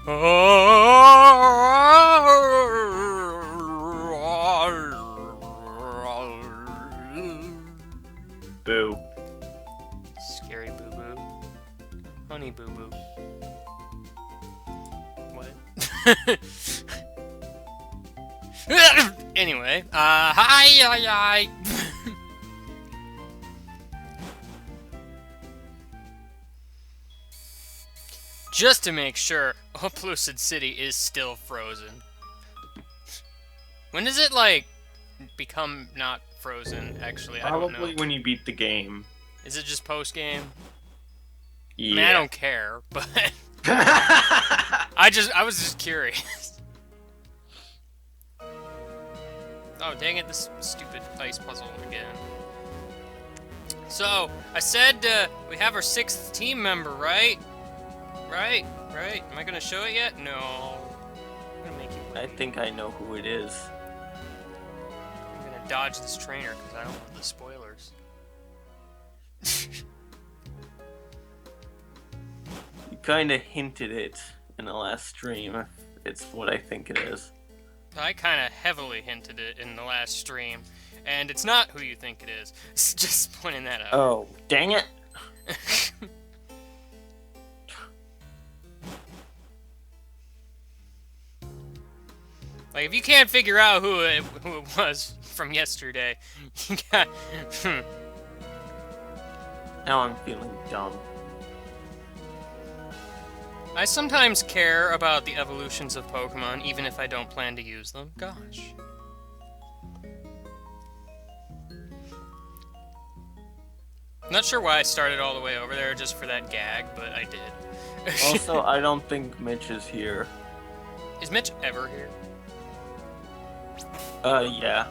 Boo. Scary boo boo. Honey boo boo. What? Anyway, hi. Just to make sure, Oplucid City is still frozen. When does it, like, become not frozen, actually? I don't know. Probably when you beat the game. Is it just post-game? Yeah. I mean, I don't care, but... I was just curious. Oh, dang it, this stupid ice puzzle again. So, I said we have our 6th team member, right? Right? Am I gonna show it yet? No. I'm gonna make you wait. I think I know who it is. I'm gonna dodge this trainer because I don't want the spoilers. You kinda hinted it in the last stream. It's what I think it is. I kinda heavily hinted it in the last stream, and it's not who you think it is. Just pointing that out. Oh, dang it! Like, if you can't figure out who it was from yesterday, you got... Now I'm feeling dumb. I sometimes care about the evolutions of Pokemon, even if I don't plan to use them. Gosh. Not sure why I started all the way over there just for that gag, but I did. Also, I don't think Mitch is here. Is Mitch ever here? Yeah.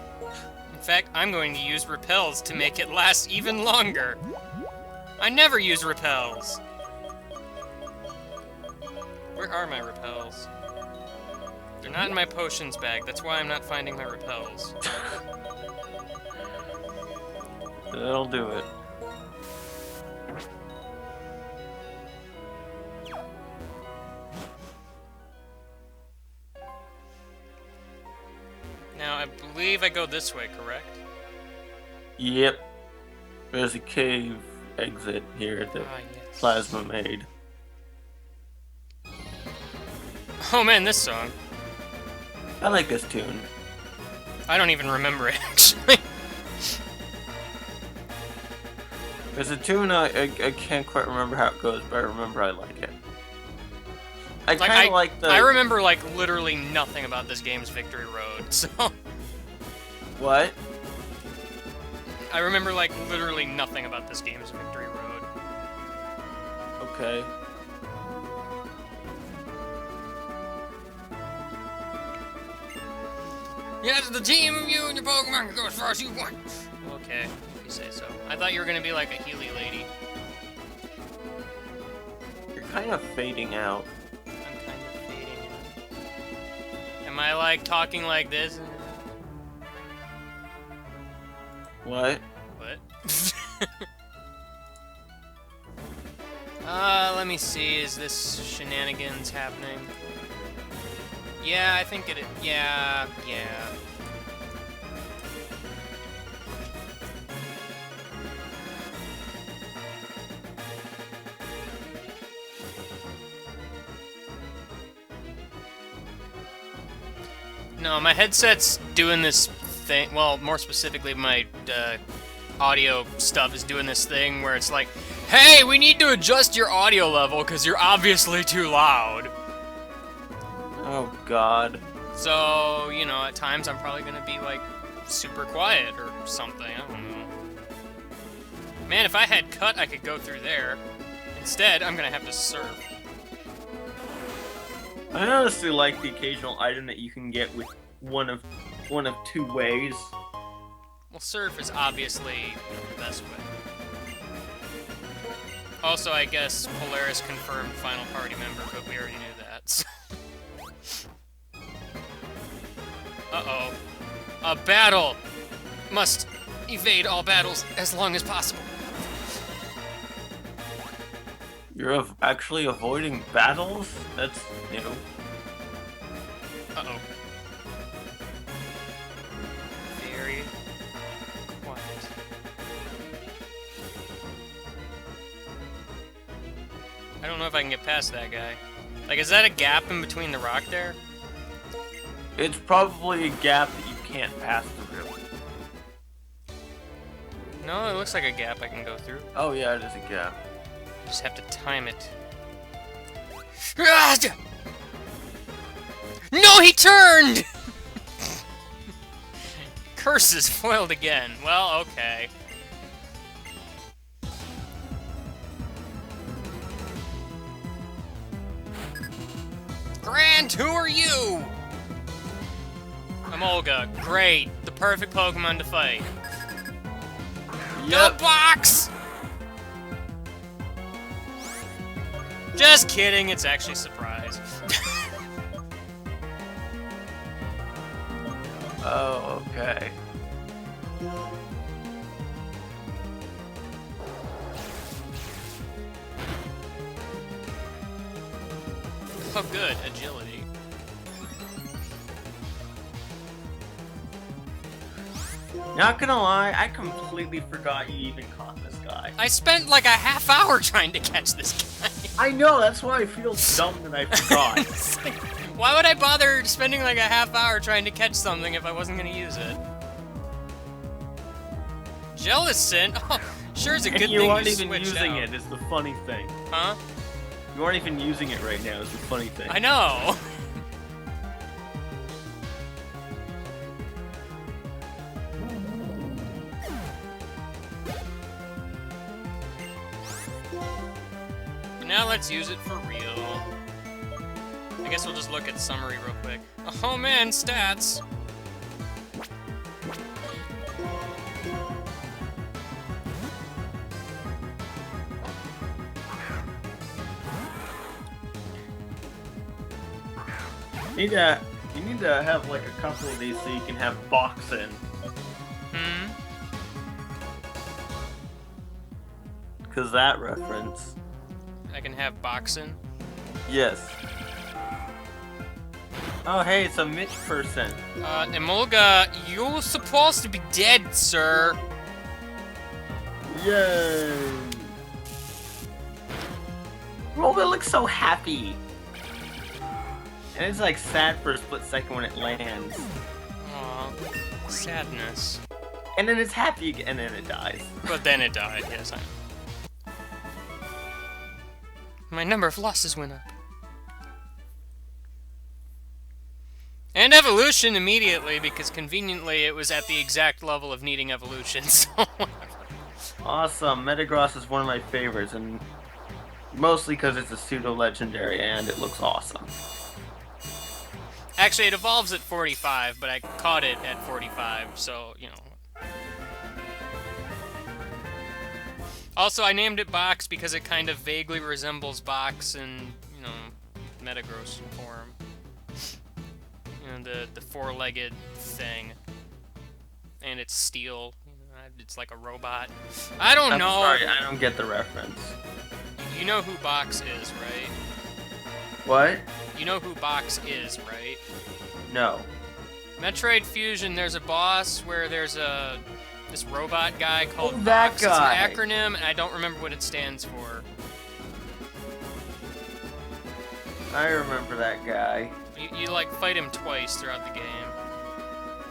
In fact, I'm going to use repels to make it last even longer. I never use repels. Where are my repels? They're not in my potions bag. That's why I'm not finding my repels. That'll do it. Now, I believe I go this way, correct? Yep. There's a cave exit here that Yes. Plasma made. Oh man, this song. I like this tune. I don't even remember it, actually. There's a tune, I can't quite remember how it goes, but I remember I like it. I kind of like the... I remember, like, literally nothing about this game's Victory Road, so... What? I remember, like, literally nothing about this game's Victory Road. Okay. Yes, the team of you and your Pokemon can go as far as you want. Okay, if you say so. I thought you were gonna be like a Healy lady. You're kind of fading out. I'm kind of fading out. Am I, like, talking like this? What? What? Let me see. Is this shenanigans happening? Yeah, I think it is. Yeah. No, my headset's doing this thing. Well, more specifically, my audio stuff is doing this thing where it's like, hey, we need to adjust your audio level because you're obviously too loud. Oh, God. So, you know, at times I'm probably gonna be, like, super quiet or something. I don't know. Man, if I had cut, I could go through there. Instead, I'm gonna have to surf. I honestly like the occasional item that you can get with one of two ways. Well, surf is obviously the best way. Also, I guess Polaris confirmed final party member, but we already knew that. So. Uh-oh. A battle! Must evade all battles as long as possible. You're actually avoiding battles? That's new. Uh-oh. Very quiet. I don't know if I can get past that guy. Like, is that a gap in between the rock there? It's probably a gap that you can't pass through. No, it looks like a gap I can go through. Oh yeah, it is a gap. Just have to time it. No, he turned! Curse is foiled again. Well, okay. Grant, who are you? I'm Olga. Great. The perfect Pokemon to fight. Yep. The box! Just kidding, it's actually a surprise. Oh, okay. Oh good, agility. Not gonna lie, I completely forgot you even caught this guy. I spent like a half hour trying to catch this guy. I know, that's why I feel dumb that I forgot. Like, why would I bother spending like a half hour trying to catch something if I wasn't gonna use it? Jellicent? Oh, sure is a good thing you aren't you even switched using out. it, is the funny thing. Huh? You aren't even using it right now, is the funny thing. I know. But now let's use it for real. I guess we'll just look at summary real quick. Oh man, stats! You need to have like a couple of these so you can have boxing. Hmm? Cause that reference. I can have boxing. Yes. Oh hey, it's a Mitch person. Emolga, you're supposed to be dead, sir. Yay! Roga looks so happy. And it's like sad for a split second when it lands. Aw, sadness. And then it's happy again, and then it dies. But then it died, yes, I know. My number of losses went up. And evolution immediately, because conveniently it was at the exact level of needing evolution, so... Awesome, Metagross is one of my favorites, and mostly because it's a pseudo-legendary and it looks awesome. Actually, it evolves at 45, but I caught it at 45, so, you know. Also, I named it Box because it kind of vaguely resembles Box in, you know, Metagross form. You know, the four-legged thing. And it's steel. It's like a robot. I don't know. Sorry, I don't get the reference. You know who Box is, right? What? You know who Box is, right? No. Metroid Fusion, there's a boss where there's this robot guy called Oh, that Box. guy. It's an acronym, and I don't remember what it stands for. I remember that guy. You like fight him twice throughout the game.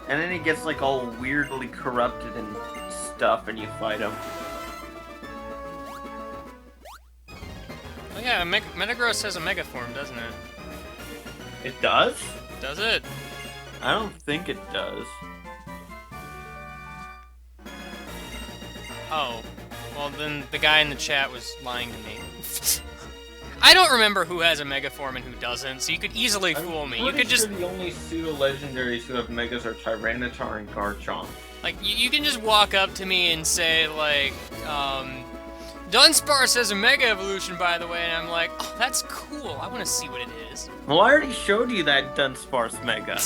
And then he gets like all weirdly corrupted and stuff and you fight him. Oh yeah, Metagross has a Mega form, doesn't it? It does? Does it? I don't think it does. Oh. Well, then the guy in the chat was lying to me. I don't remember who has a Mega form and who doesn't, so you could easily fool me. You could just... the only pseudo-legendaries who have Megas are Tyranitar and Garchomp. Like, you can just walk up to me and say, like, Dunsparce has a Mega Evolution, by the way, and I'm like, oh, that's cool. I want to see what it is. Well, I already showed you that Dunsparce Mega.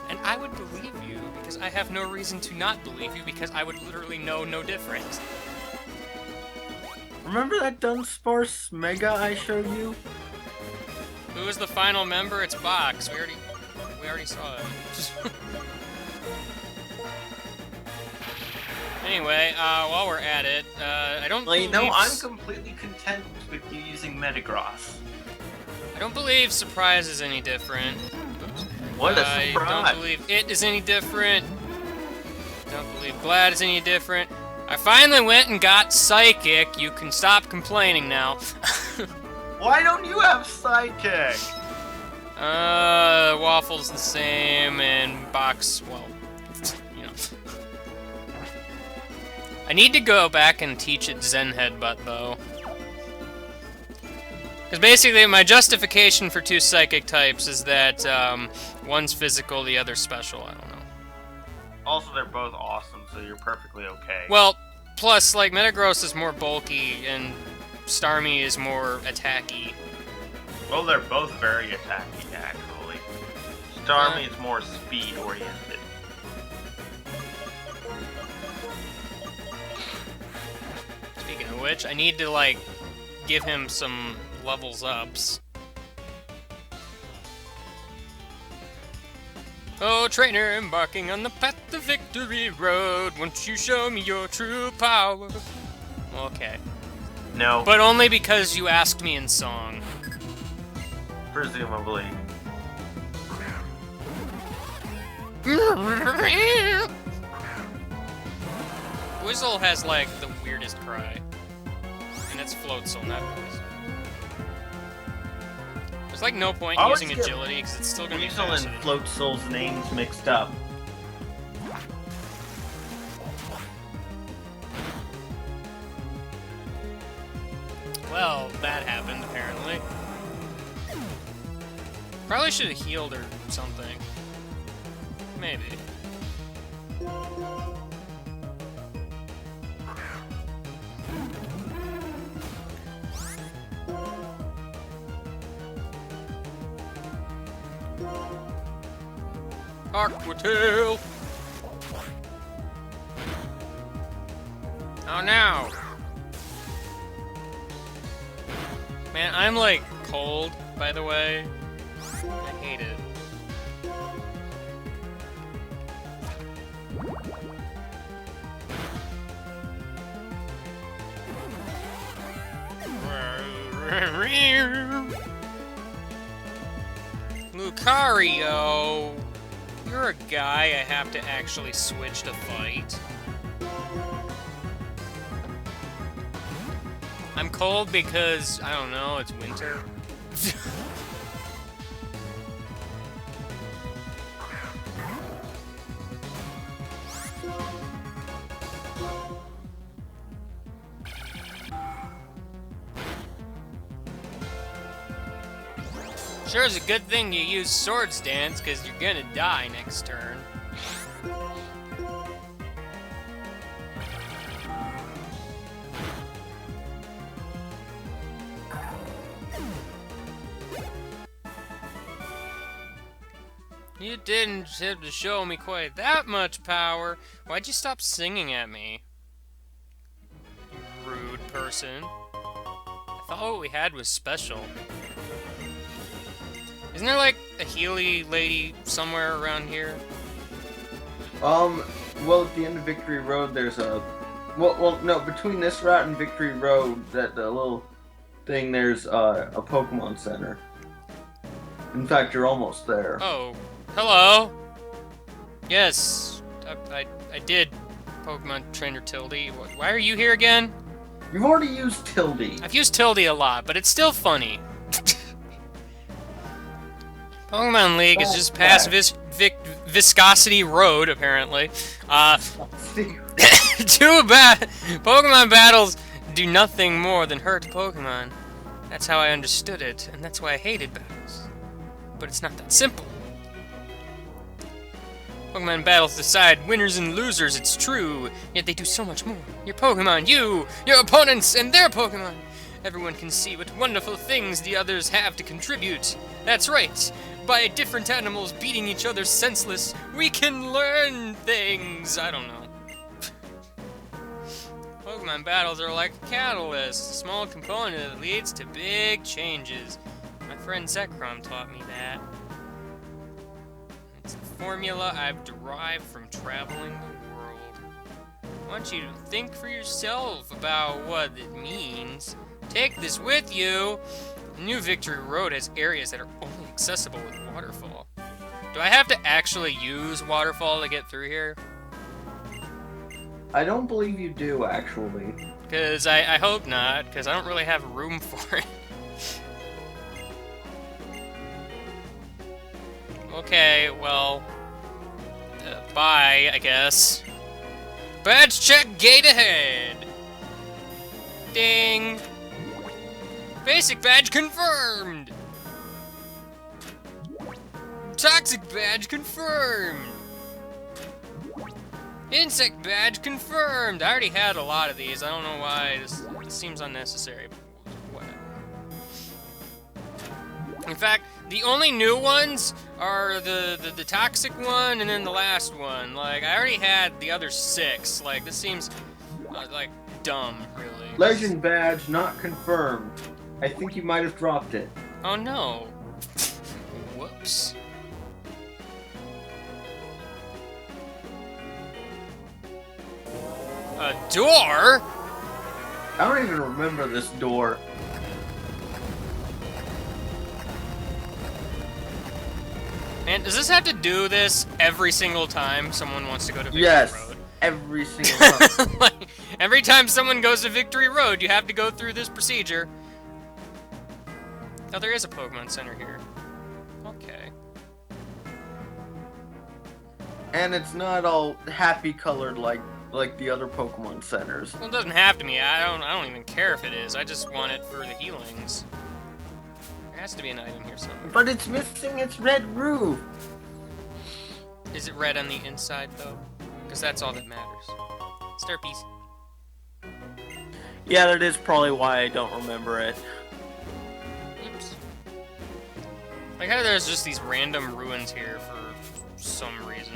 And I would believe you, because I have no reason to not believe you, because I would literally know no difference. Remember that Dunsparce Mega I showed you? Who is the final member? It's Box. We already saw it. Anyway, while we're at it, I don't believe... I'm completely content with you using Metagross. I don't believe Surprise is any different. Oops. What a surprise! I don't believe It is any different. Don't believe Glad is any different. I finally went and got Psychic. You can stop complaining now. Why don't you have Psychic? Waffle's the same, and Box, well, you know. I need to go back and teach it Zen Headbutt, though. Because basically, my justification for 2 Psychic types is that, one's physical, the other's special, I don't know. Also, they're both awesome, so you're perfectly okay. Well, plus, like, Metagross is more bulky, and Starmie is more attacky. Well, they're both very attacky, actually. Starmie is more speed-oriented. Speaking of which, I need to, like, give him some levels ups. Oh, trainer, embarking on the path to victory road. Won't you show me your true power? Okay. No. But only because you asked me in song. Presumably. Whistle has, like, the weirdest cry. And it's Floatzel, not Whistle. There's, like, no point in using agility, because it's still gonna be Weasel faster. and Floatzel's names mixed up. Well, that happened, apparently. Probably should have healed or something. Maybe. Aquatail! Oh no! Man, I'm like cold, by the way. I hate it. Lucario! You're a guy I have to actually switch to fight. I'm cold because, I don't know, it's winter. Sure is a good thing you use Swords Dance, because you're gonna die next turn. You didn't have to show me quite that much power. Why'd you stop singing at me? You rude person. I thought what we had was special. Isn't there like a Healy lady somewhere around here? Well, at the end of Victory Road, there's a... Well, no, between this route and Victory Road, that little thing, there's a Pokemon Center. In fact, you're almost there. Oh, hello. Yes, I did Pokemon Trainer Tildy. Why are you here again? You've already used Tildy. I've used Tildy a lot, but it's still funny. Pokemon League is just past Viscosity Road, apparently. Too bad. Pokemon battles do nothing more than hurt Pokemon. That's how I understood it, and that's why I hated battles. But it's not that simple. Pokemon battles decide winners and losers, it's true. Yet they do so much more. Your Pokemon, you, your opponents, and their Pokemon. Everyone can see what wonderful things the others have to contribute. That's right. By different animals beating each other senseless, we can learn things. I don't know. Pokemon Pokemon battles are like a catalyst, a small component that leads to big changes. My friend Zekrom taught me that. It's a formula I've derived from traveling the world. I want you to think for yourself about what it means. Take this with you. The new Victory Road has areas that are only accessible with Waterfall. Do I have to actually use Waterfall to get through here? I don't believe you do, actually. Because I hope not, because I don't really have room for it. Okay, well... bye, I guess. Badge check gate ahead! Ding! Basic badge confirmed! Toxic badge confirmed! Insect badge confirmed! I already had a lot of these. I don't know why. This seems unnecessary. What? In fact, the only new ones are the toxic one and then the last one. Like, I already had the other 6. Like, this seems, like, dumb, really. Legend badge not confirmed. I think you might have dropped it. Oh, no. Whoops. A door? I don't even remember this door. Man, does this have to do this every single time someone wants to go to Victory Yes, Road? every single time. Like, every time someone goes to Victory Road, you have to go through this procedure. Oh, there is a Pokemon Center here. Okay. And it's not all happy colored like the other Pokemon centers. Well, it doesn't have to be. I don't even care if it is. I just want it for the healings. There has to be an item here somewhere. But it's missing its red roof. Is it red on the inside, though? Because that's all that matters. Starpiece. Yeah, that is probably why I don't remember it. Oops. Like how there's just these random ruins here for some reason.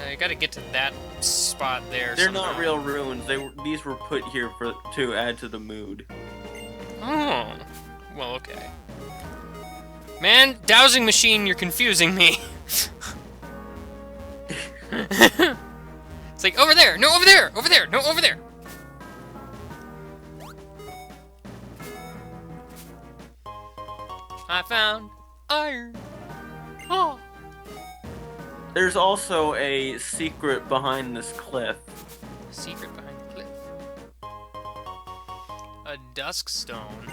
I gotta get to that spot there. They're somehow. not real ruins. These were put here to add to the mood. Oh. Well, okay. Man, dowsing machine, you're confusing me. It's like, over there! No, over there! Over there! No, over there! I found iron. Oh. There's also a secret behind this cliff. Secret behind the cliff. A dusk stone.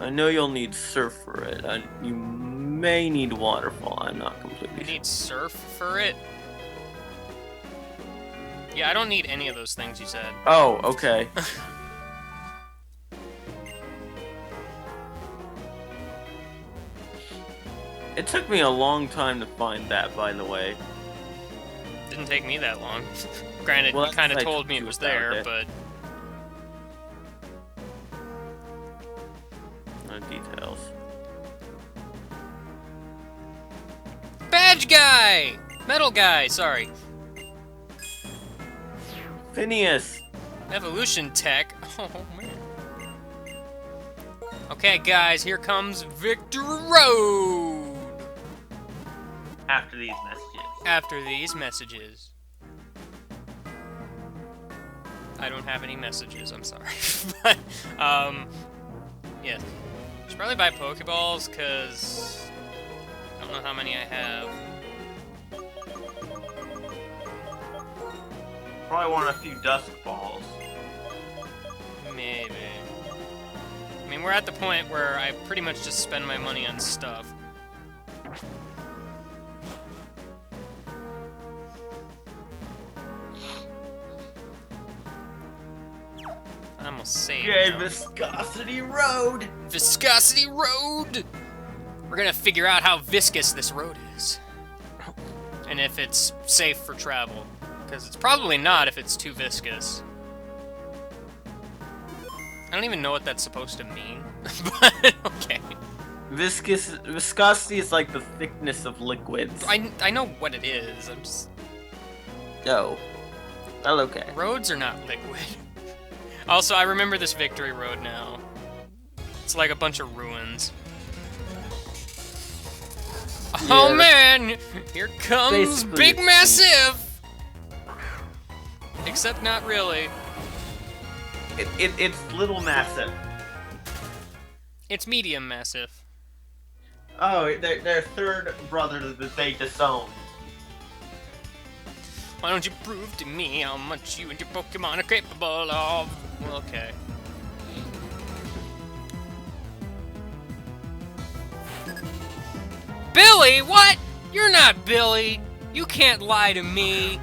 I know you'll need surf for it. You may need waterfall. I'm not completely You sure. need surf for it? Yeah, I don't need any of those things you said. Oh, okay. It took me a long time to find that, by the way. Didn't take me that long. Granted, Well, you kind of that's told me it you was found there, it. but... No details. Badge guy! Metal guy, sorry. Phineas! Evolution tech. Oh, man. Okay, guys, here comes Victory Road! After these messages. After these messages. I don't have any messages, I'm sorry. But, yeah. Should probably buy Pokeballs, because I don't know how many I have. Probably want a few dusk balls. Maybe. I mean, we're at the point where I pretty much just spend my money on stuff. I'm gonna save. Yay, now. Viscosity Road! Viscosity Road! We're gonna figure out how viscous this road is. And if it's safe for travel. Because it's probably not if it's too viscous. I don't even know what that's supposed to mean. But, okay. Viscosity is like the thickness of liquids. I know what it is. I'm just... No. Well, okay. Roads are not liquid. Also, I remember this victory road now. It's like a bunch of ruins. Oh man! Here comes Big Massive! Except not really. It's Little Massive. It's Medium Massive. Oh, their third brother that they disowned. Why don't you prove to me how much you and your Pokemon are capable of? Well, okay. Billy? What? You're not Billy. You can't lie to me.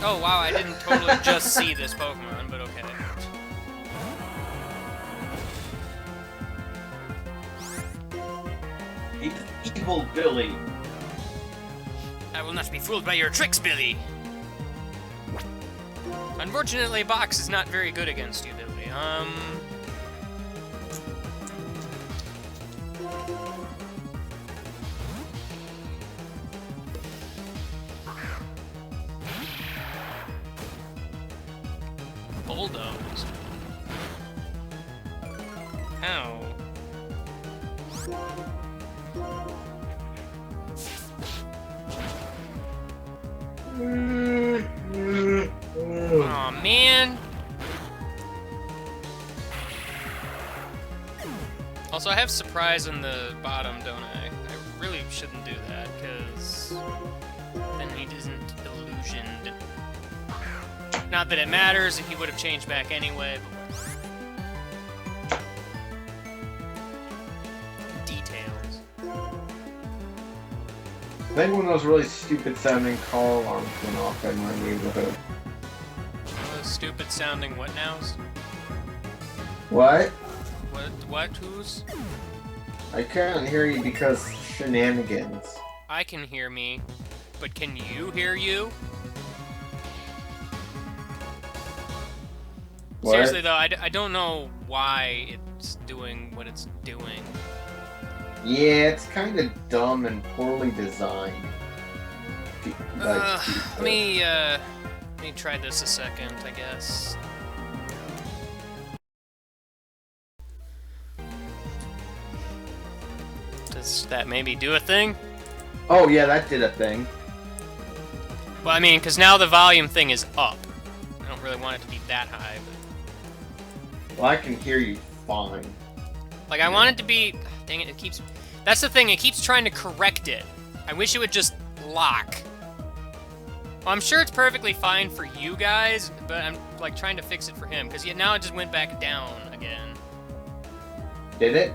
Oh, wow, I didn't totally just see this Pokemon, but okay. Evil Billy. I will not be fooled by your tricks, Billy. Unfortunately, Box is not very good against you, Billy. Bulldoze. Ow. Aw, man. Also, I have surprise in the bottom, don't I? I really shouldn't do that, because then he isn't illusioned. Not that it matters if he would have changed back anyway, but details. I think one of those really stupid sounding car alarms went off in my neighborhood. Those stupid sounding what nows? What? What? Who's? I can't hear you because shenanigans. I can hear me, but can you hear you? What? Seriously though, I don't know why it's doing what it's doing. Yeah, it's kind of dumb and poorly designed. Let me try this a second, I guess. Does that maybe do a thing? Oh yeah, that did a thing. Well, I mean, because now the volume thing is up. I don't really want it to be that high, but... Well, I can hear you fine. Like, I want it to be... Dang it, it keeps... That's the thing, it keeps trying to correct it. I wish it would just lock. Well, I'm sure it's perfectly fine for you guys, but I'm, like, trying to fix it for him, because now it just went back down again. Did it?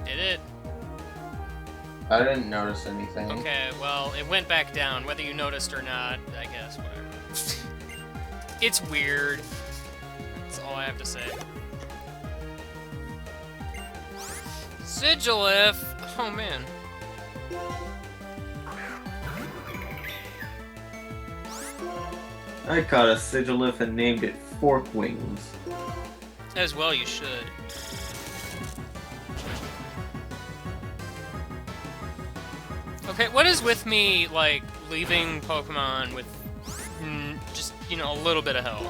Did it? I didn't notice anything. Okay, well, it went back down, whether you noticed or not, I guess, whatever. It's weird. That's all I have to say. Sigilif! Oh, man. I caught a Sigilif and named it Fork Wings. As well you should. Okay, what is with me, like, leaving Pokemon with just, you know, a little bit of health?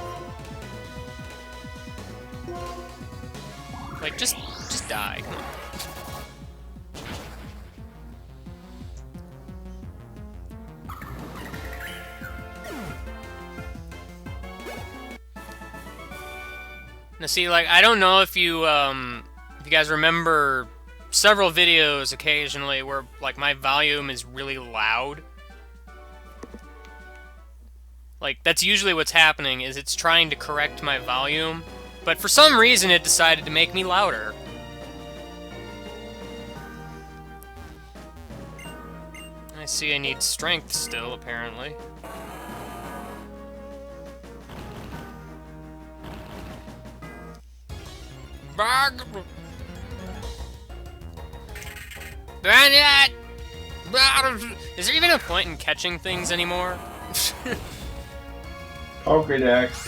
Like, just die, come on. Now see, like, I don't know if you guys remember several videos occasionally where, like, my volume is really loud. Like, that's usually what's happening, is it's trying to correct my volume, but for some reason it decided to make me louder. I see I need strength still, apparently. Bandit! Is there even a point in catching things anymore? Pokédex.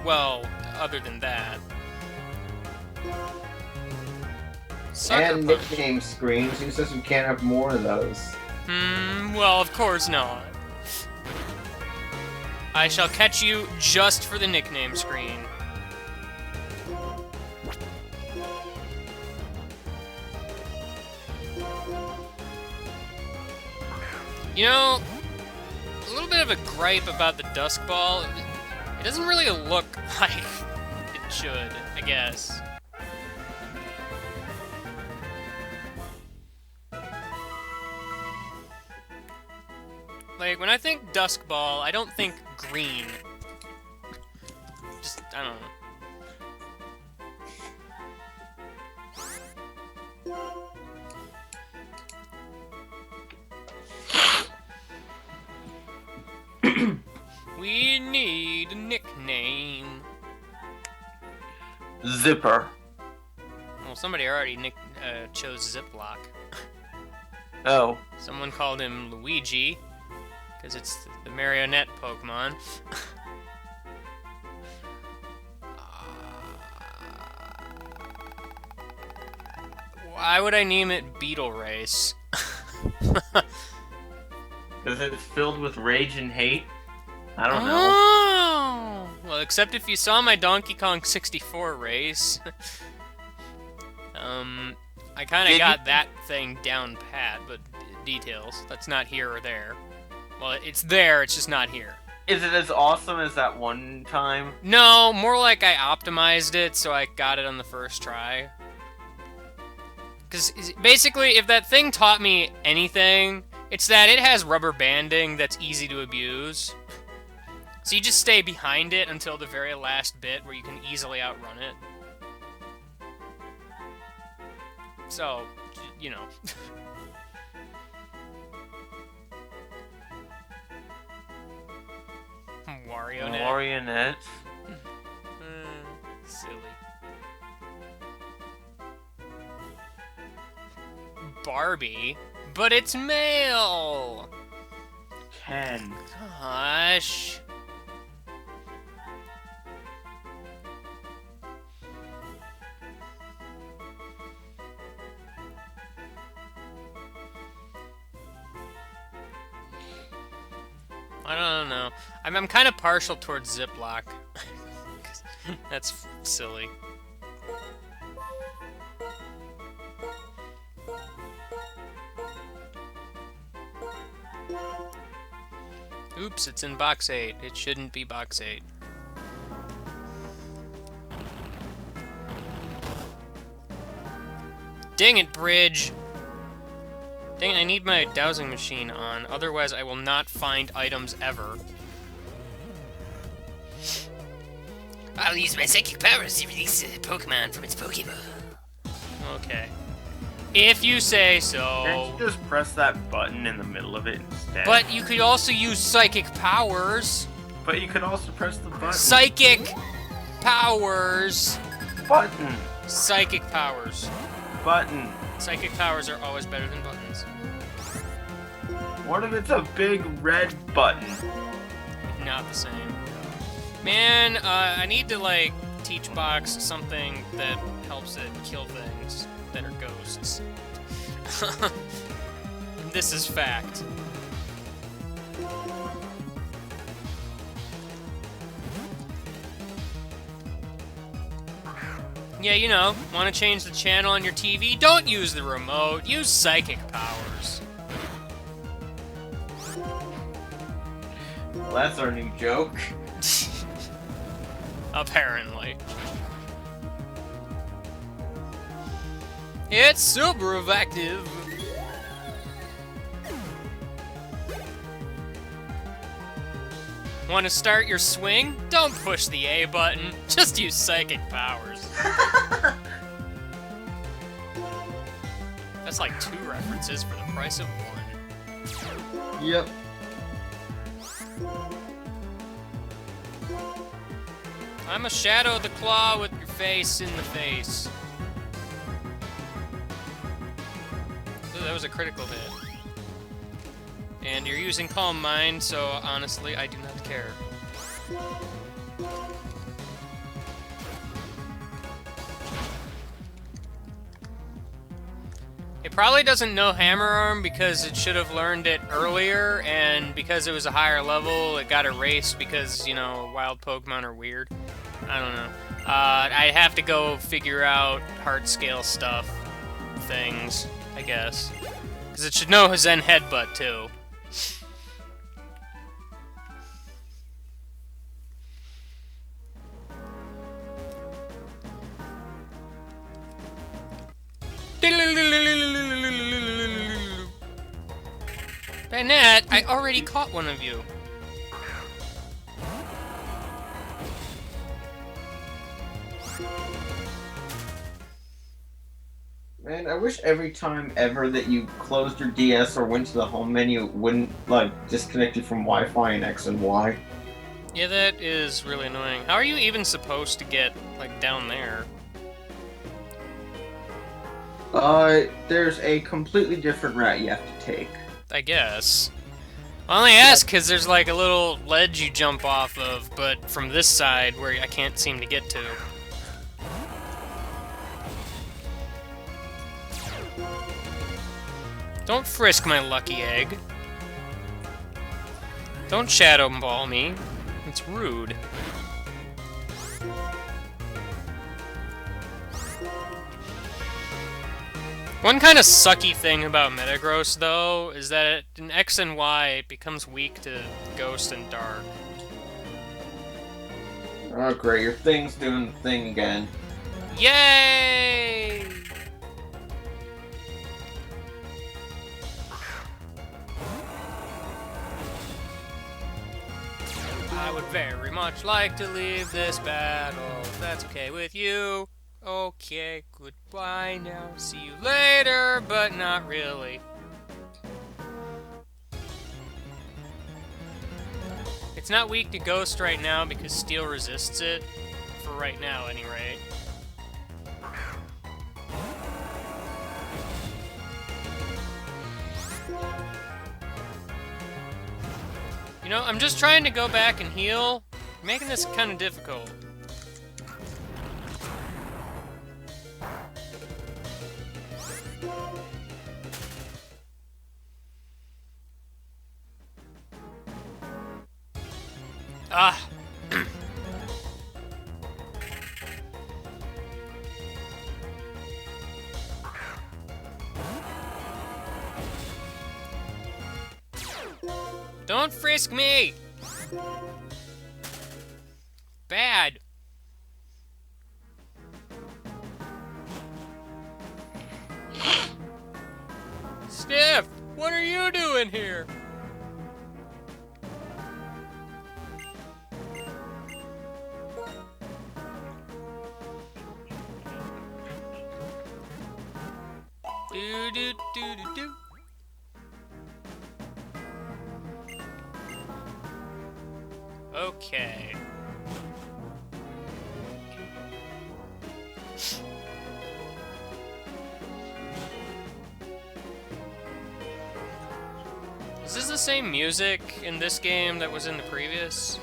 Well, other than that. Sucker And punch. nickname screens. Who says we can't have more of those? Well, of course not. I shall catch you just for the nickname screen. You know, a little bit of a gripe about the Dusk Ball. It doesn't really look like it should, I guess. Like, when I think Dusk Ball, I don't think green. Just, I don't know. We need a nickname. Zipper. Well, somebody already chose Ziploc. Oh. Someone called him Luigi, because it's the marionette Pokemon. Why would I name it Beetle Race? Because it's filled with rage and hate? I don't know. Oh! Well, except if you saw my Donkey Kong 64 race. I kind of got that thing down pat, but details. That's not here or there. Well, it's there, it's just not here. Is it as awesome as that one time? No, more like I optimized it, so I got it on the first try. Because basically, if that thing taught me anything, it's that it has rubber banding that's easy to abuse. So you just stay behind it until the very last bit where you can easily outrun it. So, you know. Wario-net. Wario-net. Silly. Barbie, but it's male! Ken. Gosh. I don't know. I'm kind of partial towards Ziploc. That's silly. Oops, it's in box 8. It shouldn't be box 8. Dang it, Bridge! Dang it, I need my dowsing machine on, otherwise I will not find items ever. I'll use my psychic powers to release a Pokemon from its Pokeball. Okay. If you say so. Can't you just press that button in the middle of it instead? But you could also use psychic powers. But you could also press the button. Psychic powers. Button. Psychic powers. Button. Psychic powers are always better than buttons. What if it's a big red button? Not the same. Man, I need to, like, teach Box something that helps it kill things that are ghosts. This is fact. Yeah, you know, want to change the channel on your TV? Don't use the remote, use psychic powers. Well, that's our new joke. Apparently. It's super effective. Want to start your swing? Don't push the A button. Just use psychic powers. That's like 2 references for the price of 1. Yep. I'm a Shadow the Claw with your face in the face. Ooh, that was a critical hit. And you're using Calm Mind, so honestly, I do not care. It probably doesn't know Hammer Arm because it should have learned it earlier, and because it was a higher level, it got erased because, you know, wild Pokemon are weird. I don't know. I'd have to go figure out heart scale stuff, things, I guess. Because it should know Zen Headbutt, too. Bennett, I already caught one of you. Man, I wish every time ever that you closed your DS or went to the home menu, it wouldn't, like, disconnect you from Wi-Fi and X and Y. Yeah, that is really annoying. How are you even supposed to get, like, down there? There's a completely different route you have to take. I guess. I only ask because there's, like, a little ledge you jump off of, but from this side where I can't seem to get to. Don't frisk my lucky egg. Don't shadow ball me. It's rude. One kind of sucky thing about Metagross, though, is that in X and Y, it becomes weak to Ghost and Dark. Oh, great, your thing's doing the thing again. Yay! I would very much like to leave this battle, if that's okay with you. Okay, goodbye now. See you later, but not really. It's not weak to Ghost right now because Steel resists it. For right now, anyway. You know, I'm just trying to go back and heal. You're making this kind of difficult. Ah! Don't frisk me! Bad. Stiff, what are you doing here? Do do do do do. Okay. Is this the same music in this game that was in the previous?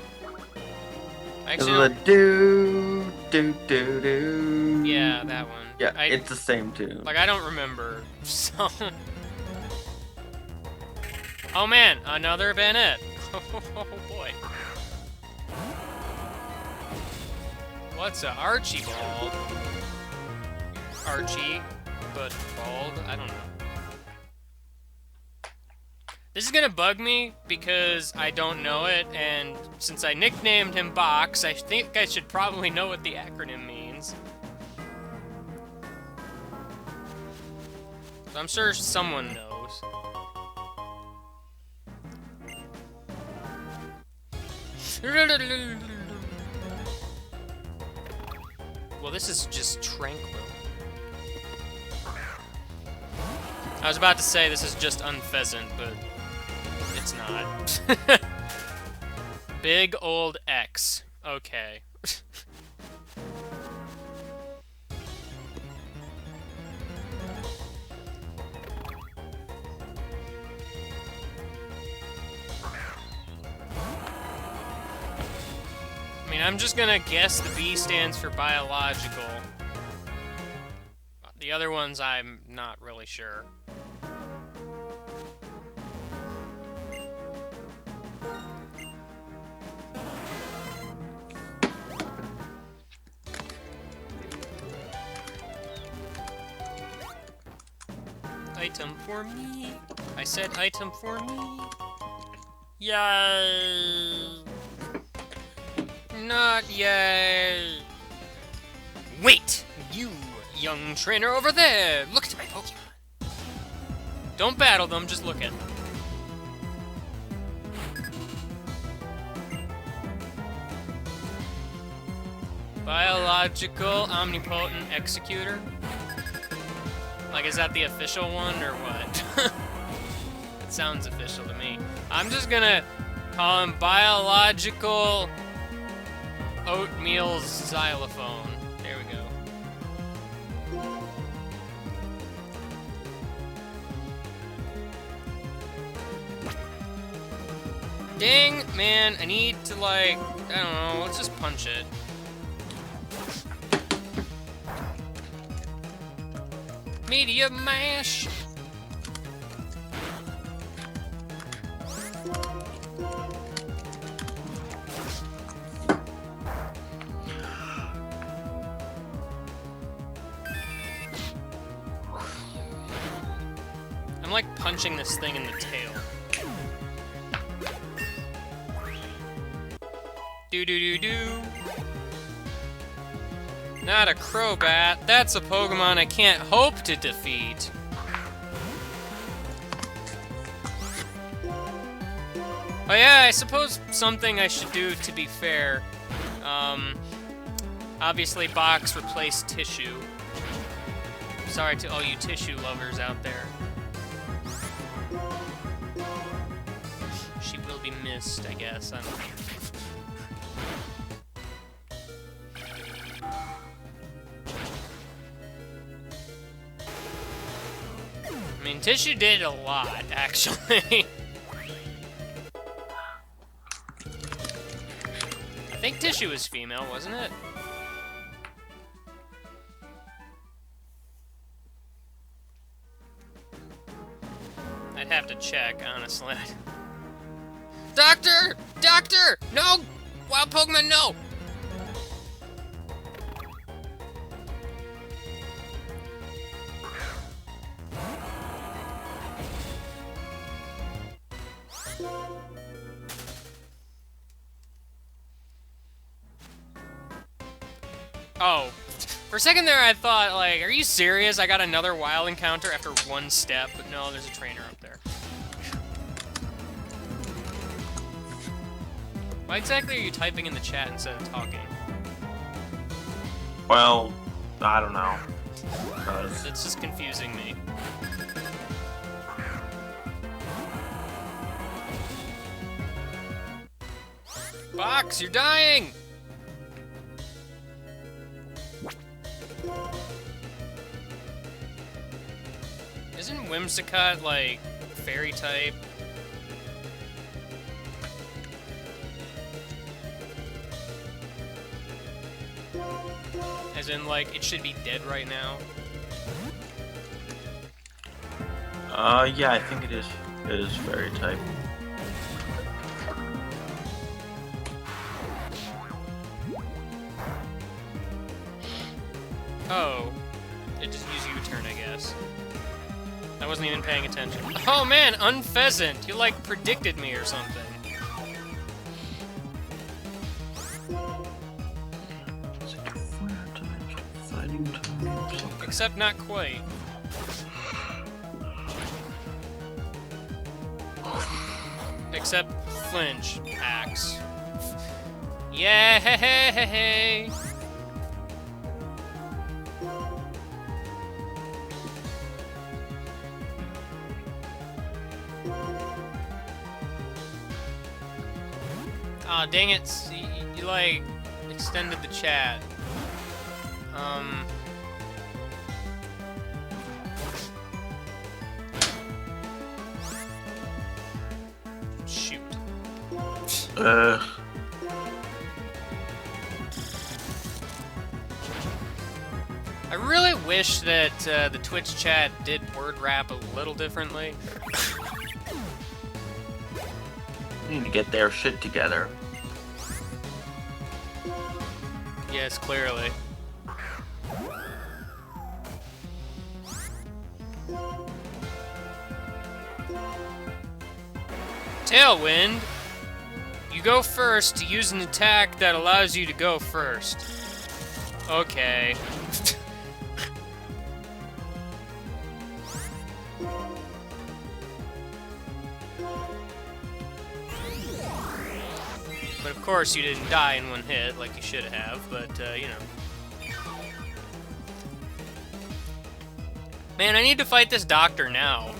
Actually, The do do do do. yeah, that one. Yeah, it's the same tune. Like, I don't remember, so... Oh man, another Bennett. Oh boy. What's a Archibald? Archie, but bald? I don't know. This is gonna bug me because I don't know it, and since I nicknamed him Box, I think I should probably know what the acronym means. I'm sure someone knows. Well, this is just tranquil. I was about to say this is just unpheasant, but it's not. Big old X. Okay. I mean, I'm just gonna guess the B stands for biological. The other ones, I'm not really sure. Item for me. I said item for me. Yay! Not yay! Wait! You, young trainer over there! Look at my Pokemon! Don't battle them, just look at them. Biological Omnipotent Executor? Like, is that the official one, or what? It sounds official to me. I'm just gonna call him Biological Oatmeal Xylophone. There we go. Dang, man, I need to, like, I don't know, let's just punch it. Medium mash! I'm like punching this thing in the tail. Do-do-do-do. Not a Crobat. That's a Pokemon I can't hope to defeat. Oh yeah, I suppose something I should do to be fair. Obviously Box replaced Tissue. Sorry to all you Tissue lovers out there. She will be missed, I guess. I don't know. I mean, Tissue did a lot, actually. I think Tissue was female, wasn't it? I'd have to check, honestly. Doctor! Doctor! No! Wild Pokemon, no! Oh. For a second there, I thought, like, are you serious? I got another wild encounter after one step, but no, there's a trainer up there. Why exactly are you typing in the chat instead of talking? Well, I don't know. Because It's just confusing me. Box, you're dying! Isn't Whimsicott, like, fairy type? As in, like, it should be dead right now? yeah, I think it is. It is fairy type. Oh. It just used U-turn, I guess. I wasn't even paying attention. Oh man, Unpheasant! You, like, predicted me or something. Except not quite. Except flinch, axe. Yay! Aw, dang it, you like, extended the chat. Shoot. I really wish that the Twitch chat did word rap a little differently. Need to get their shit together. Yes, clearly. Tailwind. You go first to use an attack that allows you to go first. Okay. But of course you didn't die in one hit like you should have, but, you know. Man, I need to fight this doctor now.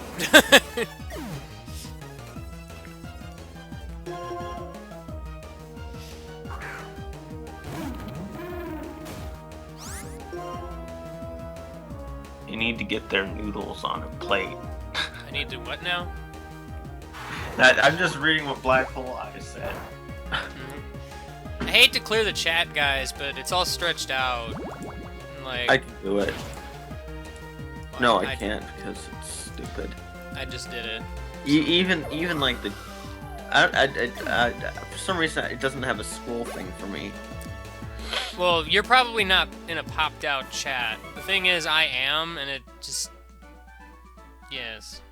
You need to get their noodles on a plate. I need to what now? I'm just reading what Black Hole Eyes said. I hate to clear the chat, guys, but it's all stretched out. Like, I can do it. No, I I- can't because it's stupid. I just did it. Even like the, for some reason it doesn't have a scroll thing for me. Well, you're probably not in a popped out chat. The thing is, I am, and it just... Yes.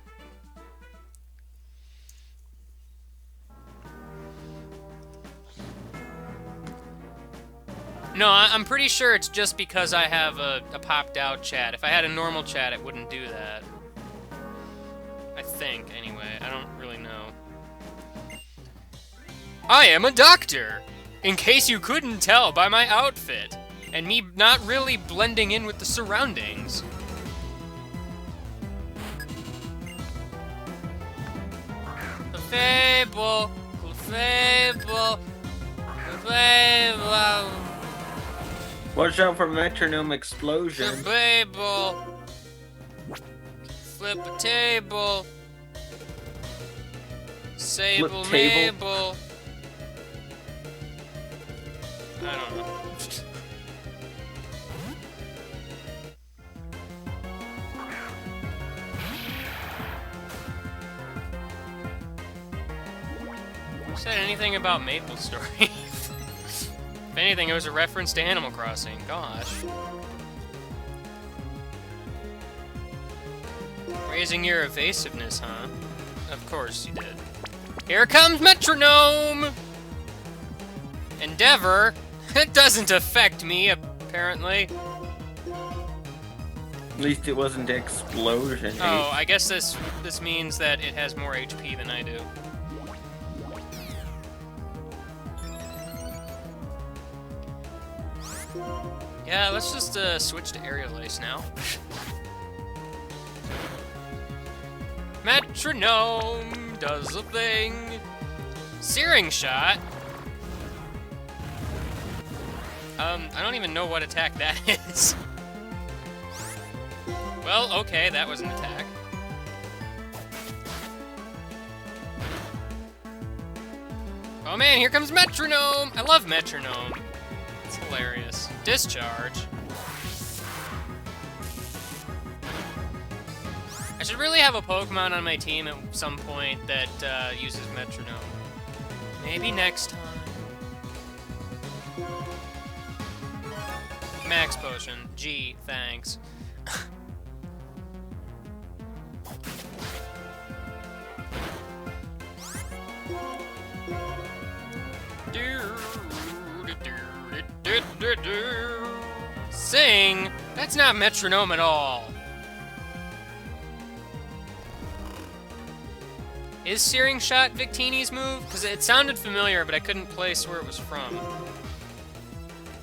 No, I'm pretty sure it's just because I have a popped out chat. If I had a normal chat, it wouldn't do that. I think, anyway. I don't really know. I am a doctor! In case you couldn't tell by my outfit, and me not really blending in with the surroundings. Fable, fable, fable, Watch out for metronome explosion. fable. Flip a table. Sable table? Mabel. I don't know. Who said anything about Maple Story? If anything, it was a reference to Animal Crossing. Gosh. Raising your evasiveness, huh? Of course you did. Here comes Metronome! Endeavor? It doesn't affect me, apparently. At least it wasn't explosion. Oh, I guess this means that it has more HP than I do. Yeah, let's just switch to Aerial Ace now. Metronome does a thing. Searing Shot. I don't even know what attack that is. Well, okay, that was an attack. Oh man, here comes Metronome! I love Metronome. It's hilarious. Discharge. I should really have a Pokemon on my team at some point that uses Metronome. Maybe next time. Max Potion. Gee, thanks. Sing? That's not Metronome at all. Is Searing Shot Victini's move? Because it sounded familiar, but I couldn't place where it was from.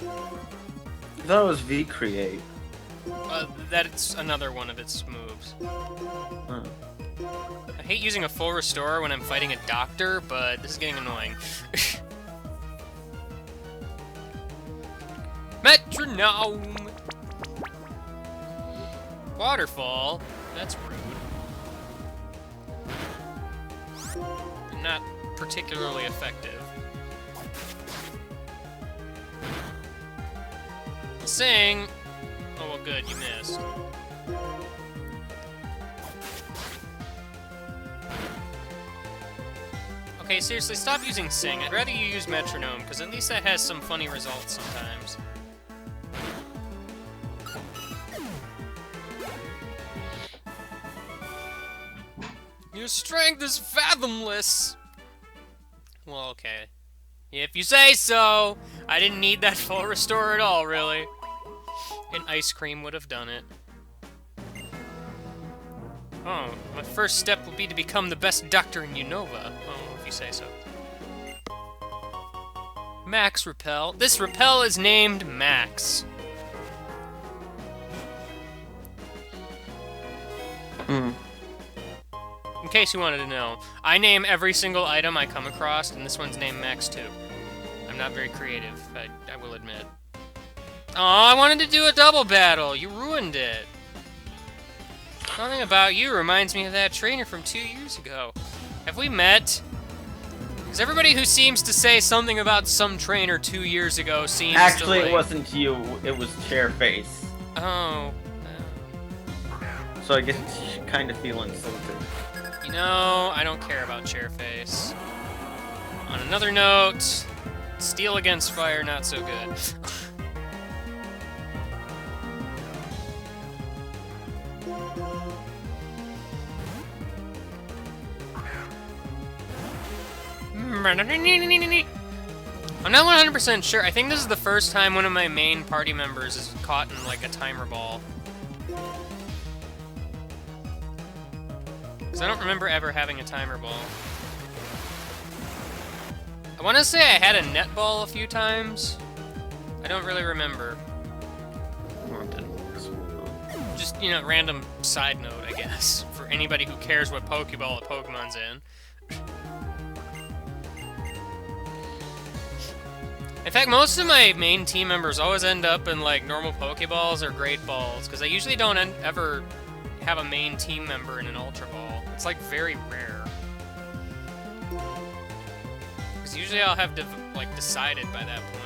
I thought it was V-Create. That's another one of its moves. Huh. I hate using a full restore when I'm fighting a doctor, but this is getting annoying. Metronome! Waterfall? That's rude. Not particularly effective. Sing! Oh, well, good, you missed. Okay, seriously, stop using Sing. I'd rather you use Metronome, because at least that has some funny results sometimes. Your strength is fathomless! Well, okay. If you say so! I didn't need that full restore at all, really. An ice cream would have done it. Oh, my first step will be to become the best doctor in Unova. Oh, if you say so. Max Repel. This Repel is named Max. Hmm. In case you wanted to know, I name every single item I come across, and this one's named Max too. I'm not very creative, I will admit. Oh, I wanted to do a double battle! You ruined it! Something about you reminds me of that trainer from 2 years ago. Have we met? Because everybody who seems to say something about some trainer 2 years ago seems Actually, to, like... it wasn't you. It was Chairface. Oh. So I guess you kind of feel insulted. You know, I don't care about Chairface. On another note, Steel Against Fire, not so good. I'm not 100% sure. I think this is the first time one of my main party members is caught in, like, a timer ball. Because I don't remember ever having a timer ball. I want to say I had a net ball a few times. I don't really remember. Just, you know, random side note, I guess. For anybody who cares what Pokeball a Pokemon's in. In fact, most of my main team members always end up in, like, normal Pokeballs or Great Balls, because I usually don't ever have a main team member in an Ultra Ball. It's, like, very rare. Because usually I'll have, like, decided by that point.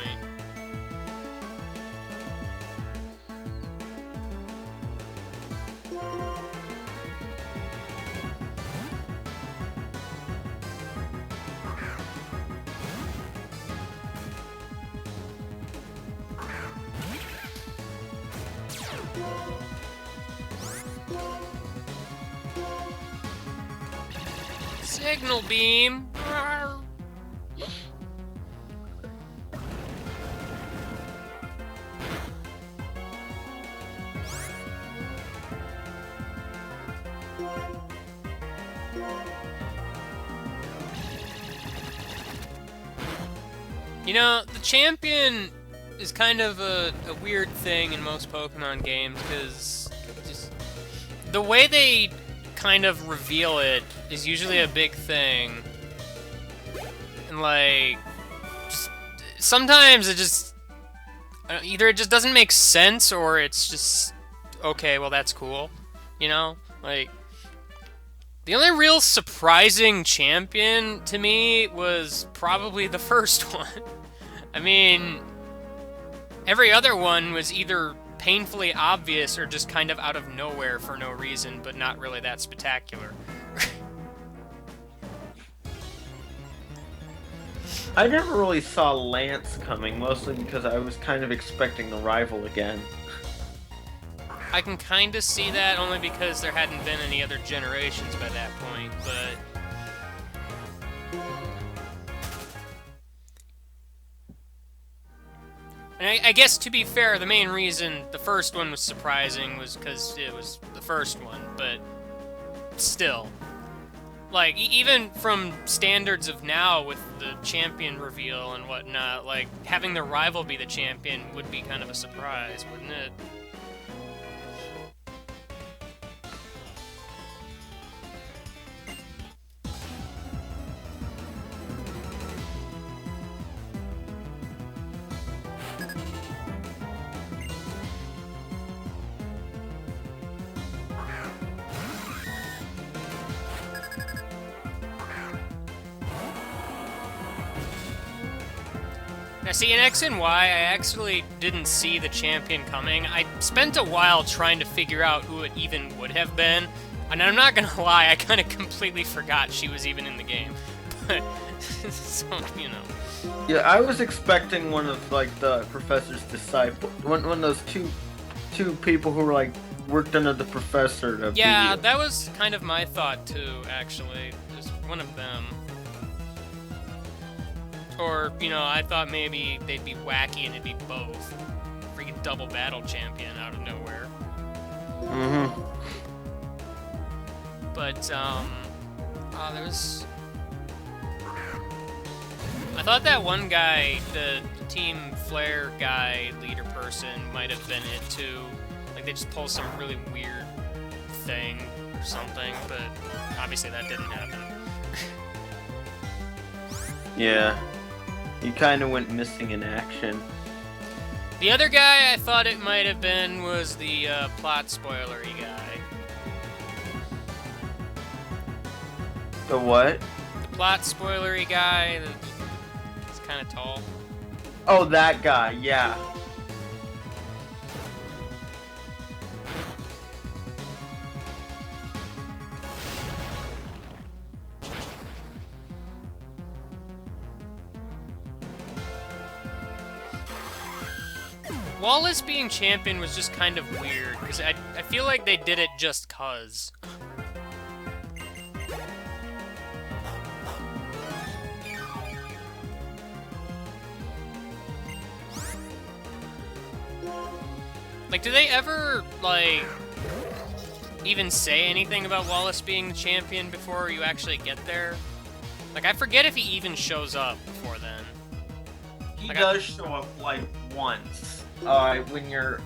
Signal beam! You know, the champion is kind of a weird thing in most Pokemon games, because just the way they kind of reveal it is usually a big thing. And, like, sometimes it just... either it just doesn't make sense, or it's just... okay, well, that's cool. You know? Like... the only real surprising champion to me was probably the first one. I mean... every other one was either painfully obvious or just kind of out of nowhere for no reason, but not really that spectacular. I never really saw Lance coming, mostly because I was kind of expecting the rival again. I can kind of see that, only because there hadn't been any other generations by that point, but... and I guess, to be fair, the main reason the first one was surprising was because it was the first one, but still. Like, even from standards of now with the champion reveal and whatnot, like, having the rival be the champion would be kind of a surprise, wouldn't it? Now see, in X and Y, I actually didn't see the champion coming. I spent a while trying to figure out who it even would have been. And I'm not gonna lie, I kind of completely forgot she was even in the game. But, so, you know. Yeah, I was expecting one of like the professor's disciples, one of those two people who were like worked under the professor. To Yeah, be, that was kind of my thought too, actually. Just one of them. Or, you know, I thought maybe they'd be wacky and it'd be both. Freaking double battle champion out of nowhere. Mm-hmm. But, there was... I thought that one guy, the Team Flare guy, leader person, might have been it too. Like, they just pulled some really weird thing or something, but obviously that didn't happen. Yeah. You kind of went missing in action. The other guy I thought it might have been was the plot spoilery guy. The what? The plot spoilery guy that's kind of tall. Oh, that guy, yeah. Wallace being champion was just kind of weird, because I feel like they did it just cuz. Like, do they ever, like, even say anything about Wallace being the champion before you actually get there? Like, I forget if he even shows up before then. He Like, does show up like once. When you're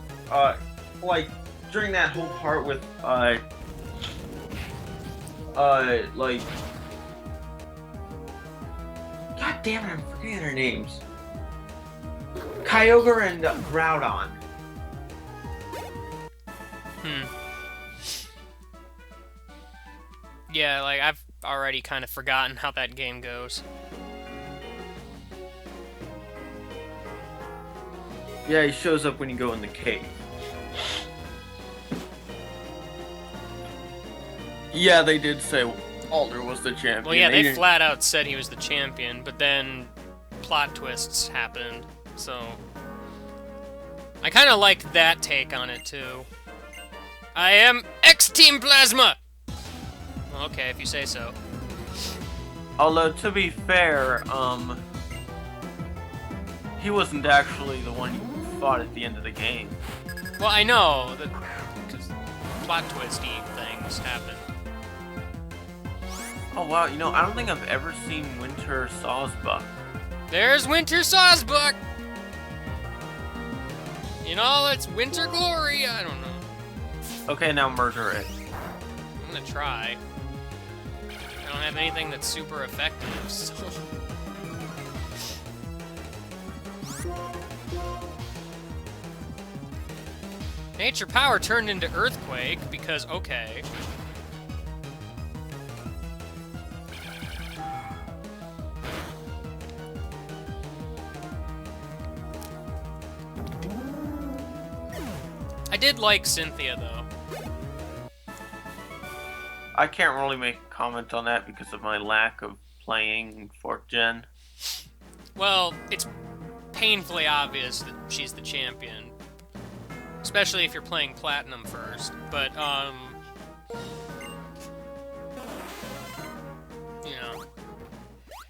like during that whole part with like God damn it, I'm forgetting their names. Kyogre and Groudon. Yeah, like, I've already kind of forgotten how that game goes. Yeah, he shows up when you go in the cave. Yeah, they did say Alder was the champion. Well, yeah, they didn't- flat out said he was the champion, but then plot twists happened, so... I kind of liked that take on it, too. I am X-Team Plasma! Well, okay, if you say so. Although, to be fair, he wasn't actually the one you fought at the end of the game. Well, I know, because plot twisty things happen. Oh wow, you know, I don't think I've ever seen Winter Sawsbuck. There's Winter Sawsbuck! In all its winter glory, I don't know. Okay, now murder it. I'm gonna try. I don't have anything that's super effective, so... Nature Power turned into Earthquake because, okay. I did like Cynthia, though. I can't really make a comment on that because of my lack of playing 4th Gen. Well, it's painfully obvious that she's the champion. Especially if you're playing Platinum first. But, you know.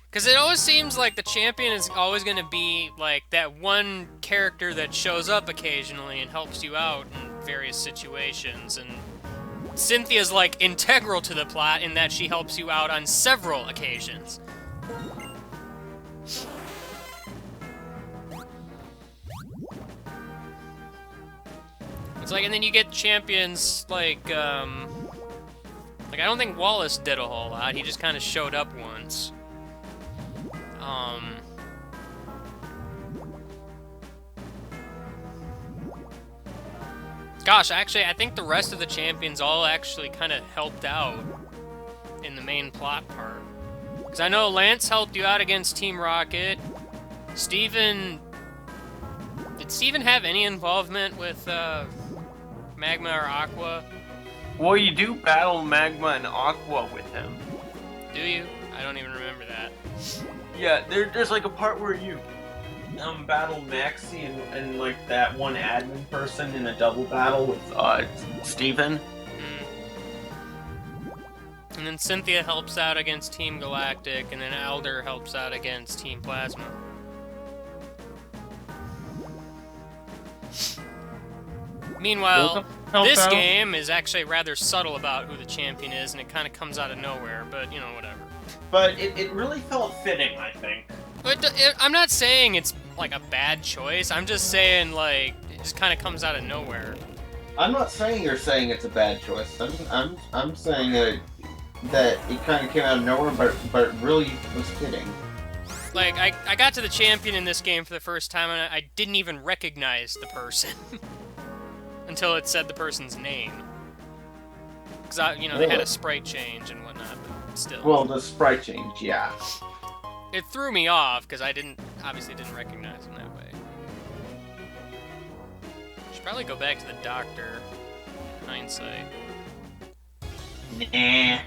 Because it always seems like the champion is always going to be, like, that one character that shows up occasionally and helps you out in various situations. And Cynthia's, like, integral to the plot in that she helps you out on several occasions. It's like, and then you get champions like I don't think Wallace did a whole lot. He just kind of showed up once. Gosh, actually, I think the rest of the champions all actually kind of helped out in the main plot part. Because I know Lance helped you out against Team Rocket. Steven Did Steven have any involvement with Magma or Aqua? Well, you do battle Magma and Aqua with him. Do you? I don't even remember that. Yeah, there's like a part where you battle Maxie and like that one admin person in a double battle with Steven. And then Cynthia helps out against Team Galactic, and then Elder helps out against Team Plasma. Meanwhile, this game is actually rather subtle about who the champion is, and it kind of comes out of nowhere, but, you know, whatever. But it really felt fitting, I think. But I'm not saying it's, like, a bad choice. I'm just saying, like, it just kind of comes out of nowhere. I'm not saying you're saying it's a bad choice. I'm saying that it kind of came out of nowhere, but it really was fitting. Like, I got to the champion in this game for the first time, and I didn't even recognize the person. Until it said the person's name. Because, you know, they had a sprite change and whatnot, but still. Well, the sprite change, yeah. It threw me off, because I obviously didn't recognize him that way. Should probably go back to the doctor. Hindsight. Nah.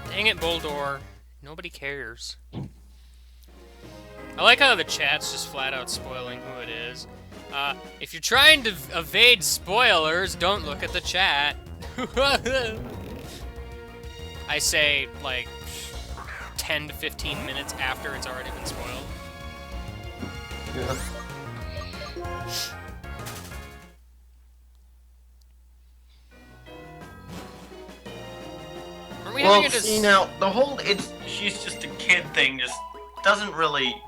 Dang it, Boldor. Nobody cares. I like how the chat's just flat out spoiling who it is. If you're trying to evade spoilers, don't look at the chat. I say, like, 10 to 15 minutes after it's already been spoiled. Yeah. Well, see now, the whole she's just a kid thing just doesn't really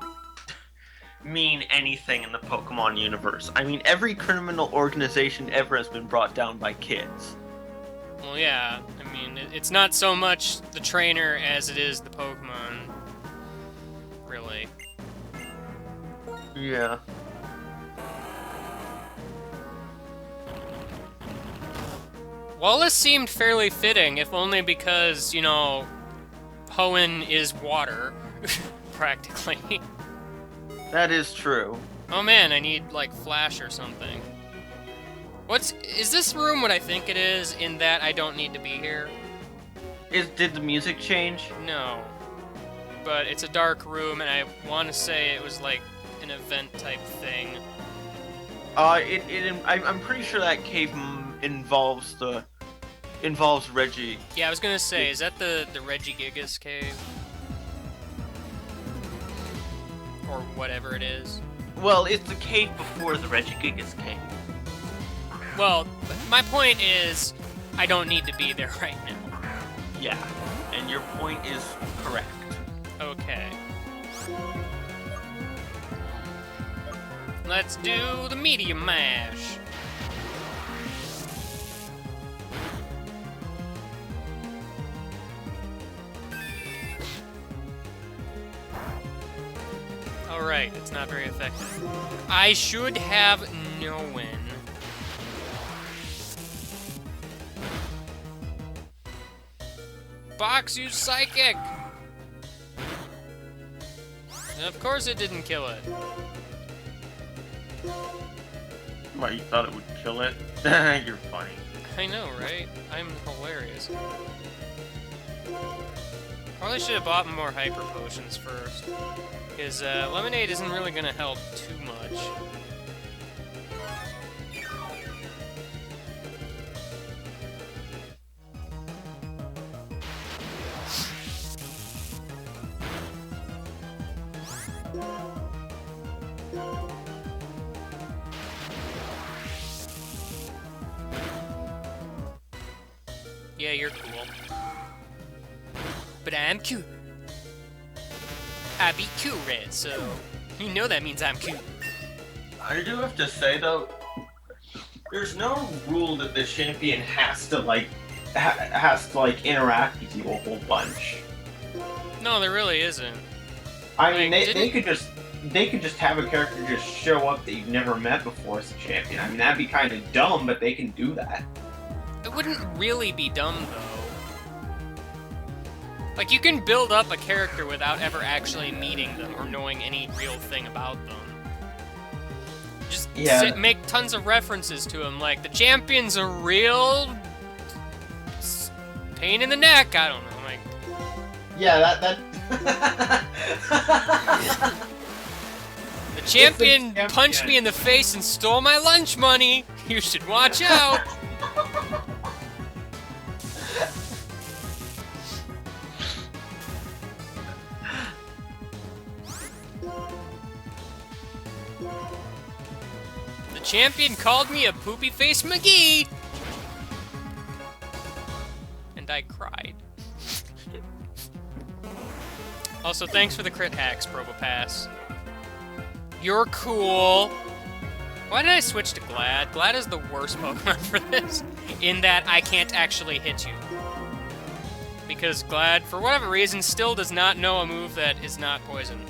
mean anything in the Pokemon universe. I mean, every criminal organization ever has been brought down by kids. Well, yeah. I mean, it's not so much the trainer as it is the Pokemon. Really. Yeah. Wallace seemed fairly fitting, if only because, you know, Hoenn is water, practically. That is true. Oh man, I need, like, Flash or something. Is this room what I think it is, in that I don't need to be here? Did the music change? No. But it's a dark room, and I want to say it was, like, an event-type thing. I'm pretty sure that cave involves Reggie. Yeah, I was gonna say, is that the Regigigas cave? Or whatever it is. Well, it's the cave before the Regigigas cave. Well, my point is, I don't need to be there right now. Yeah, and your point is correct. Okay. Let's do the Medium Mash. Alright, it's not very effective. I should have known. Box, you psychic! Of course it didn't kill it. What, you thought it would kill it? You're funny. I know, right? I'm hilarious. Probably should have bought more hyper potions first. Because lemonade isn't really gonna help too much. Yeah, you're cool. But I'm cool. I be cool, Red, so you know that means I'm cool. I do have to say though, there's no rule that the champion has to interact with you a whole bunch. No, there really isn't. I mean, they could just they could just have a character just show up that you've never met before as a champion. I mean, that'd be kind of dumb, but they can do that. It wouldn't really be dumb, though. Like, you can build up a character without ever actually meeting them or knowing any real thing about them. Just make tons of references to them, like, the champion's a real pain in the neck, I don't know, like... Yeah, that... The champion punched me in the face and stole my lunch money! You should watch out! The champion called me a poopy-faced McGee! And I cried. Also, thanks for the crit hacks, Probopass. You're cool. Why did I switch to Glad? Glad is the worst Pokemon for this, in that I can't actually hit you. Because Glad, for whatever reason, still does not know a move that is not poison.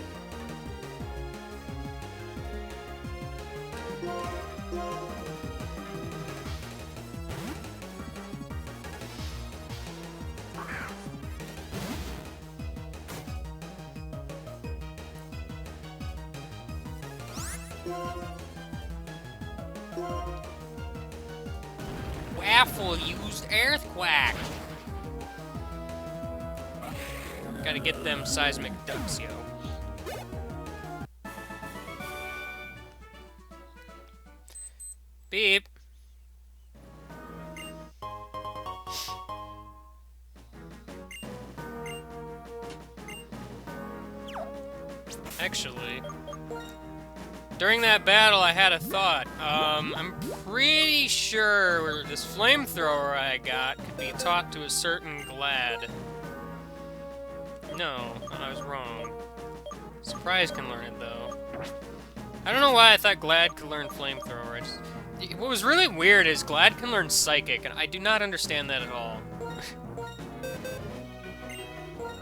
Waffle used Earthquack. Gotta get them seismic ducks, yo. Beep. Actually, during that battle, I had a thought. I'm pretty sure this flamethrower I got could be taught to a certain Glad. No, I was wrong. Surprise can learn it, though. I don't know why I thought Glad could learn flamethrower. What was really weird is Glad can learn psychic, and I do not understand that at all.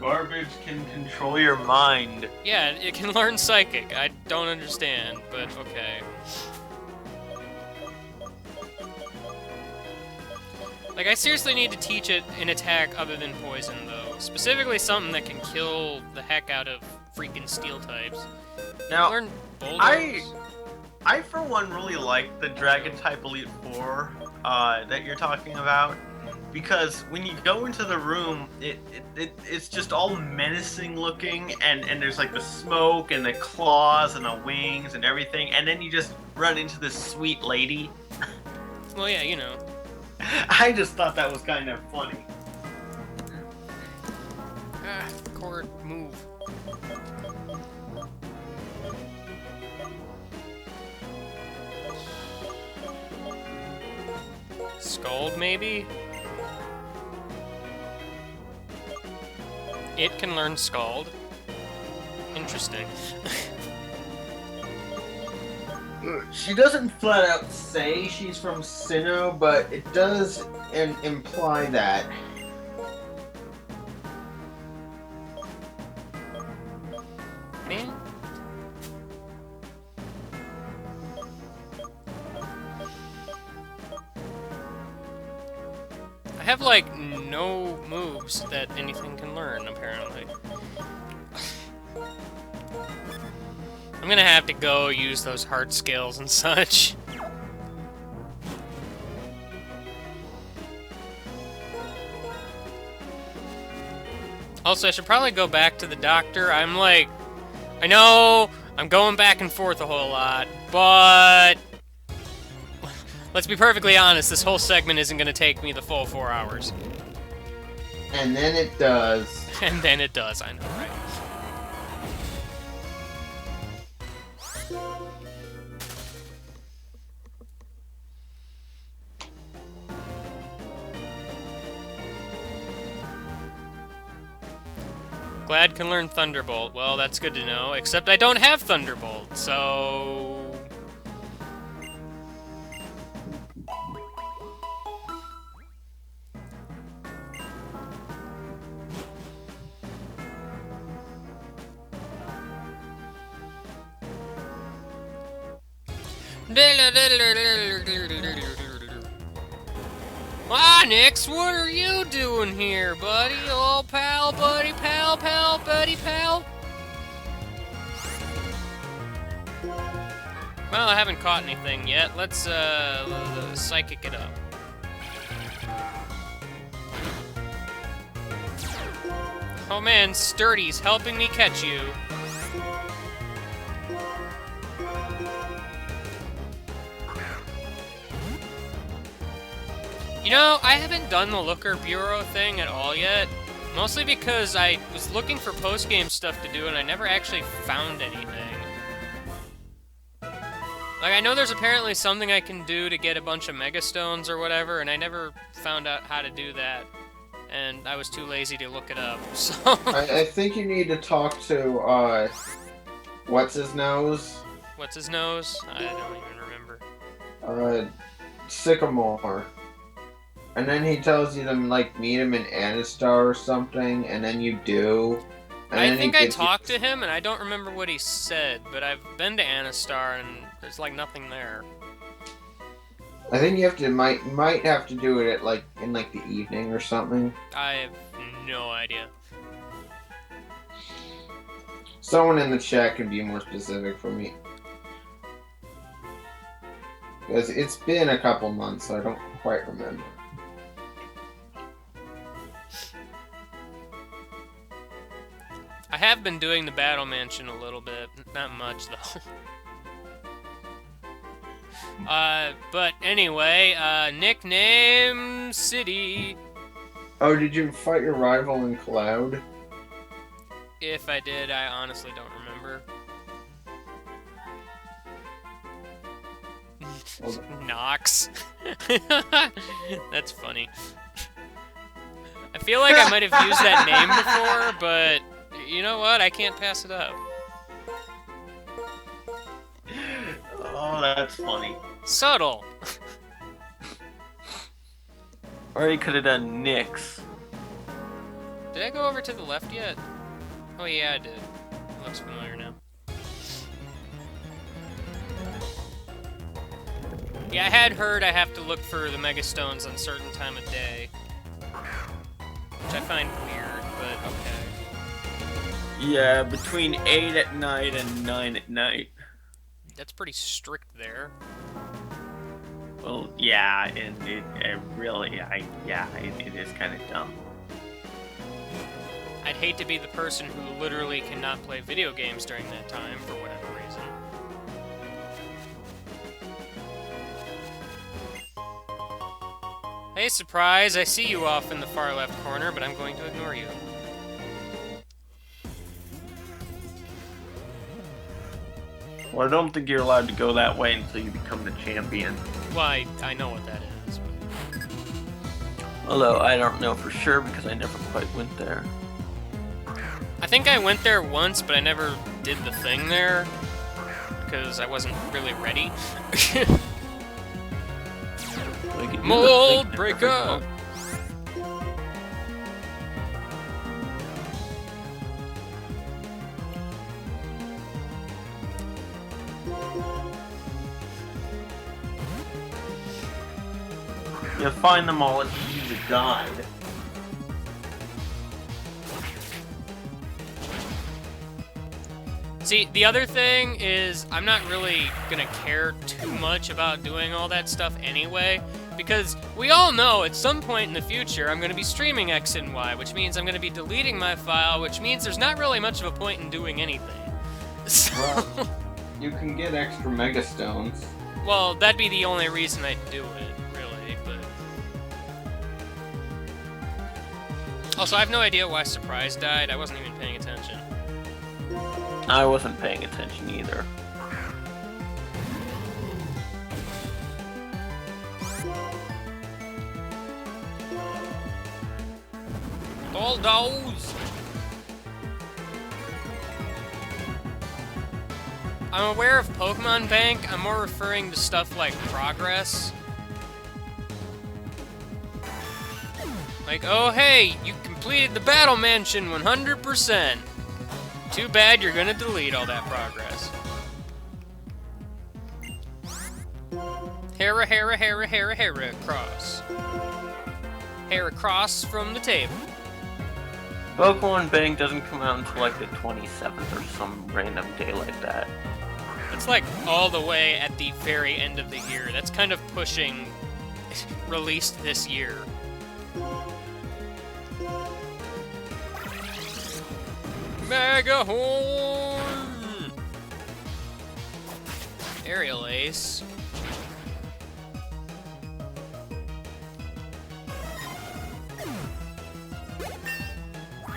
Garbage can control your mind. Yeah, it can learn psychic. I don't understand, but okay. Like, I seriously need to teach it an attack other than poison, though. Specifically something that can kill the heck out of freaking steel types. Now, learn bulldogs. I for one really like the Dragon type Elite Four that you're talking about, because when you go into the room, it's just all menacing looking, and there's like the smoke and the claws and the wings and everything, and then you just run into this sweet lady. Well, yeah, you know. I just thought that was kind of funny. Cord move. Scald, maybe? It can learn Scald. Interesting. She doesn't flat out say she's from Sinnoh, but it does imply that. Man. I have, like, no moves that anything can learn, apparently. I'm gonna have to go use those heart scales and such. Also, I should probably go back to the doctor. I'm like... I know I'm going back and forth a whole lot, but... Let's be perfectly honest, this whole segment isn't gonna take me the full 4 hours. And then it does. And then it does, I know, right? Glad can learn Thunderbolt. Well, that's good to know, except I don't have Thunderbolt, so... Ah, Nix, what are you doing here, buddy? Oh, pal, buddy, pal, buddy, pal. Well, I haven't caught anything yet. Let's, psychic it up. Oh man, Sturdy's helping me catch you. You know, I haven't done the Looker Bureau thing at all yet. Mostly because I was looking for post-game stuff to do and I never actually found anything. Like, I know there's apparently something I can do to get a bunch of Megastones or whatever, and I never found out how to do that. And I was too lazy to look it up, so... I think you need to talk to, What's-His-Nose? What's his nose? I don't even remember. Sycamore. And then he tells you to, like, meet him in Anastar or something, and then you do. And I then think he I gets talked to him, and I don't remember what he said, but I've been to Anastar, and there's, like, nothing there. I think you have to, might have to do it at, like, in, like, the evening or something. I have no idea. Someone in the chat can be more specific for me. Because it's been a couple months, so I don't quite remember. I have been doing the Battle Mansion a little bit. Not much, though. But anyway, nickname City. Oh, did you fight your rival in Cloud? If I did, I honestly don't remember. Nox. That's funny. I feel like I might have used that name before, but you know what? I can't pass it up. Oh, that's funny. Subtle. Or he could have done Nyx. Did I go over to the left yet? Oh yeah, I did. It looks familiar now. Yeah, I had heard I have to look for the Megastones on a certain time of day. Which I find weird, but okay. Yeah, between 8 at night and 9 at night. That's pretty strict there. Well, yeah, and it is kind of dumb. I'd hate to be the person who literally cannot play video games during that time for whatever reason. Hey, surprise! I see you off in the far left corner, but I'm going to ignore you. Well, I don't think you're allowed to go that way until you become the champion. Well, I know what that is. But... Although, I don't know for sure because I never quite went there. I think I went there once, but I never did the thing there. Because I wasn't really ready. Mold breaker! You find them all if you use a guide. See, the other thing is, I'm not really gonna care too much about doing all that stuff anyway, because we all know at some point in the future I'm gonna be streaming X and Y, which means I'm gonna be deleting my file, which means there's not really much of a point in doing anything. So... Well, you can get extra Megastones. Well, that'd be the only reason I'd do it, really, but... Also, I have no idea why Surprise died. I wasn't even paying attention. I wasn't paying attention either. Bulldoze! I'm aware of Pokemon Bank. I'm more referring to stuff like progress. Like, oh hey, you completed the Battle Mansion 100%. Too bad you're gonna delete all that progress. Hera, Hera, Hera, Hera, Hera, cross. Hera cross from the table. Pokemon Bank doesn't come out until like the 27th or some random day like that. It's like all the way at the very end of the year. That's kind of pushing released this year. Mega Horn! Aerial Ace.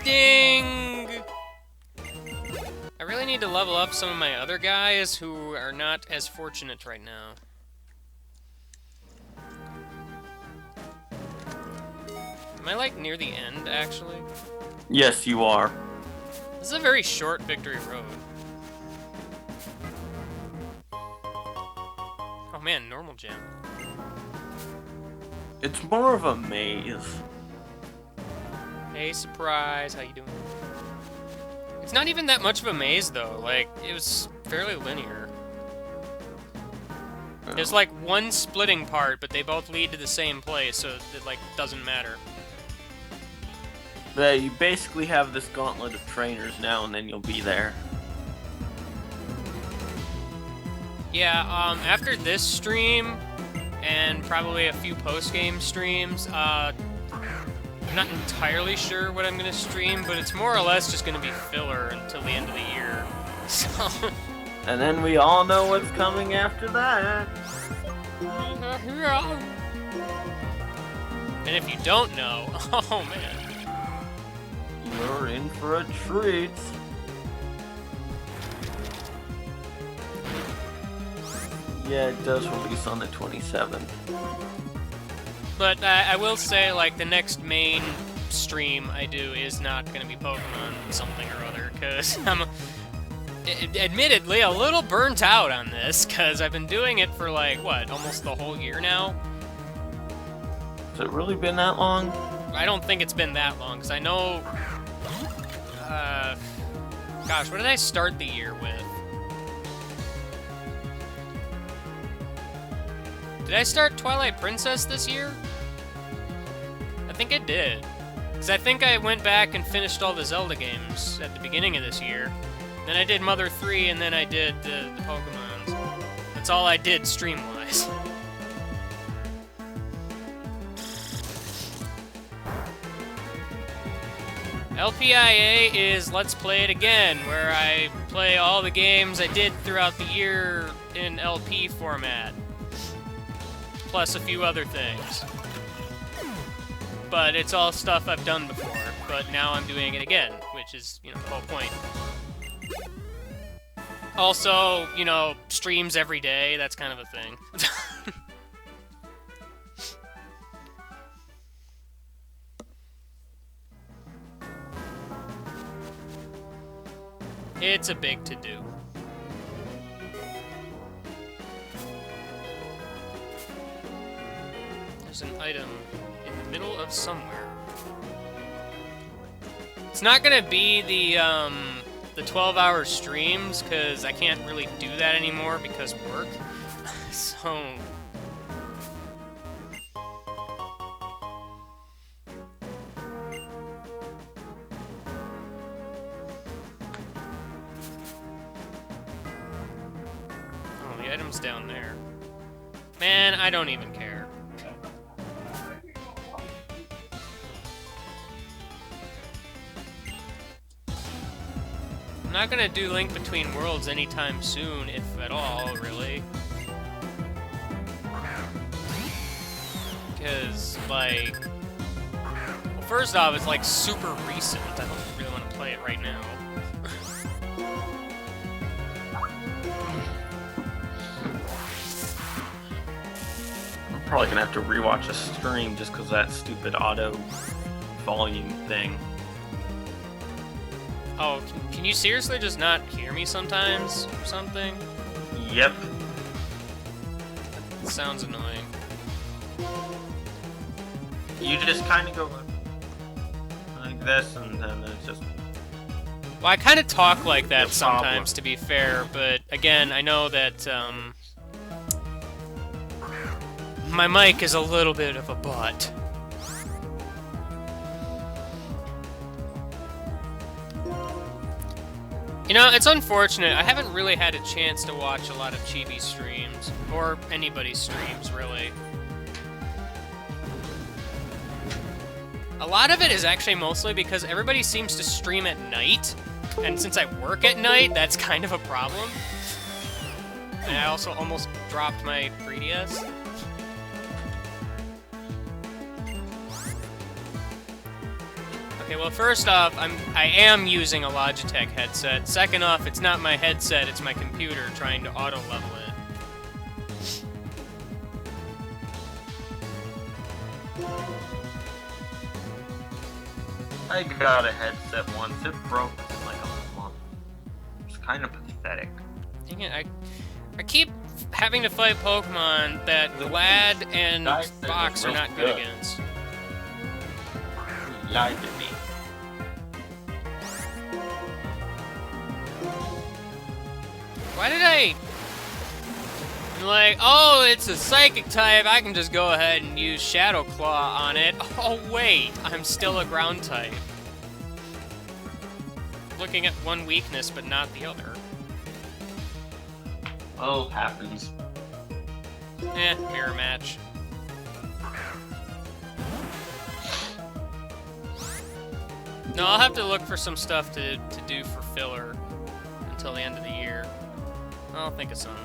Ding! I really need to level up some of my other guys who are not as fortunate right now. Am I like near the end, actually? Yes, you are. This is a very short victory road. Oh man, normal gym. It's more of a maze. Hey, surprise, how you doing? It's not even that much of a maze, though. Like, it was fairly linear. There's like one splitting part, but they both lead to the same place, so it like doesn't matter. But you basically have this gauntlet of trainers now, and then you'll be there. Yeah, after this stream, and probably a few post-game streams, I'm not entirely sure what I'm going to stream, but it's more or less just going to be filler until the end of the year. So... And then we all know what's coming after that. And if you don't know, oh man. You're in for a treat. Yeah, it does release on the 27th. But I will say, like, the next main stream I do is not going to be Pokemon something or other, because I'm, admittedly, a little burnt out on this, because I've been doing it for, like, what, almost the whole year now? Has it really been that long? I don't think it's been that long, because I know... gosh, what did I start the year with? Did I start Twilight Princess this year? I think I did. Because I think I went back and finished all the Zelda games at the beginning of this year. Then I did Mother 3, and then I did the Pokemons. That's all I did stream-wise. LPIA is Let's Play It Again, where I play all the games I did throughout the year in LP format. Plus a few other things. But it's all stuff I've done before, but now I'm doing it again, which is, you know, the whole point. Also, you know, streams every day, that's kind of a thing. It's a big to-do. There's an item in the middle of somewhere. It's not gonna be the 12-hour streams, because I can't really do that anymore because work. So... Oh, the item's down there. Man, I don't even care. I'm not gonna do Link Between Worlds anytime soon, if at all, really. Because, like... Well, first off, it's, like, super recent. I don't really want to play it right now. I'm probably gonna have to rewatch a stream just because that stupid auto volume thing. Oh, can you seriously just not hear me sometimes, or something? Yep. It sounds annoying. You just kind of go like this, and then it's just... Well, I kind of talk like that No sometimes, problem. to be fair, but again, I know that, my mic is a little bit of a butt. You know, it's unfortunate. I haven't really had a chance to watch a lot of Chibi streams, or anybody's streams, really. A lot of it is actually mostly because everybody seems to stream at night, and since I work at night, that's kind of a problem. And I also almost dropped my 3DS. Okay, well, first off, I am using a Logitech headset. Second off, it's not my headset, it's my computer trying to auto-level it. I got a headset once. It broke in like a month. It's kind of pathetic. Dang it, I keep having to fight Pokemon that Glad and Fox are not good against. You lied to me. Why did I... Like, oh, it's a Psychic type, I can just go ahead and use Shadow Claw on it. Oh, wait, I'm still a Ground type. Looking at one weakness, but not the other. Oh, happens. Mirror match. No, I'll have to look for some stuff to do for filler until the end of the year. I'll think of something.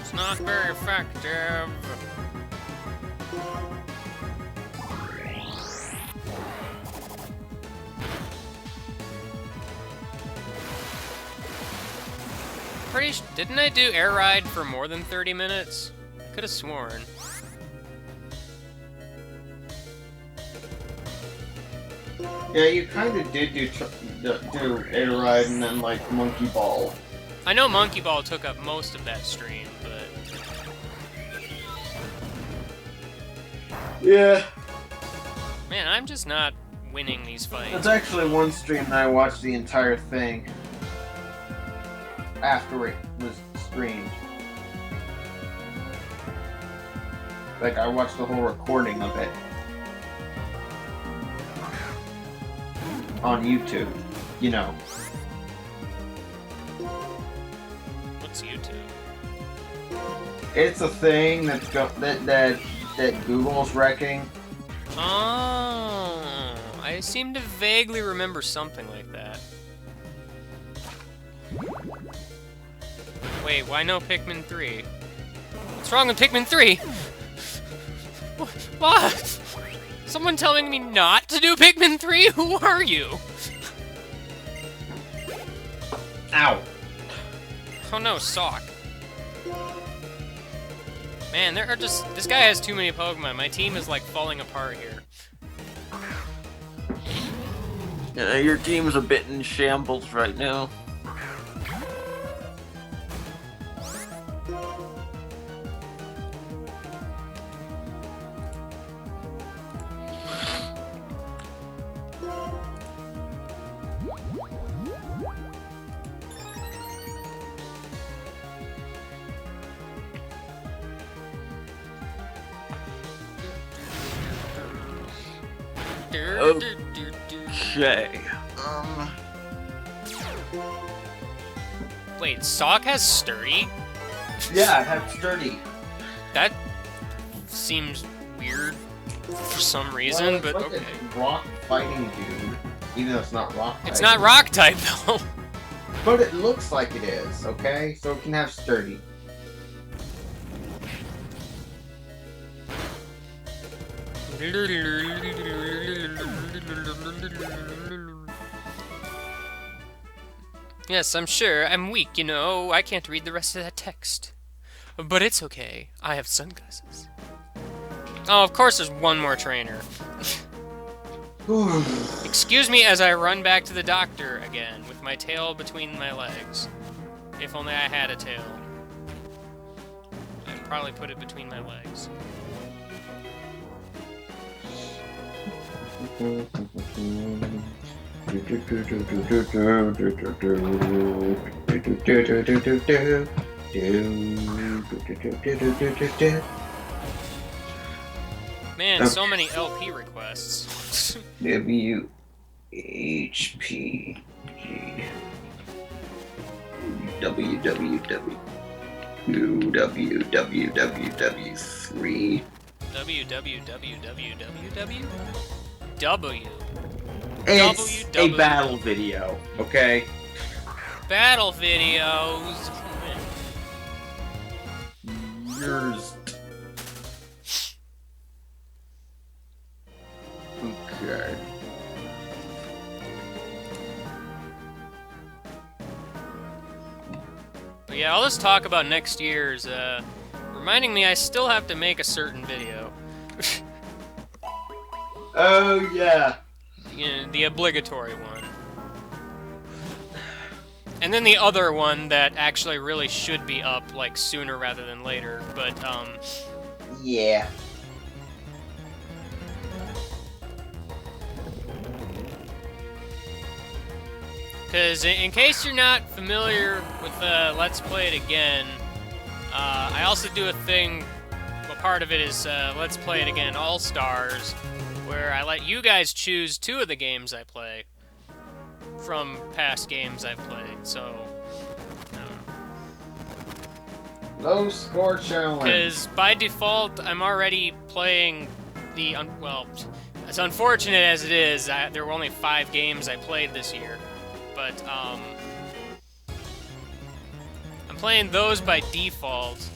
It's not very effective. Didn't I do Air Ride for more than 30 minutes? I could have sworn. Yeah, you kind of did do Air Ride and then like Monkey Ball. I know Monkey Ball took up most of that stream, but... Yeah. Man, I'm just not winning these That's fights. actually one stream that I watched the entire thing after it was streamed. Like, I watched the whole recording of it on YouTube, you know. What's YouTube? It's a thing that Google's wrecking. Oh, I seem to vaguely remember something like that. Wait, why no Pikmin 3? What's wrong with Pikmin 3? What? Someone telling me not to do Pikmin 3? Who are you? Ow. Oh no, Sock. Man, there are just... This guy has too many Pokemon. My team is, like, falling apart here. Your team's a bit in shambles right now. Okay. Wait, Sock has Sturdy? Yeah, I have Sturdy. That seems weird for some reason, Well, but it's okay. like a rock fighting dude, even though it's not rock. It's type. not Rock type, though. But it looks like it is, okay? So it can have Sturdy. Yes, I'm sure. I'm weak, you know. I can't read the rest of that text. But it's okay. I have sunglasses. Oh, of course there's one more trainer. Excuse me as I run back to the doctor again, with my tail between my legs. If only I had a tail. I'd probably put it between my legs. Man, so many LP requests. WHPG www3 www. It's a battle video, okay? Battle videos. Yours. Okay. But yeah, all this talk about next year's reminding me I still have to make a certain video. Oh yeah. You know, the obligatory one. And then the other one that actually really should be up, like, sooner rather than later, but, Yeah. because in case you're not familiar with Let's Play It Again, I also do a thing, well, part of it is Let's Play It Again All-Stars, where I let you guys choose 2 of the games I play from past games I've played, so, I don't know. Low score challenge. Because by default, I'm already playing the, well, as unfortunate as it is, there were only 5 games I played this year, but, I'm playing those by default,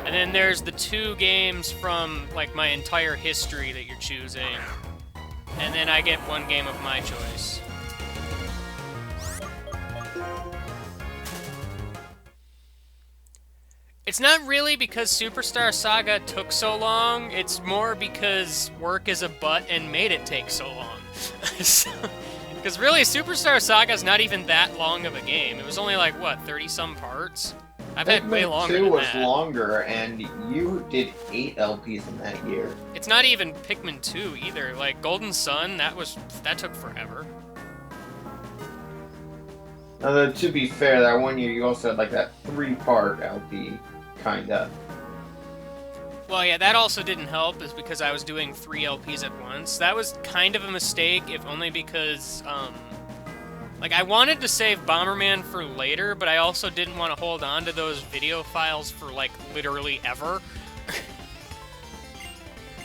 and then there's the 2 games from, like, my entire history that you're choosing, and then I get 1 game of my choice. It's not really because Superstar Saga took so long, it's more because work is a butt and made it take so long. Because really, Superstar Saga's not even that long of a game. It was only like, what, 30-some parts? I've had way longer than that. 2 was longer, and you did 8 LPs in that year. It's not even Pikmin 2 either. Like, Golden Sun, that took forever. Although, to be fair, that one year you also had like that 3-part LP, kinda. Well, yeah, that also didn't help, is because I was doing 3 LPs at once. That was kind of a mistake, if only because, like, I wanted to save Bomberman for later, but I also didn't want to hold on to those video files for, like, literally ever.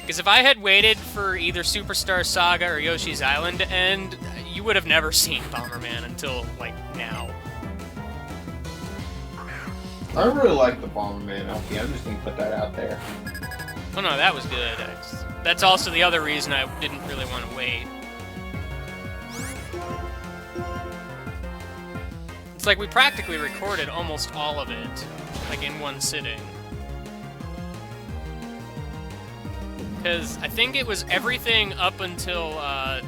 Because if I had waited for either Superstar Saga or Yoshi's Island to end, you would have never seen Bomberman until, like, now. I really like the Bomberman LP. I'm just gonna put that out there. Oh no, that was good. That's also the other reason I didn't really want to wait. It's like we practically recorded almost all of it, like in one sitting. Because I think it was everything up until, I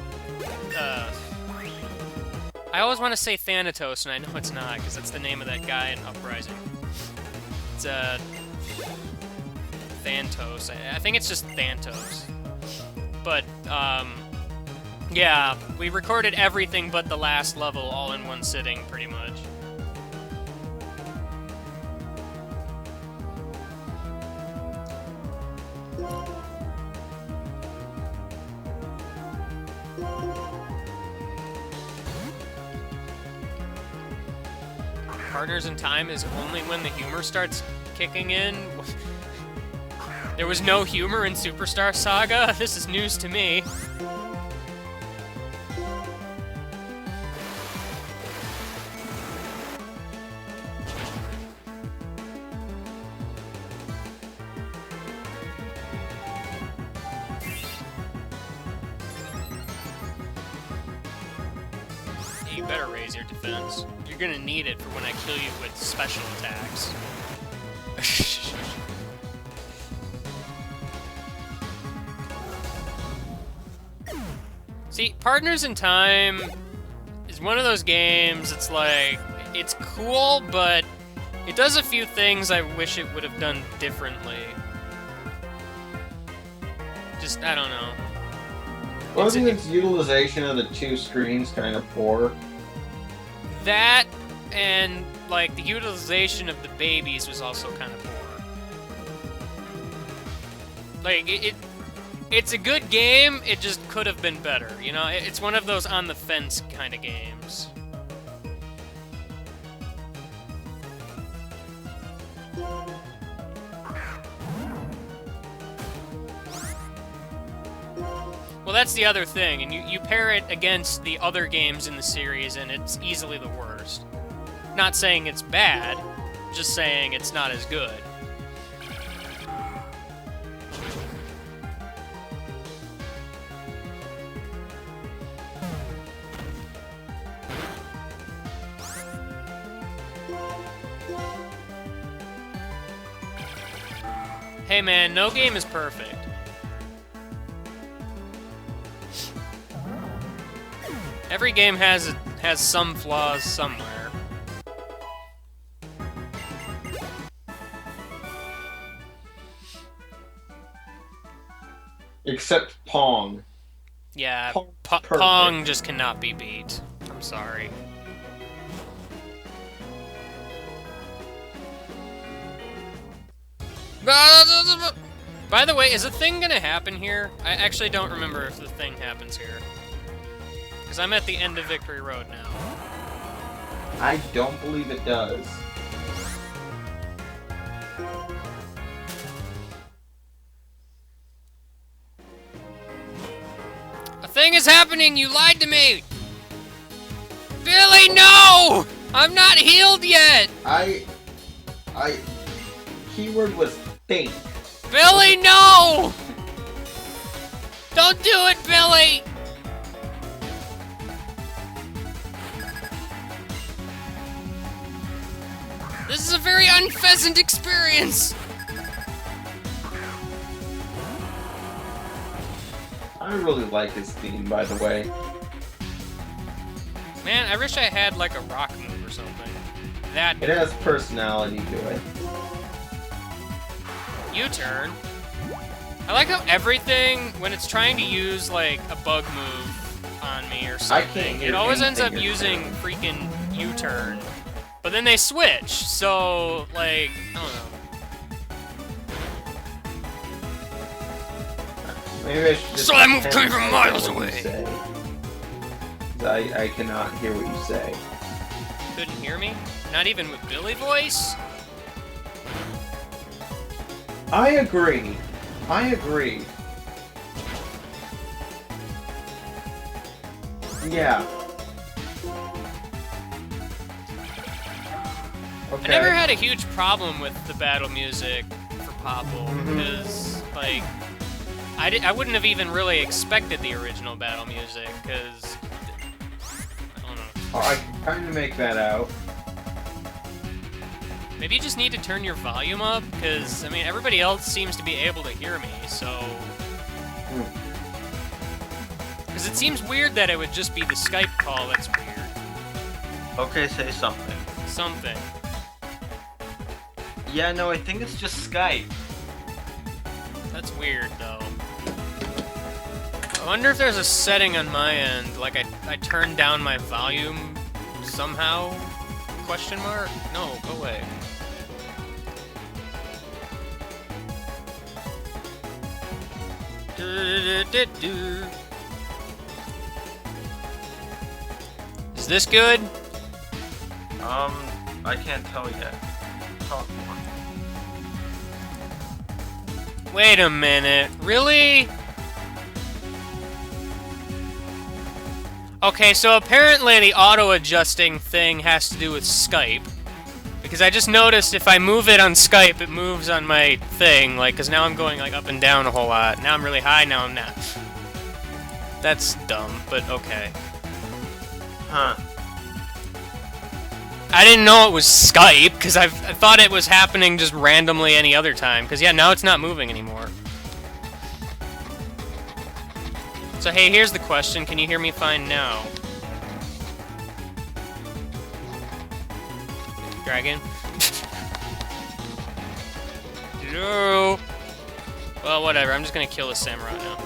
always want to say Thanatos, and I know it's not, because that's the name of that guy in Uprising. It's, Thantos. I think it's just Thantos. But, yeah, we recorded everything but the last level all in one sitting, pretty much. Partners in Time is only when the humor starts kicking in. There was no humor in Superstar Saga? This is news to me. You better raise your defense. You're gonna need it for when I kill you with special attacks. See, Partners in Time is one of those games, it's like, it's cool, but it does a few things I wish it would have done differently. Just, I don't know. Wasn't its utilization of the two screens kind of poor? That, and, like, the utilization of the babies was also kind of poor. Like, it's a good game, it just could have been better, you know? It's one of those on-the-fence kind of games. Well, that's the other thing, and you pair it against the other games in the series, and it's easily the worst. Not saying it's bad, just saying it's not as good. Hey man, no game is perfect. Every game has some flaws somewhere. Except Pong. Yeah, Pong's Pong just cannot be beat. I'm sorry. By the way, is a thing gonna happen here? I actually don't remember if the thing happens here. Because I'm at the end of Victory Road now. I don't believe it does. A thing is happening! You lied to me! Billy, no! I'm not healed yet! Keyword was think. Billy, no! Don't do it, Billy! This is a very unpheasant experience! I really like his theme, by the way. Man, I wish I had like a rock move or something. That It has personality to it. U-turn. I like how everything, when it's trying to use like a bug move on me or something, it always ends up using freaking U-turn. But then they switch, so like, I don't know. Maybe I should just So that move pretend came from I know miles what you away. say. 'Cause I cannot hear what you say. Couldn't hear me? Not even with Billy voice? I agree. I agree. Yeah. Okay. I never had a huge problem with the battle music for Popple, because, like, I wouldn't have even really expected the original battle music, because, I don't know. Oh, I can kind of make that out. Maybe you just need to turn your volume up, because, I mean, everybody else seems to be able to hear me, so... Because it seems weird that it would just be the Skype call that's weird. Okay, say something. Something. Yeah, no, I think it's just Skype. That's weird, though. I wonder if there's a setting on my end, like I turned down my volume somehow? Question mark? No, go away. Is this good? I can't tell yet. Talk more. Wait a minute, really? Okay, so apparently the auto-adjusting thing has to do with Skype. Because I just noticed if I move it on Skype, it moves on my thing, like, because now I'm going, like, up and down a whole lot. Now I'm really high, now I'm not. That's dumb, but okay. Huh. I didn't know it was Skype, because I thought it was happening just randomly any other time. Because, yeah, now it's not moving anymore. So hey, here's the question. Can you hear me fine now? Dragon? Hello? Well, whatever. I'm just gonna kill the samurai now.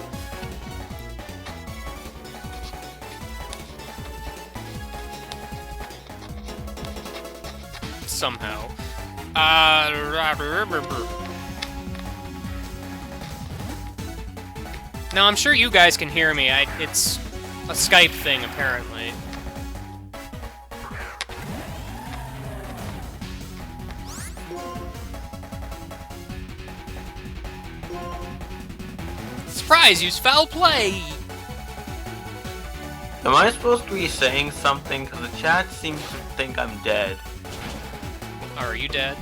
Somehow. Now, I'm sure you guys can hear me. It's a Skype thing, apparently. Surprise! Use foul play! Am I supposed to be saying something? Because the chat seems to think I'm dead. Oh, are you dead?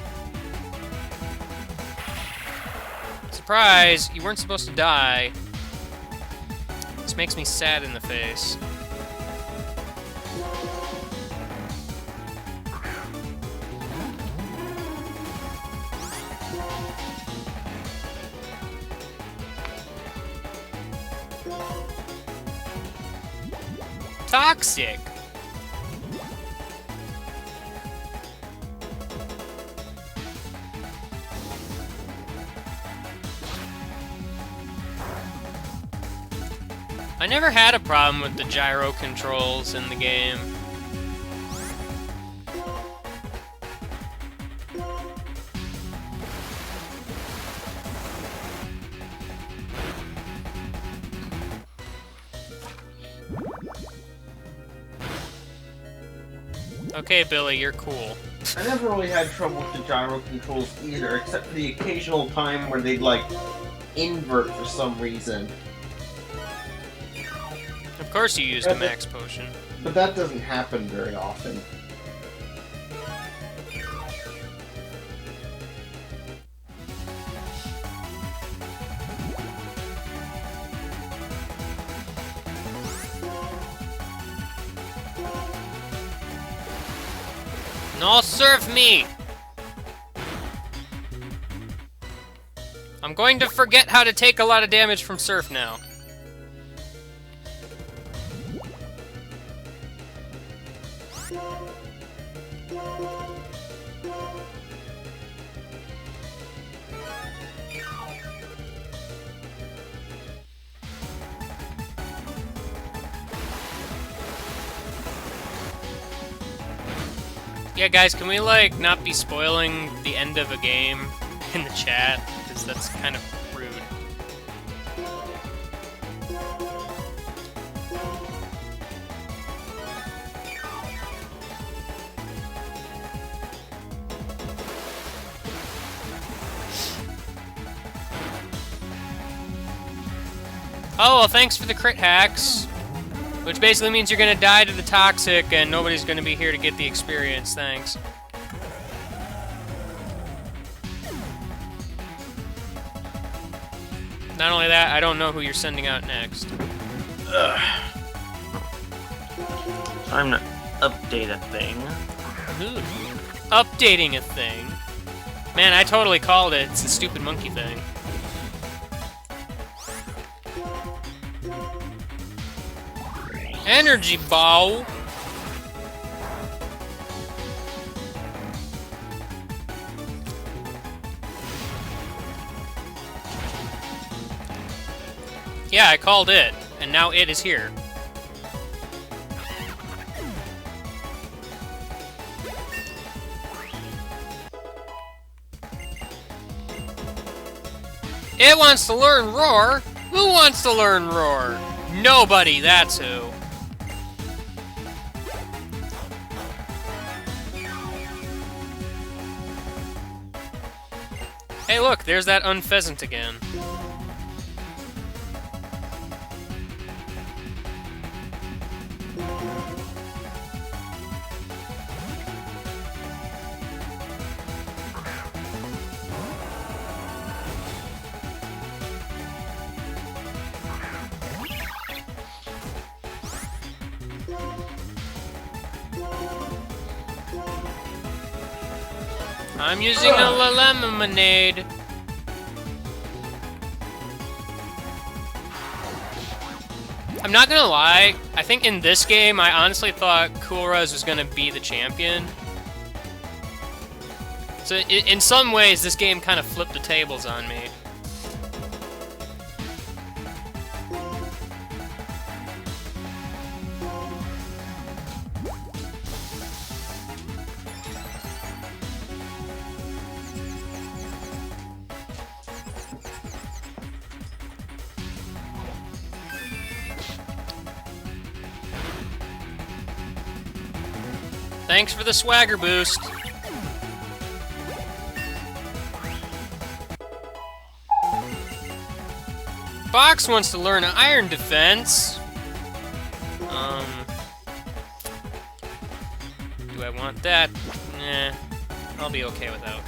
Surprise! You weren't supposed to die. This makes me sad in the face. Toxic! I never had a problem with the gyro controls in the game. Okay, Billy, you're cool. I never really had trouble with the gyro controls either, except for the occasional time where they'd, like, invert for some reason. Of course you used a max potion. But that doesn't happen very often. No, serve me! I'm going to forget how to take a lot of damage from Surf now. Yeah, guys, can we, like, not be spoiling the end of a game in the chat? Because that's kind of rude. Oh, well, thanks for the crit hacks. Which basically means you're gonna die to the toxic and nobody's gonna be here to get the experience, thanks. Not only that, I don't know who you're sending out next. Time to update a thing. Ooh. Updating a thing. Man, I totally called it. It's the stupid monkey thing. Energy ball. Yeah, I called it, and now it is here. It wants to learn Roar? Who wants to learn Roar? Nobody, that's who. Hey look, there's that unpheasant again. I'm using a lemonade. I'm not gonna lie, I think in this game, I honestly thought Coolrez was gonna be the champion. So in some ways, this game kind of flipped the tables on me. Thanks for the swagger boost. Fox wants to learn iron defense. Do I want that? Nah, I'll be okay without.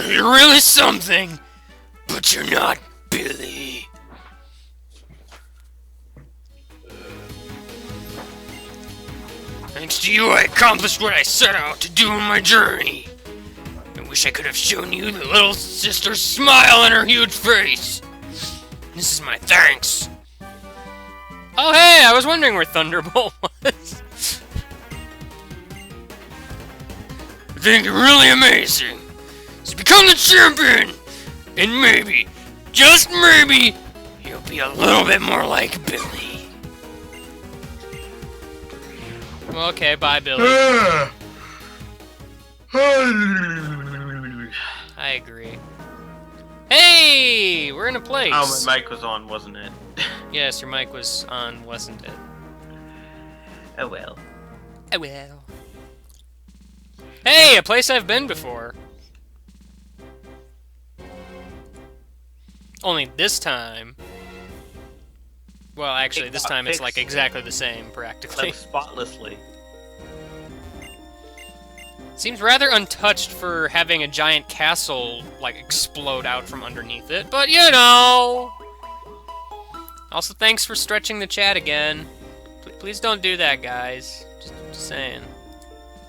You're really something, but you're not Billy. Thanks to you, I accomplished what I set out to do in my journey. I wish I could have shown you the little sister's smile on her huge face. This is my thanks. Oh hey, I was wondering where Thunderbolt was. I think you're really amazing. So become the champion, and maybe, just maybe, you'll be a little bit more like Billy. Well, okay, bye, Billy. I agree. Hey, we're in a place. Oh, my mic was on, wasn't it? Yes, your mic was on, wasn't it? Oh well. Oh well. Hey, a place I've been before. Only this time. Well, actually, this time it's like exactly the same, practically. Like spotlessly. Seems rather untouched for having a giant castle, like, explode out from underneath it, but you know! Also, thanks for stretching the chat again. Please don't do that, guys. Just saying.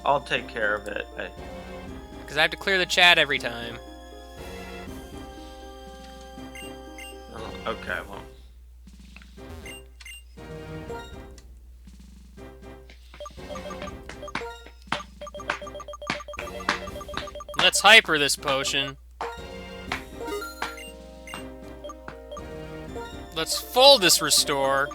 I'll take care of it. Because I have to clear the chat every time. Oh, okay, well. Let's hyper this potion. Let's full this restore.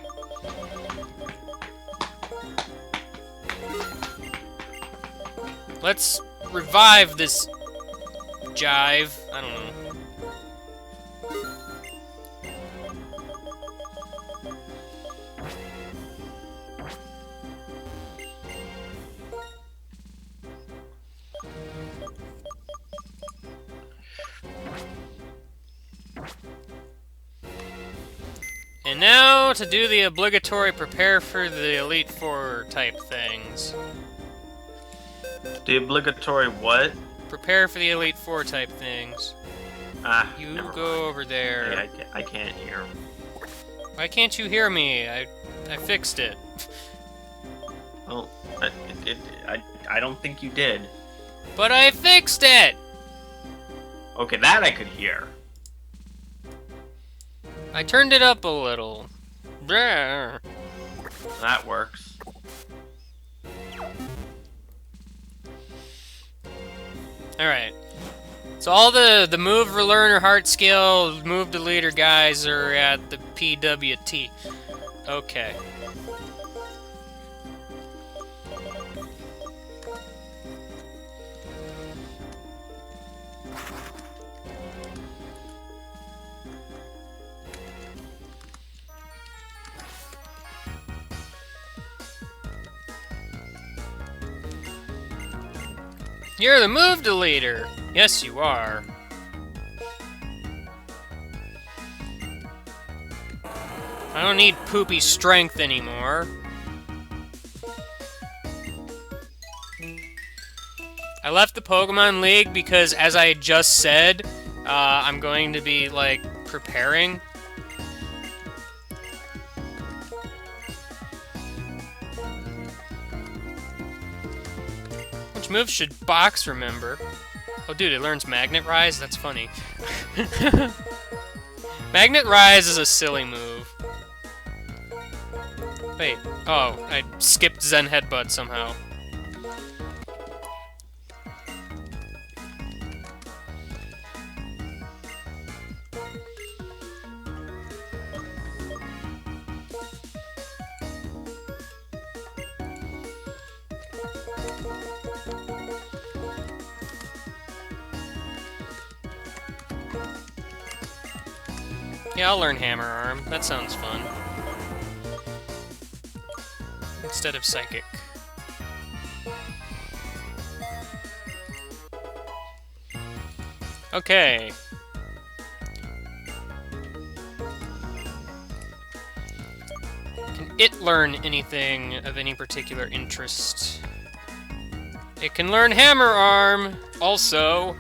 Let's revive this jive. I don't know. And now to do the obligatory prepare for the Elite Four type things. The obligatory what? Prepare for the Elite Four type things. Ah, You never go mind. over there. Hey, I can't hear. Why can't you hear me? I fixed it. Well, I don't think you did. But I fixed it! Okay, that I could hear. I turned it up a little. Brr. That works. Alright. So all the move learner heart skill, move to leader guys are at the PWT. Okay. You're the move deleter! Yes, you are. I don't need poopy strength anymore. I left the Pokemon League because, as I just said, I'm going to be, like, preparing. Which moves should Box remember? Oh, dude, it learns Magnet Rise? That's funny. Magnet Rise is a silly move. Wait. Oh, I skipped Zen Headbutt somehow. Yeah, I'll learn Hammer Arm. That sounds fun. Instead of Psychic. Okay. Can it learn anything of any particular interest? It can learn Hammer Arm, also.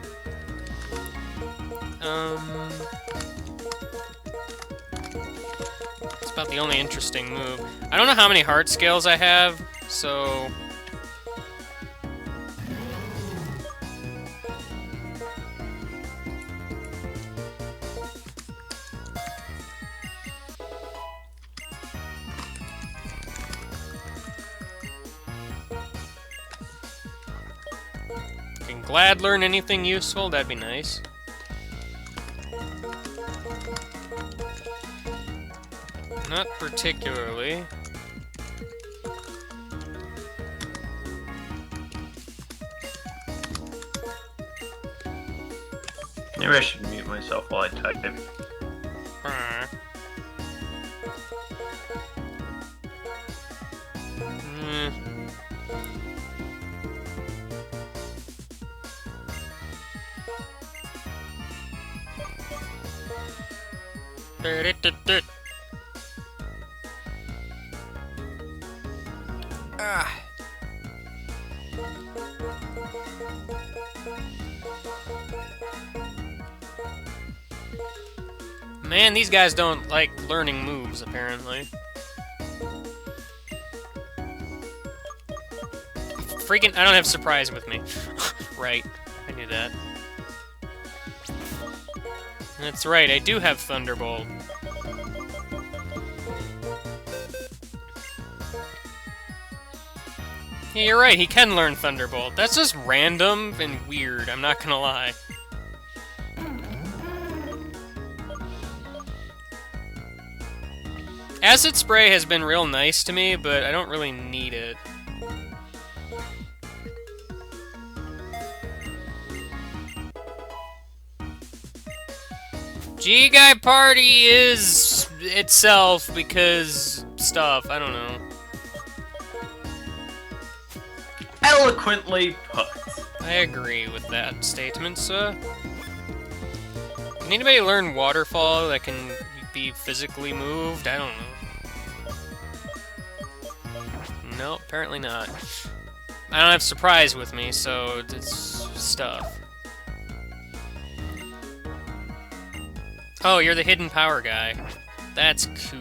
It's about the only interesting move. I don't know how many heart scales I have, so... Can Glad learn anything useful? That'd be nice. Not particularly. Maybe I should mute myself while I type. Man, these guys don't like learning moves, apparently. Freaking, I don't have Surprise with me. Right, I knew that. That's right, I do have Thunderbolt. Yeah, you're right, he can learn Thunderbolt. That's just random and weird, I'm not gonna lie. Acid Spray has been real nice to me, but I don't really need it. G-Guy Party is itself because stuff, I don't know. Eloquently put. I agree with that statement, sir. Can anybody learn Waterfall that can be physically moved? I don't know. No, apparently not. I don't have Surprise with me, so it's stuff. Oh, you're the hidden power guy. That's cool.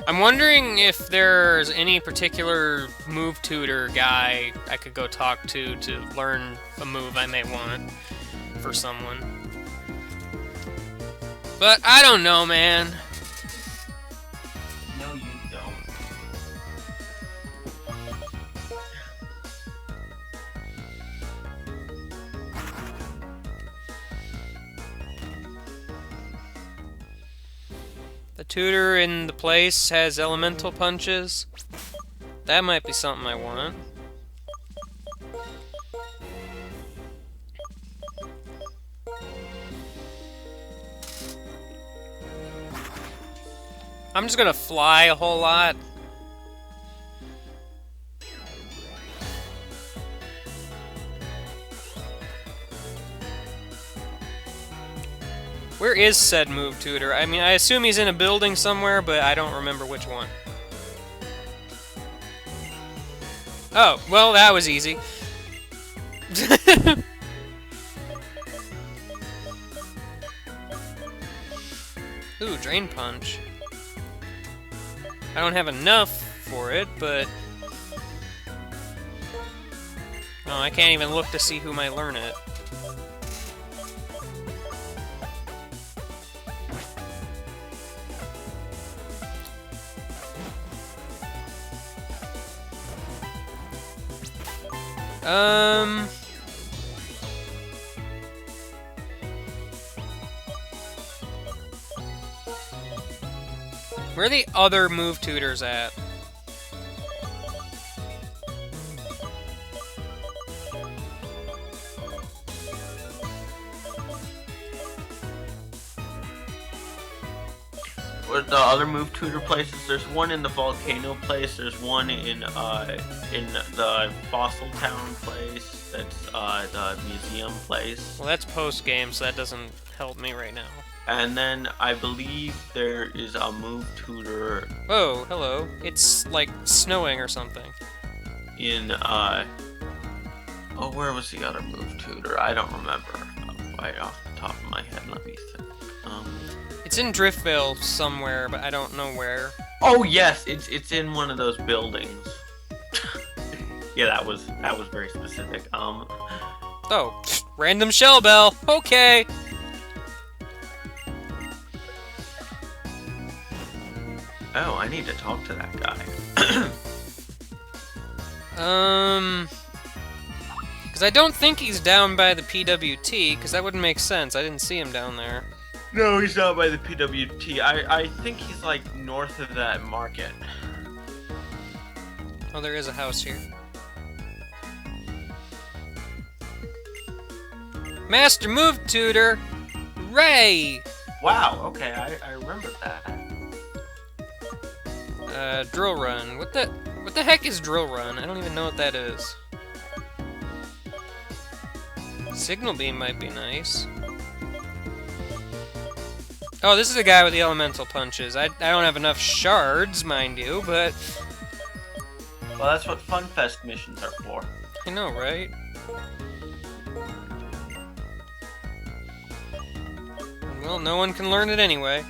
I'm wondering if there's any particular move tutor guy I could go talk to learn a move I may want for someone. But I don't know, man. No, you don't. The tutor in the place has elemental punches. That might be something I want. I'm just gonna fly a whole lot. Where is said move tutor? I mean, I assume he's in a building somewhere, but I don't remember which one. Oh, well, that was easy. Ooh, Drain Punch. I don't have enough for it, but... No, I can't even look to see who might learn it. Where are the other move tutors at? With the other move tutor places, there's one in the volcano place. There's one in the fossil town place. That's the museum place. Well, that's post-game, so that doesn't help me right now. And then I believe there is a move tutor Oh, hello. It's like snowing or something. in oh, where was the other move tutor? I don't remember right off the top of my head. Let me think. It's in Driftvale somewhere, but I don't know where. Oh yes, it's in one of those buildings. Yeah, that was very specific. Oh, random shell bell. Okay. Oh, I need to talk to that guy. Because I don't think he's down by the PWT, because that wouldn't make sense. I didn't see him down there. No, he's not by the PWT. I think he's like north of that market. Oh, there is a house here. Master Move Tutor! Ray! Wow, okay, I remember that. Drill Run. What the heck is Drill Run? I don't even know what that is. Signal Beam might be nice. Oh, this is the guy with the elemental punches. I don't have enough shards, mind you, but... Well, that's what FunFest missions are for. I know, right? Well, no one can learn it anyway.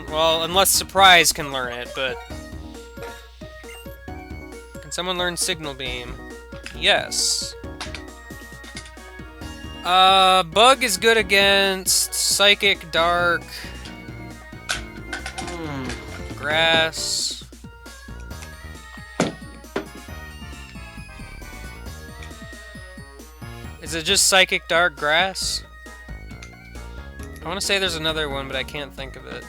Well, unless Surprise can learn it, but... Can someone learn Signal Beam? Yes. Bug is good against Psychic, Dark... Grass... Is it just Psychic, Dark, Grass? I want to say there's another one, but I can't think of it.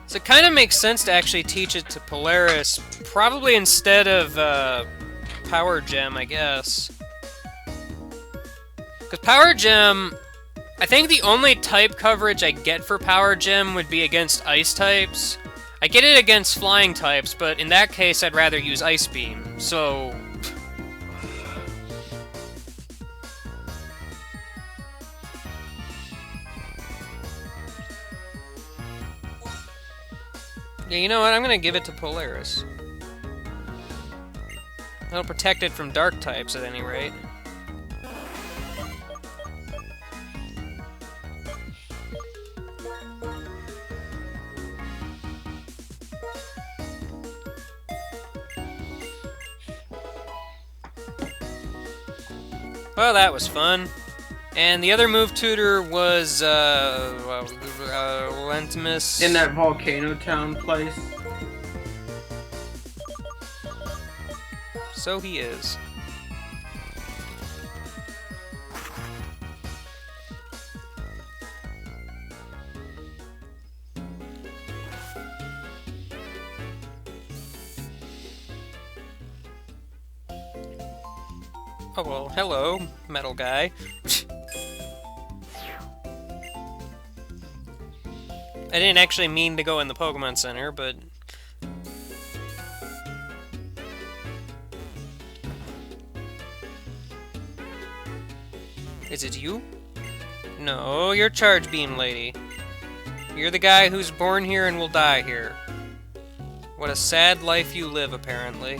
So it kind of makes sense to actually teach it to Polaris, probably instead of Power Gem, I guess. Because Power Gem, I think the only type coverage I get for Power Gem would be against Ice types. I get it against Flying types, but in that case I'd rather use Ice Beam, so... Yeah, you know what? I'm gonna give it to Polaris. That'll protect it from dark types at any rate. Well, that was fun. And the other move tutor was, Lentimus. In that volcano town place. So he is. Oh well, hello, metal guy. I didn't actually mean to go in the Pokemon Center, but... Is it you? No, you're Charge Beam Lady. You're the guy who's born here and will die here. What a sad life you live, apparently.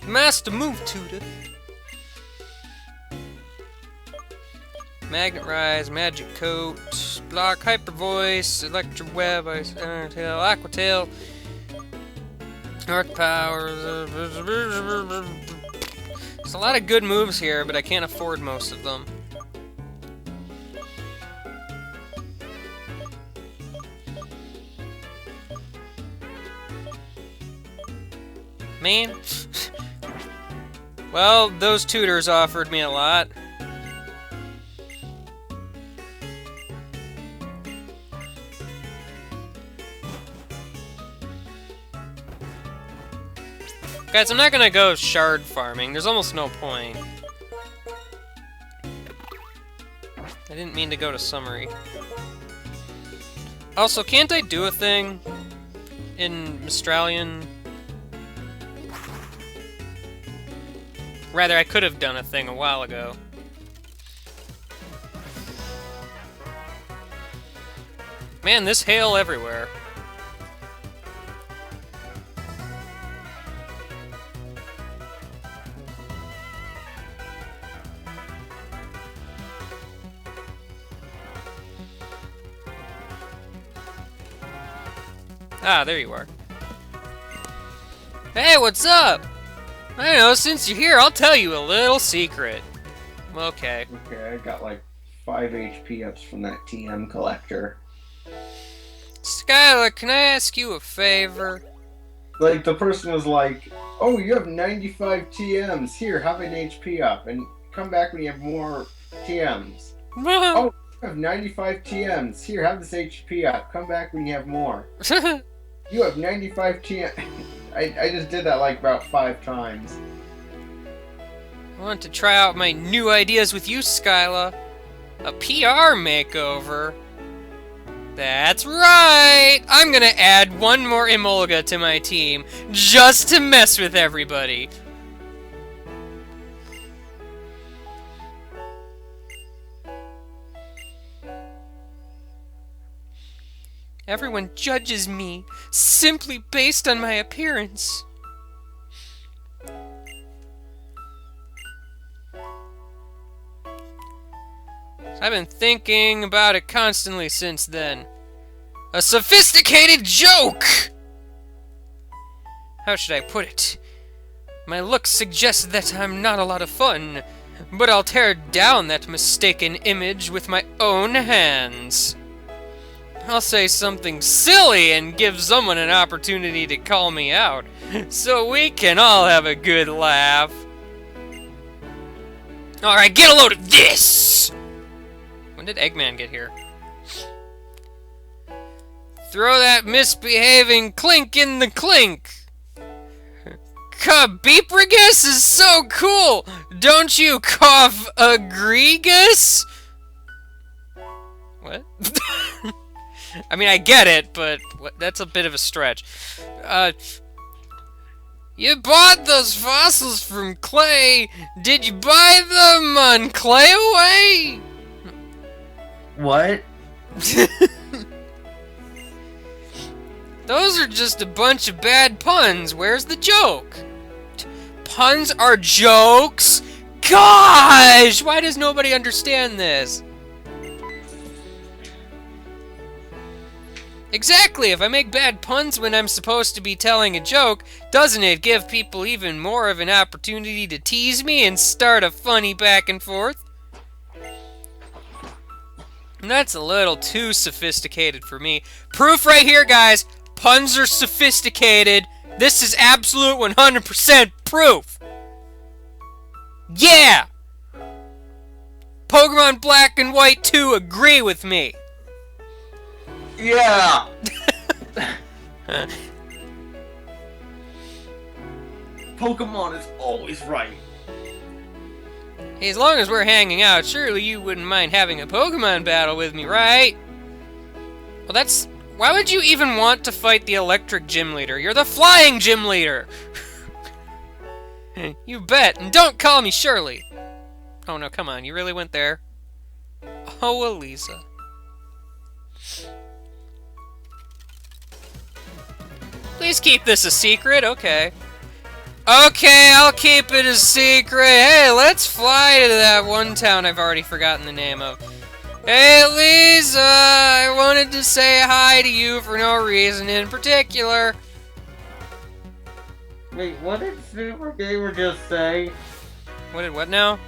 Master move, tutor. Magnet Rise, Magic Coat, Block, Hyper Voice, Electro Web, Ice Tail, Aqua Tail, Earth Power. There's a lot of good moves here, but I can't afford most of them. Man. Well, those tutors offered me a lot. Guys, I'm not gonna go shard farming. There's almost no point. I didn't mean to go to summary. Also, can't I do a thing in Mistralian? Rather, I could have done a thing a while ago. Man, this hail everywhere. Ah, there you are. Hey, what's up? I don't know, since you're here, I'll tell you a little secret. Okay. Okay, I got like 5 HP ups from that TM collector. Skylar, can I ask you a favor? Like, the person was like, oh, you have 95 TMs. Here, have an HP up. And come back when you have more TMs. Oh, you have 95 TMs. Here, have this HP up. Come back when you have more. You have 95 TMs. I just did that like about 5 times. I want to try out my new ideas with you, Skyla. A PR makeover. That's right! I'm gonna add one more Emolga to my team, just to mess with everybody. Everyone judges me simply based on my appearance. I've been thinking about it constantly since then. A sophisticated joke! How should I put it? My looks suggest that I'm not a lot of fun, but I'll tear down that mistaken image with my own hands. I'll say something silly and give someone an opportunity to call me out, so we can all have a good laugh. Alright, get a load of this! When did Eggman get here? Throw that misbehaving Clink in the clink! Beeprigus is so cool! Don't you cough agreegus? What? I mean, I get it, but that's a bit of a stretch. You bought those fossils from Clay. Did you buy them on Clayaway? What? Those are just a bunch of bad puns. Where's the joke? Puns are jokes? Gosh! Why does nobody understand this? Exactly! If I make bad puns when I'm supposed to be telling a joke, doesn't it give people even more of an opportunity to tease me and start a funny back and forth? And that's a little too sophisticated for me. Proof right here, guys! Puns are sophisticated. This is absolute 100% proof! Yeah! Pokemon Black and White 2 agree with me! Yeah! Pokemon is always right. Hey, as long as we're hanging out, surely you wouldn't mind having a Pokemon battle with me, right? Well, that's... Why would you even want to fight the electric gym leader? You're the flying gym leader! You bet, and don't call me Shirley! Oh no, come on, you really went there? Oh, Elisa. Please keep this a secret, okay. Okay, I'll keep it a secret. Hey, let's fly to that one town I've already forgotten the name of. Hey, Lisa, I wanted to say hi to you for no reason in particular. Wait, what did Super Gamer just say? What did what now?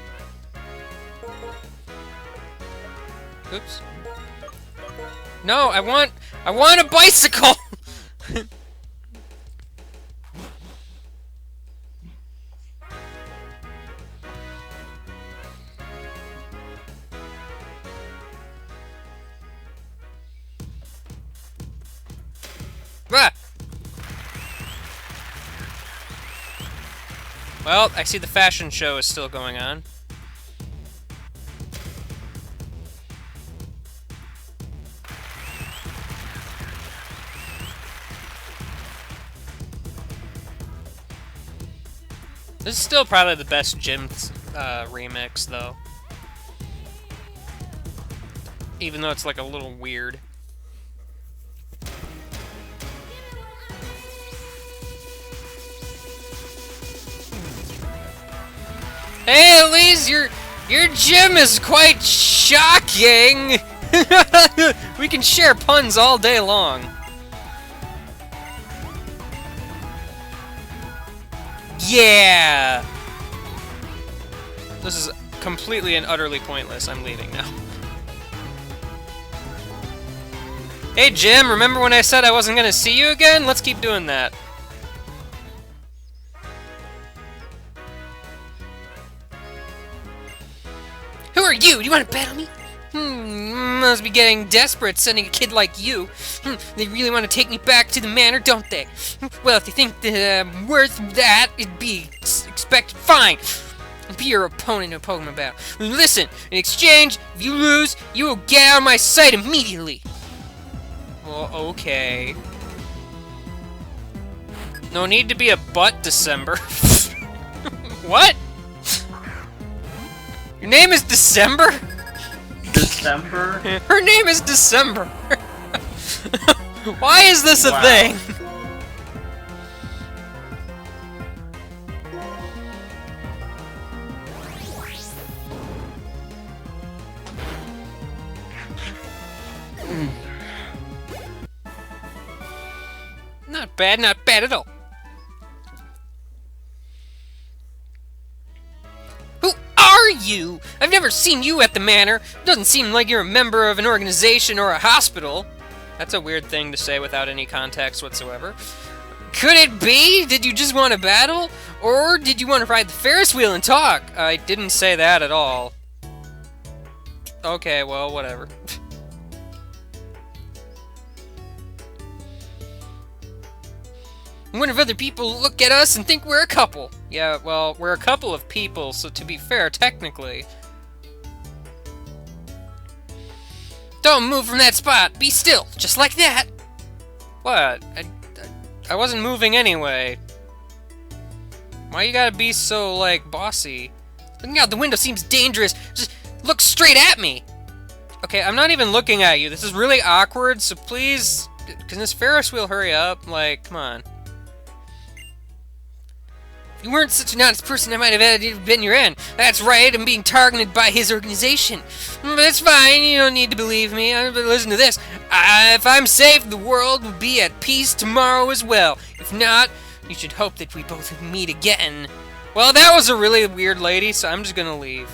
Oops. No, I want a bicycle! Ah! Well, I see the fashion show is still going on. This is still probably the best gym remix, though. Even though it's like a little weird. Hey, Elise, your gym is quite shocking. We can share puns all day long. Yeah. This is completely and utterly pointless. I'm leaving now. Hey, Jim, remember when I said I wasn't gonna see you again? Let's keep doing that. Who are you? Do you want to battle me? Must be getting desperate sending a kid like you. They really want to take me back to the manor, don't they? Well, if they think that I'm worth that, it'd be expected. Fine. I'll be your opponent in a Pokemon battle. Listen, in exchange, if you lose, you will get out of my sight immediately. Well, okay. No need to be a butt, December. What? Your name is December? December? Her name is December. Why is this a thing? Not bad at all. Who are you? I've never seen you at the manor. Doesn't seem like you're a member of an organization or a hospital. That's a weird thing to say without any context whatsoever. Could it be? Did you just want to battle? Or did you want to ride the Ferris wheel and talk? I didn't say that at all. Okay, well, whatever. What if other people look at us and think we're a couple? Yeah, well, we're a couple of people, so to be fair, technically. Don't move from that spot. Be still, just like that. What? I wasn't moving anyway. Why you gotta be so, like, bossy? Looking out the window seems dangerous. Just look straight at me. Okay, I'm not even looking at you. This is really awkward, so please... Can this Ferris wheel hurry up? Like, come on. If you weren't such an honest person, I might have been your end. That's right, I'm being targeted by his organization. But it's fine, you don't need to believe me. But listen to this. If I'm safe, the world will be at peace tomorrow as well. If not, you should hope that we both meet again. Well, that was a really weird lady, so I'm just gonna leave.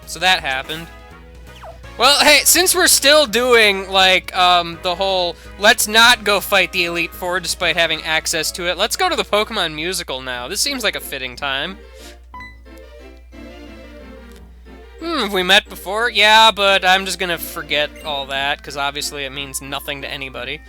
So that happened. Well, hey, since we're still doing, like, the whole let's not go fight the Elite Four despite having access to it, let's go to the Pokemon musical now. This seems like a fitting time. Have we met before? Yeah, but I'm just gonna forget all that, because obviously it means nothing to anybody.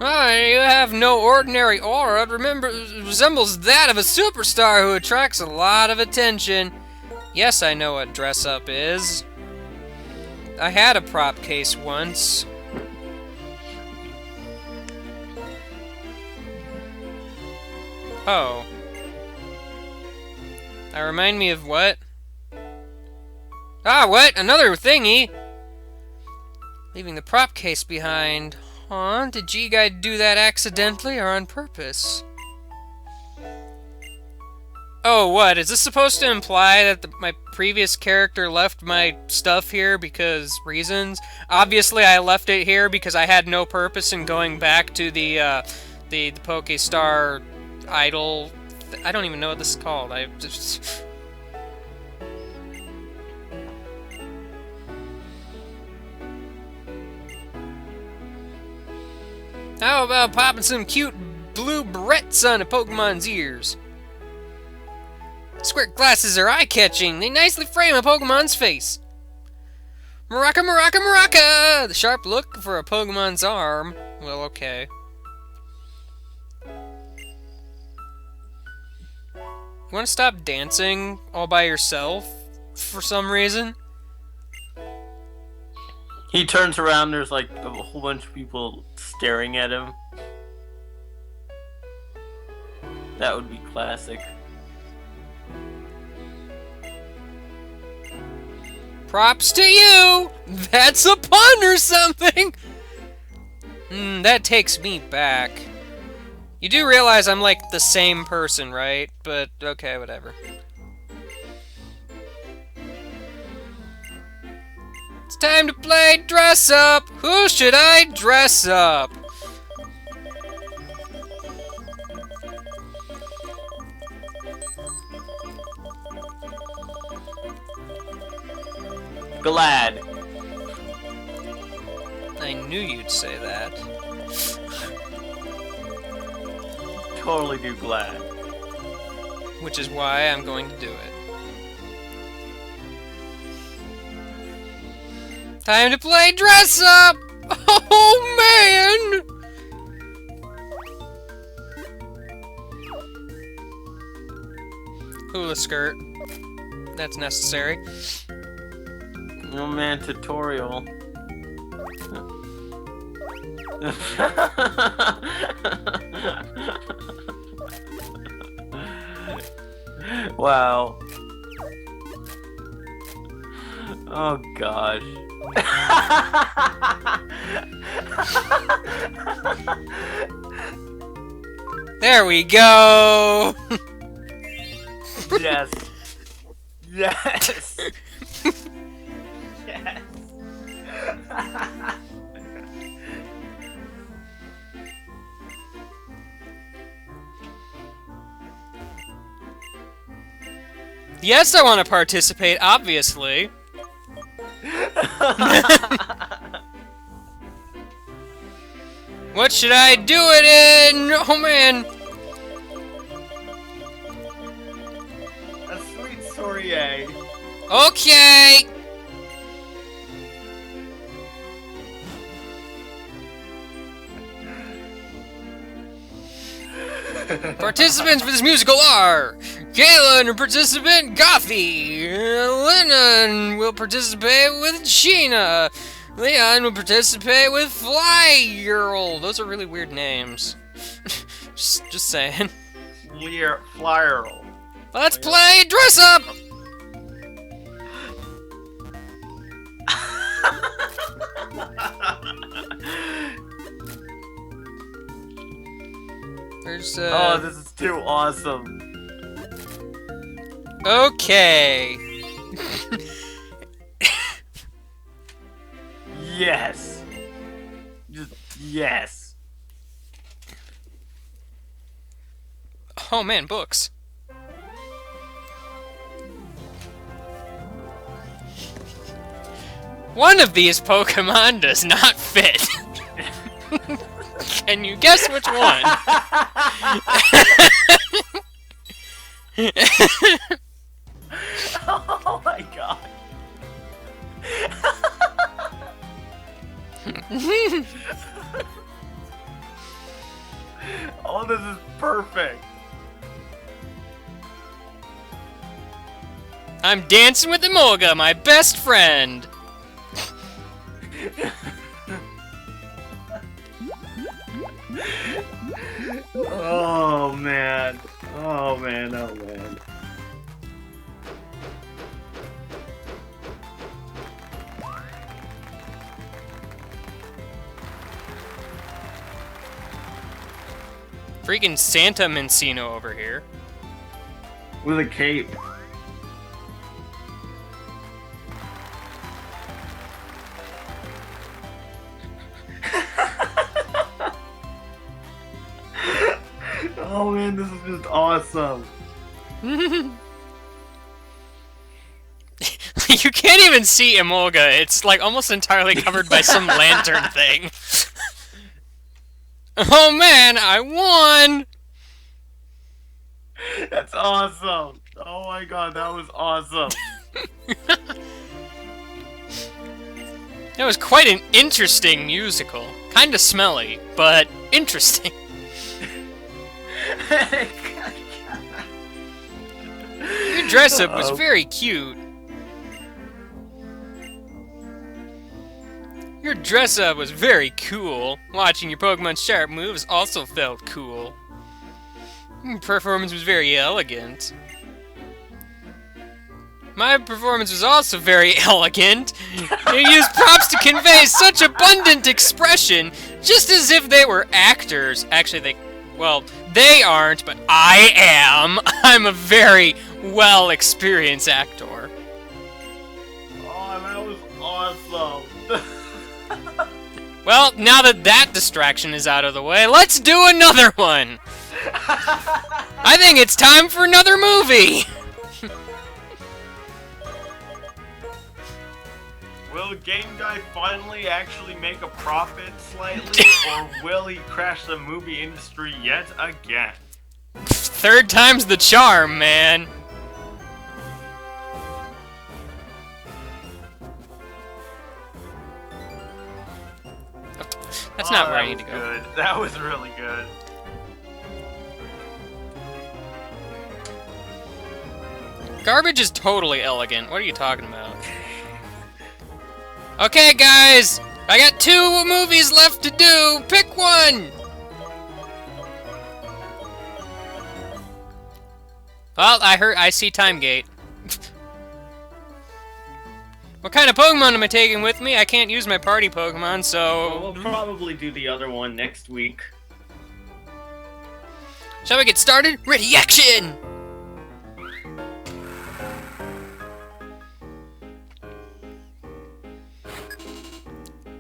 Oh, you have no ordinary aura. It resembles that of a superstar who attracts a lot of attention. Yes, I know what dress-up is. I had a prop case once. Oh. That remind me of what? Ah, what? Another thingy? Leaving the prop case behind. Huh? Did G-Guy do that accidentally or on purpose? Oh, what? Is this supposed to imply that my previous character left my stuff here because reasons? Obviously, I left it here because I had no purpose in going back to the Pokestar idol. I don't even know what this is called. I just... How about popping some cute blue barrettes on a Pokemon's ears? Square glasses are eye-catching. They nicely frame a Pokemon's face. Maraca, Maraca, Maraca! The sharp look for a Pokemon's arm. Well, okay. You want to stop dancing all by yourself for some reason? He turns around, there's like a whole bunch of people staring at him. That would be classic. Props to you! That's a pun or something! That takes me back. You do realize I'm like the same person, right? But okay, whatever. It's time to play dress up! Who should I dress up? Glad. I knew you'd say that. Totally do glad. Which is why I'm going to do it. Time to play dress up! Oh, man! Hula skirt. That's necessary. No man tutorial. Wow. Oh gosh. There we go! Yes. Yes. Yes. Yes, I want to participate, obviously. What should I do it in? Oh, man. A sweet soiree. Okay. Participants for this musical are Kayla and participant Gothy. Lennon will participate with Sheena. Leon will participate with Fly Girl. Those are really weird names. just saying. Flyer. Let's play dress up. There's Oh, this is too awesome. Okay. Yes. Just yes. Oh man, books. One of these Pokemon does not fit. Can you guess which one? Oh my god. Oh, this is perfect. I'm dancing with Emolga, my best friend. Oh man. Oh man. Oh man. Freaking Santa Mencino over here. With a cape. Oh man, this is just awesome. You can't even see Emolga. It's like almost entirely covered by some lantern thing. Oh man, I won! That's awesome. Oh my god, that was awesome. That was quite an interesting musical. Kinda smelly, but interesting. Your dress up was very cute. Your dress up was very cool. Watching your Pokemon's sharp moves also felt cool. Your performance was very elegant. My performance was also very elegant. You used props to convey such abundant expression, just as if they were actors. Actually, they aren't, but I am. I'm a very well-experienced actor. Oh, that was awesome. Well, now that that distraction is out of the way, let's do another one! I think it's time for another movie! Will Game Guy finally actually make a profit slightly, or will he crash the movie industry yet again? Third time's the charm, man. That's not where I need to go. Good. That was really good. Garbage is totally elegant. What are you talking about? Okay, guys! I got 2 movies left to do! Pick one! Well, I see Time Gate. What kind of Pokemon am I taking with me? I can't use my party Pokemon, so... Well, we'll probably do the other one next week. Shall we get started? Ready, action!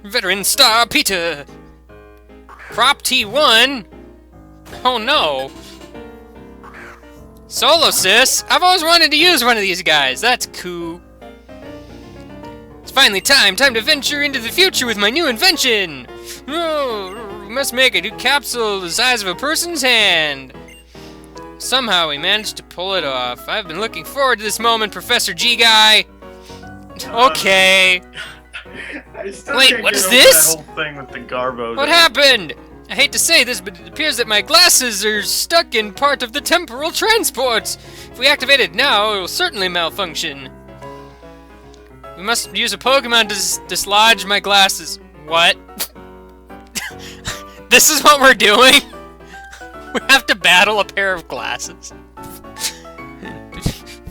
Veteran Star Peter! Prop T1! Oh no! Solo Sis! I've always wanted to use one of these guys, that's cool. It's finally time to venture into the future with my new invention! Oh, we must make a new capsule the size of a person's hand. Somehow we managed to pull it off. I've been looking forward to this moment, Professor G-Guy. Okay. Wait, what is this? That whole thing with the Garbo. What happened? I hate to say this, but it appears that my glasses are stuck in part of the temporal transport. If we activate it now, it will certainly malfunction. We must use a Pokemon to dislodge my glasses. What? This is what we're doing? We have to battle a pair of glasses.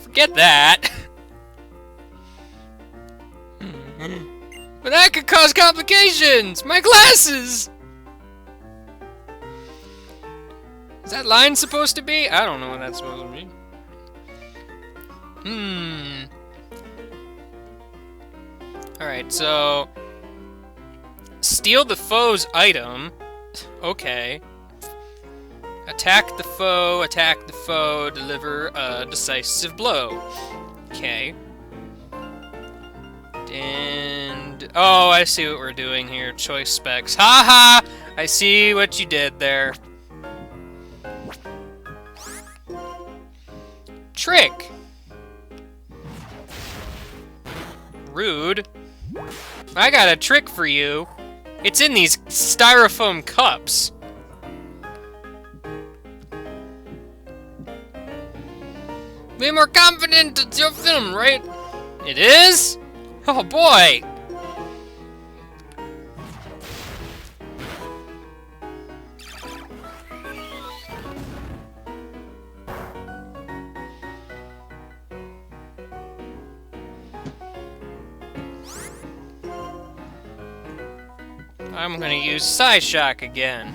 Forget that. But that could cause complications! My glasses! Is that line supposed to be? I don't know what that's supposed to be. Alright, so... steal the foe's item. Okay. Attack the foe, deliver a decisive blow. Okay. And... oh, I see what we're doing here. Choice specs. Haha! I see what you did there. Trick! Rude. I got a trick for you. It's in these styrofoam cups. Be more confident, it's your film, right? It is? Oh boy! I'm gonna use Psyshock again.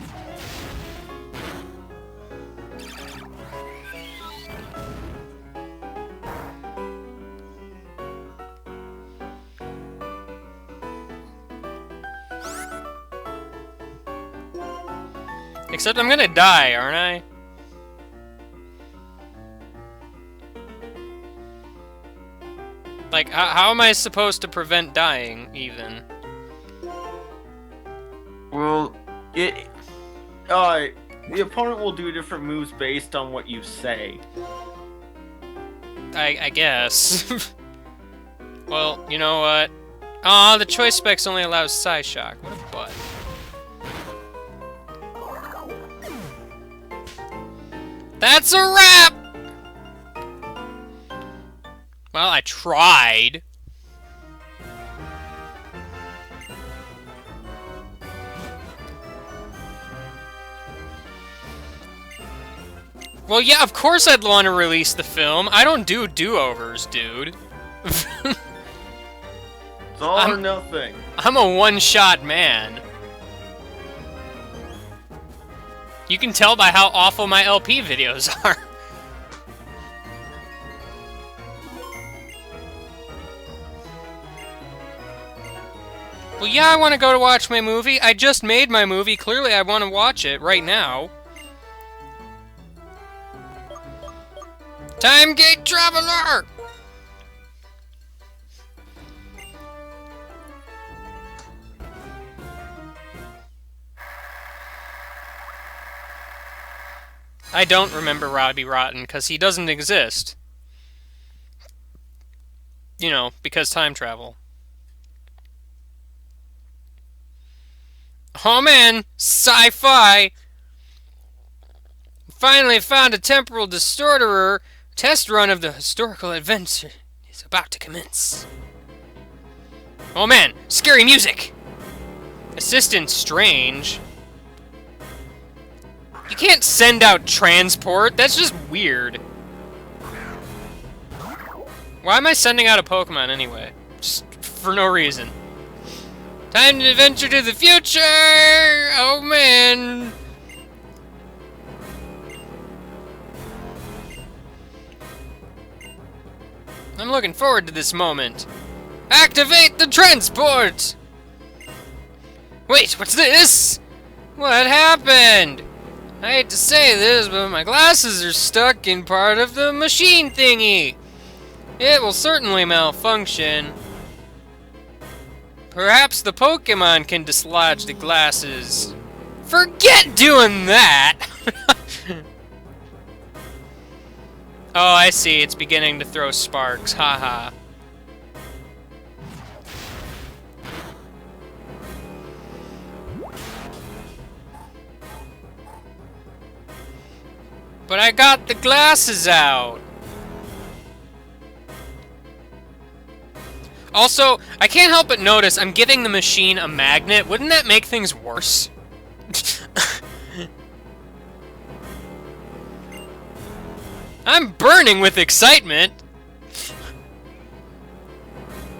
Except I'm gonna die, aren't I? Like, how am I supposed to prevent dying, even? Well, the opponent will do different moves based on what you say. I guess. Well, you know what? Aw, the choice specs only allows Psyshock. What a butt. That's a wrap! Well, I tried. Well, yeah, of course I'd want to release the film. I don't do do-overs, dude. It's all or nothing. I'm a one-shot man. You can tell by how awful my LP videos are. Well, yeah, I want to go to watch my movie. I just made my movie. Clearly, I want to watch it right now. Time Gate Traveler! I don't remember Robbie Rotten, because he doesn't exist. You know, because time travel. Oh man, sci-fi! Finally found a temporal distorter. Test run of the historical adventure is about to commence. Oh man, scary music! Assistant Strange. You can't send out transport, that's just weird. Why am I sending out a Pokemon anyway? Just for no reason. Time to adventure to the future! Oh man! I'm looking forward to this moment. Activate the transport! Wait, what's this? What happened? I hate to say this, but my glasses are stuck in part of the machine thingy. It will certainly malfunction. Perhaps the Pokemon can dislodge the glasses. Forget doing that! Oh, I see. It's beginning to throw sparks. Haha. But I got the glasses out. Also, I can't help but notice I'm giving the machine a magnet. Wouldn't that make things worse? I'm burning with excitement.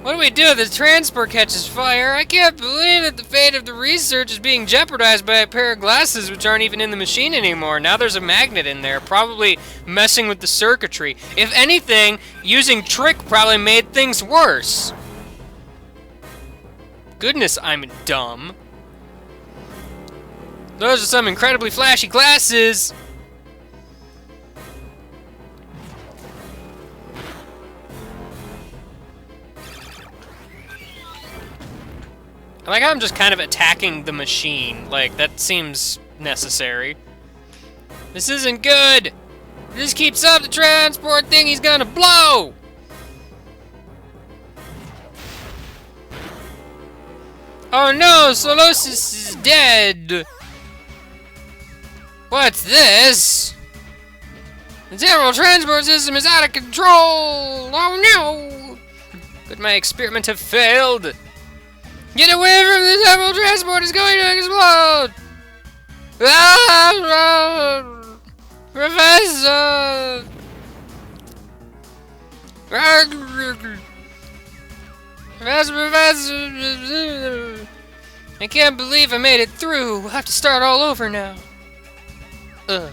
What do we do if the transport catches fire? I can't believe that the fate of the research is being jeopardized by a pair of glasses which aren't even in the machine anymore. Now there's a magnet in there, probably messing with the circuitry. If anything, using Trick probably made things worse. Goodness, I'm dumb. Those are some incredibly flashy glasses. I like how I'm just kind of attacking the machine. Like, that seems necessary. This isn't good! If this keeps up, the transport thing he's gonna blow! Oh no, Solosis is dead! What's this? The general transport system is out of control! Oh no! Could my experiment have failed? Get away from the temporal transport, it's going to explode! Ah, Professor! Professor! I can't believe I made it through. We'll have to start all over now. Ugh.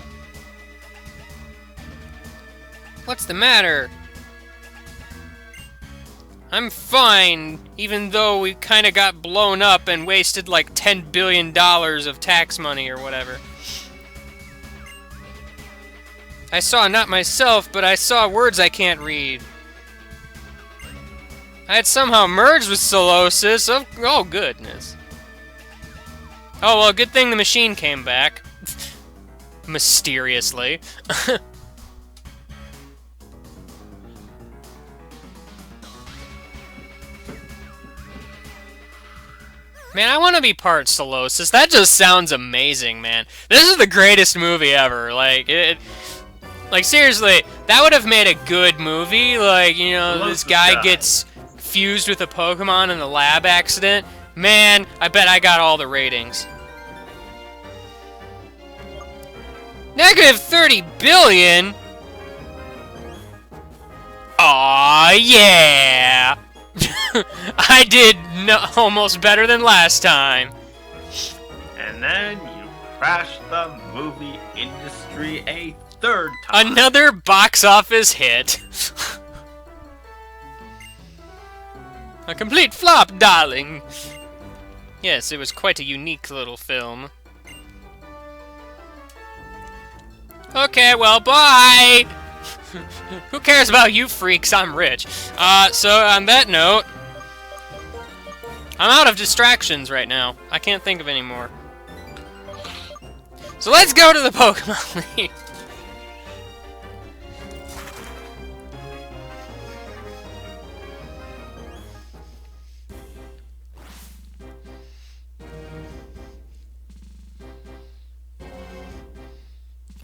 What's the matter? I'm fine, even though we kinda got blown up and wasted like $10 billion of tax money or whatever. I saw not myself, but I saw words I can't read. I had somehow merged with Solosis. Oh, goodness. Oh, well, good thing the machine came back. Mysteriously. Man, I want to be part Solosis. That just sounds amazing, man. This is the greatest movie ever. Like, like, seriously, that would have made a good movie. Like, you know, this guy gets fused with a Pokemon in the lab accident. Man, I bet I got all the ratings. Negative 30 billion? Aw, yeah! I did almost better than last time. And then you crashed the movie industry a third time. Another box office hit. A complete flop, darling. Yes, it was quite a unique little film. Okay, well, bye! Who cares about you freaks? I'm rich. So on that note, I'm out of distractions right now. I can't think of any more. So let's go to the Pokemon League.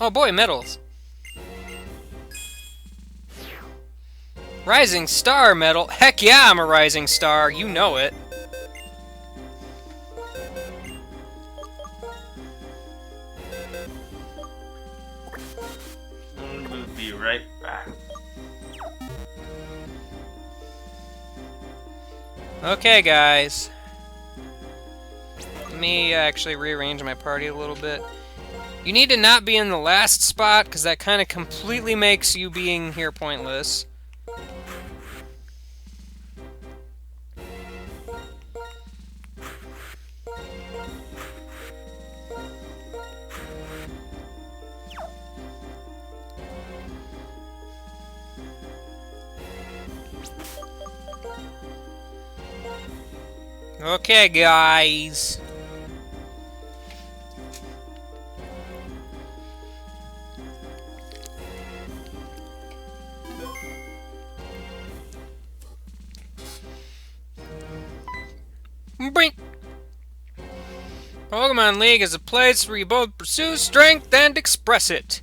Oh boy, medals. Rising Star medal? Heck yeah, I'm a Rising Star. You know it. We'll be right back. Okay, guys. Let me actually rearrange my party a little bit. You need to not be in the last spot, because that kind of completely makes you being here pointless. Okay, guys. Bring. Pokemon League is a place where you both pursue strength and express it.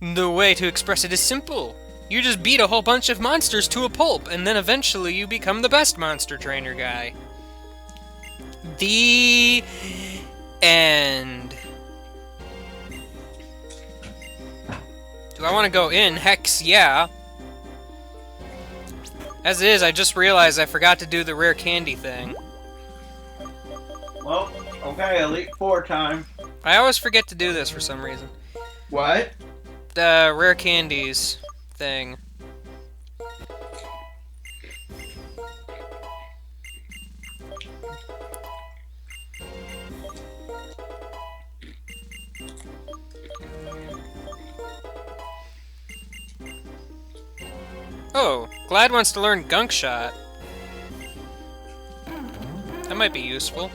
The way to express it is simple. You just beat a whole bunch of monsters to a pulp, and then eventually you become the best monster trainer guy. The end. Do I want to go in? Heck yeah. As it is, I just realized I forgot to do the rare candy thing. Well, okay, Elite Four time. I always forget to do this for some reason. What? The rare candies thing. Oh, Glad wants to learn Gunk Shot. That might be useful.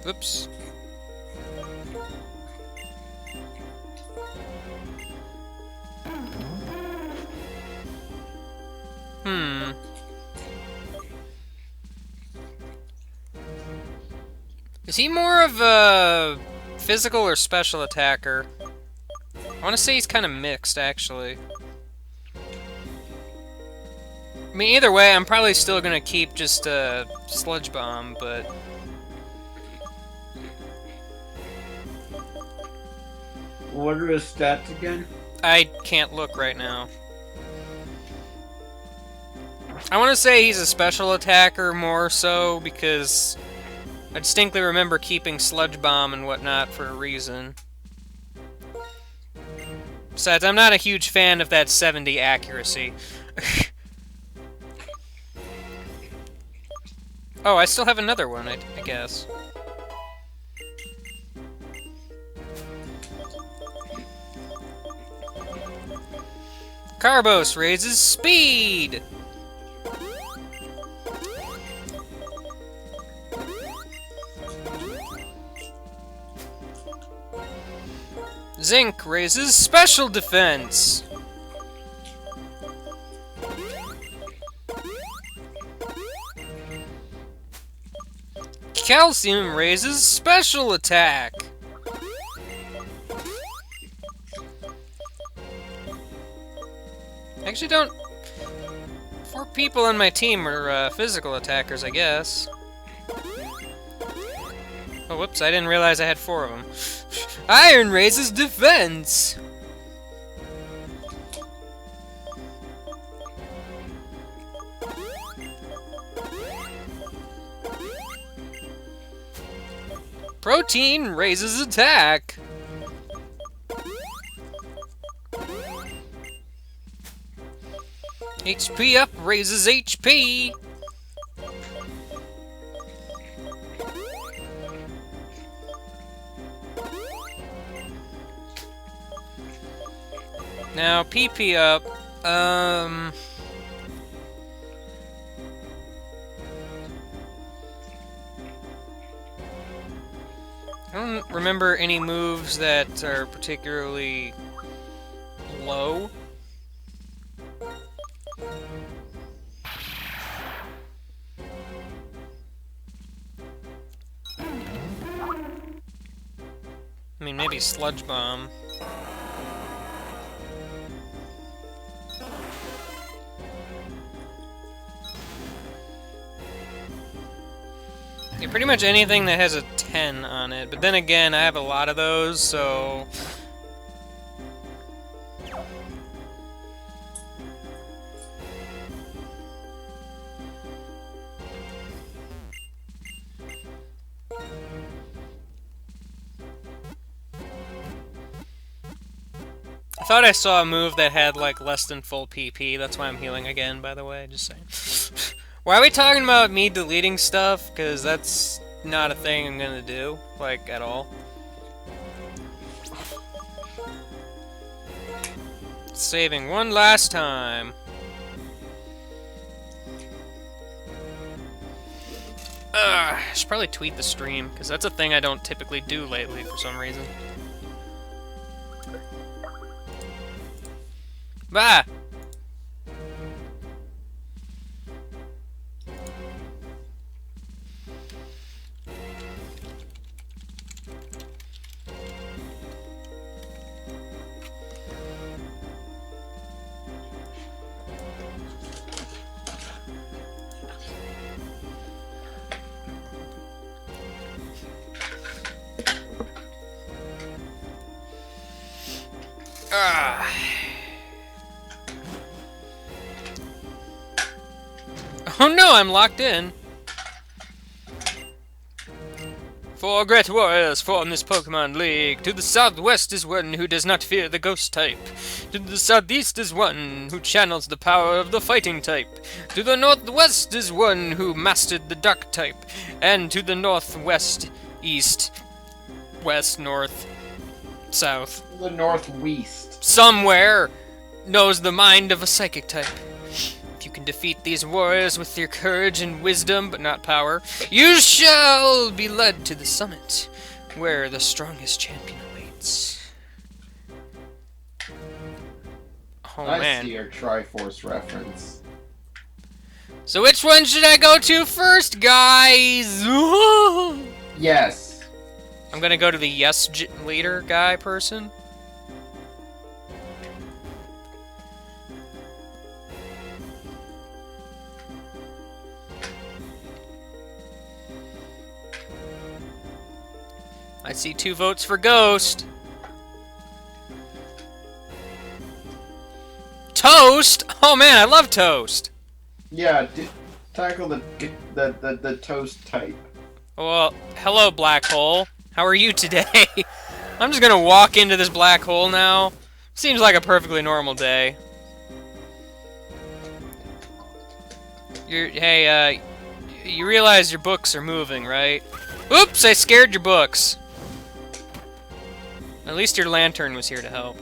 Oops. Is he more of a physical or special attacker? I want to say he's kind of mixed, actually. I mean, either way, I'm probably still gonna keep just a Sludge Bomb, but... What are his stats again? I can't look right now. I want to say he's a special attacker more so, because I distinctly remember keeping Sludge Bomb and whatnot for a reason. Besides, I'm not a huge fan of that 70 accuracy. Oh, I still have another one, I guess. Carbos raises speed! Zinc raises special defense! Calcium raises special attack! Actually, don't... 4 people on my team are physical attackers, I guess. Oh, whoops, I didn't realize I had 4 of them. Iron raises defense! Protein raises attack! HP up raises HP! Now, PP up, I don't remember any moves that are particularly low. I mean, maybe Sludge Bomb. Yeah, pretty much anything that has a 10 on it, but then again, I have a lot of those, so... I thought I saw a move that had, like, less than full PP, that's why I'm healing again, by the way, just saying. Why are we talking about me deleting stuff? Because that's not a thing I'm gonna do, like, at all. Saving one last time. I should probably tweet the stream, because that's a thing I don't typically do lately for some reason. Bah! Oh no, I'm locked in. 4 great warriors form this Pokemon League. To the southwest is one who does not fear the ghost type. To the southeast is one who channels the power of the fighting type. To the northwest is one who mastered the dark type. And to the northwest, east, west, north, south. The northwest. Somewhere knows the mind of a psychic type. If you can defeat these warriors with your courage and wisdom, but not power, you shall be led to the summit, where the strongest champion awaits. Oh I man. see your Triforce reference. So which one should I go to first, guys? Yes. I'm gonna go to the yes leader guy person. I see 2 votes for Ghost. Toast? Oh man, I love Toast. Yeah, tackle the toast type. Well, hello, black hole. How are you today? I'm just gonna walk into this black hole now. Seems like a perfectly normal day. Hey, you realize your books are moving, right? Oops, I scared your books. At least your lantern was here to help.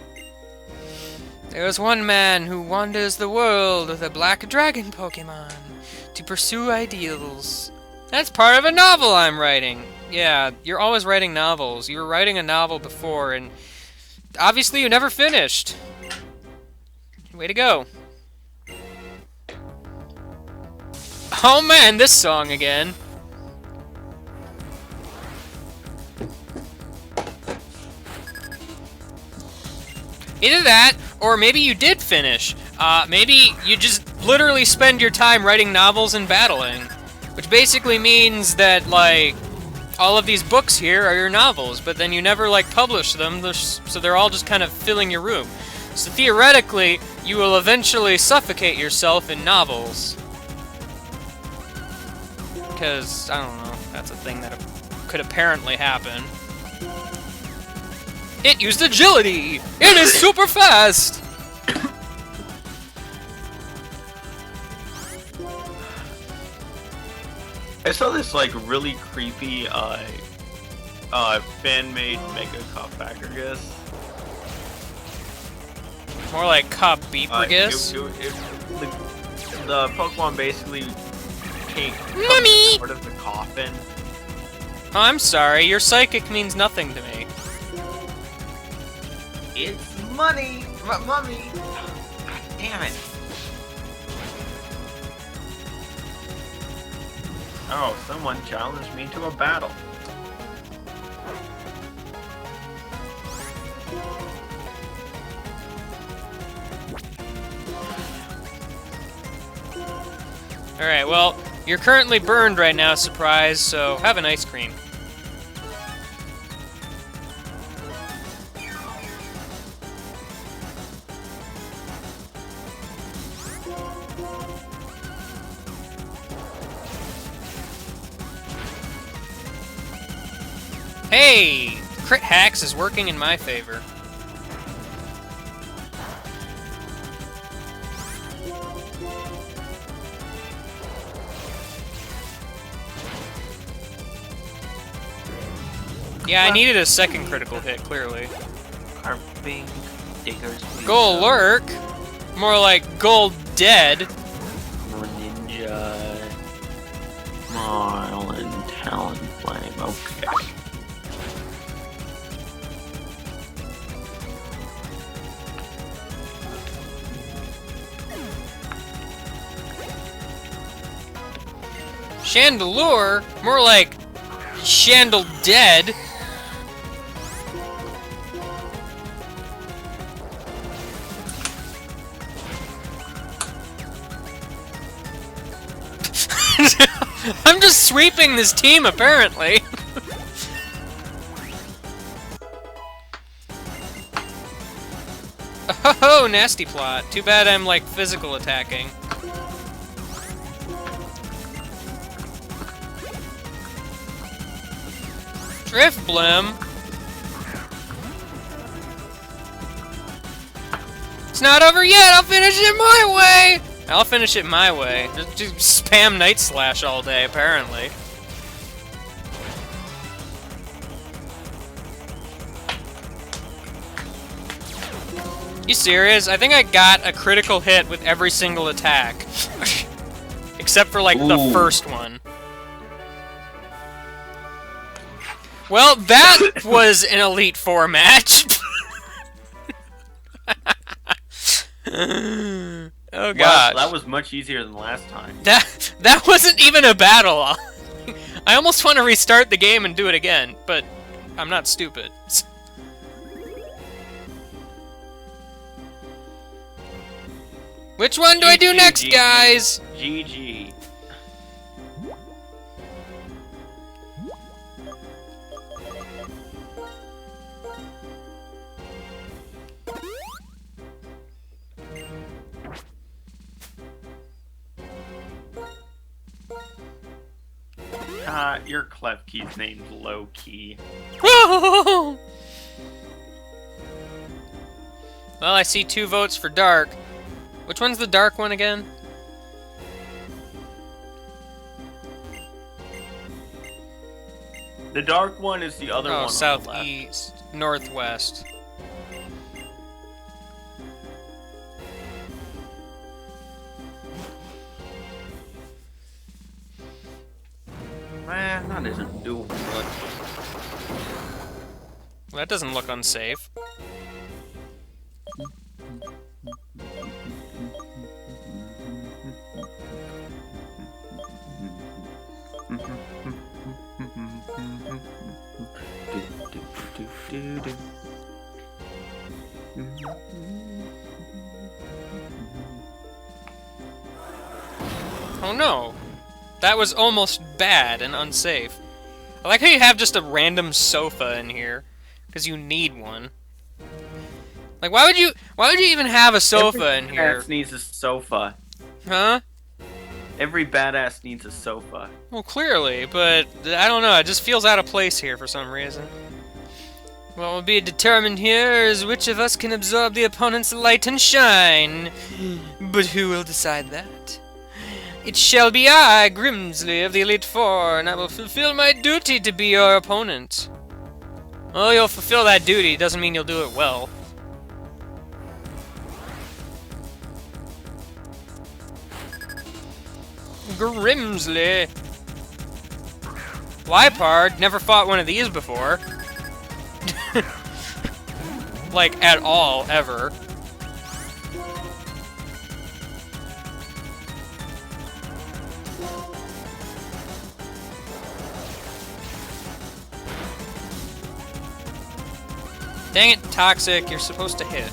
There is one man who wanders the world with a black dragon Pokemon to pursue ideals. That's part of a novel I'm writing. Yeah, you're always writing novels. You were writing a novel before, and obviously you never finished. Way to go. Oh man, this song again. Either that, or maybe you did finish. Maybe you just literally spend your time writing novels and battling. Which basically means that, like, all of these books here are your novels, but then you never, like, publish them, so they're all just kind of filling your room. So theoretically, you will eventually suffocate yourself in novels. Because, I don't know, that's a thing that could apparently happen. It used agility! It is super fast! I saw this like really creepy fan-made Mega Cophagus. More like Copbeepergus. The Pokemon basically Mummy! out of the coffin. Oh, I'm sorry, your psychic means nothing to me. It's money, mummy. God damn it! Oh, someone challenged me to a battle. Alright, well, you're currently burned right now, surprise, so have an ice cream. Hey! Crit Hacks is working in my favor. Yeah, I needed a second critical hit, clearly. Carping diggers. Goal lurk? More like gold dead. Ninja. Marlin Talonflame. Okay. Chandelure? More like Chandel dead. I'm just sweeping this team, apparently. Oh, nasty plot. Too bad I'm, like, physical attacking. Drift Blim. It's not over yet! I'll finish it my way! I'll finish it my way. Just spam Night Slash all day, apparently. You serious? I think I got a critical hit with every single attack. Except for, like, the first one. Well, that was an Elite Four match. Oh god. Well, that was much easier than last time. That wasn't even a battle. I almost want to restart the game and do it again, but I'm not stupid. Which one do I do next, guys? GG. Your Klefki's named Low-Key. Well, I see 2 votes for Dark. Which one's the Dark one again? The dark one is the other one. Oh, on southeast, northwest. That isn't doing much. Well, that doesn't look unsafe. Oh no! That was almost bad and unsafe. I like how you have just a random sofa in here, because you need one. Like, why would you even have a sofa in here? Every badass needs a sofa. Huh? Every badass needs a sofa. Well, clearly, but I don't know, it just feels out of place here for some reason. What will be determined here is which of us can absorb the opponent's light and shine. But who will decide that? It shall be I, Grimsley of the Elite Four, and I will fulfill my duty to be your opponent. Well, you'll fulfill that duty, doesn't mean you'll do it well. Grimsley. Lipard, never fought one of these before. Like, at all, ever. Dang it, Toxic, you're supposed to hit.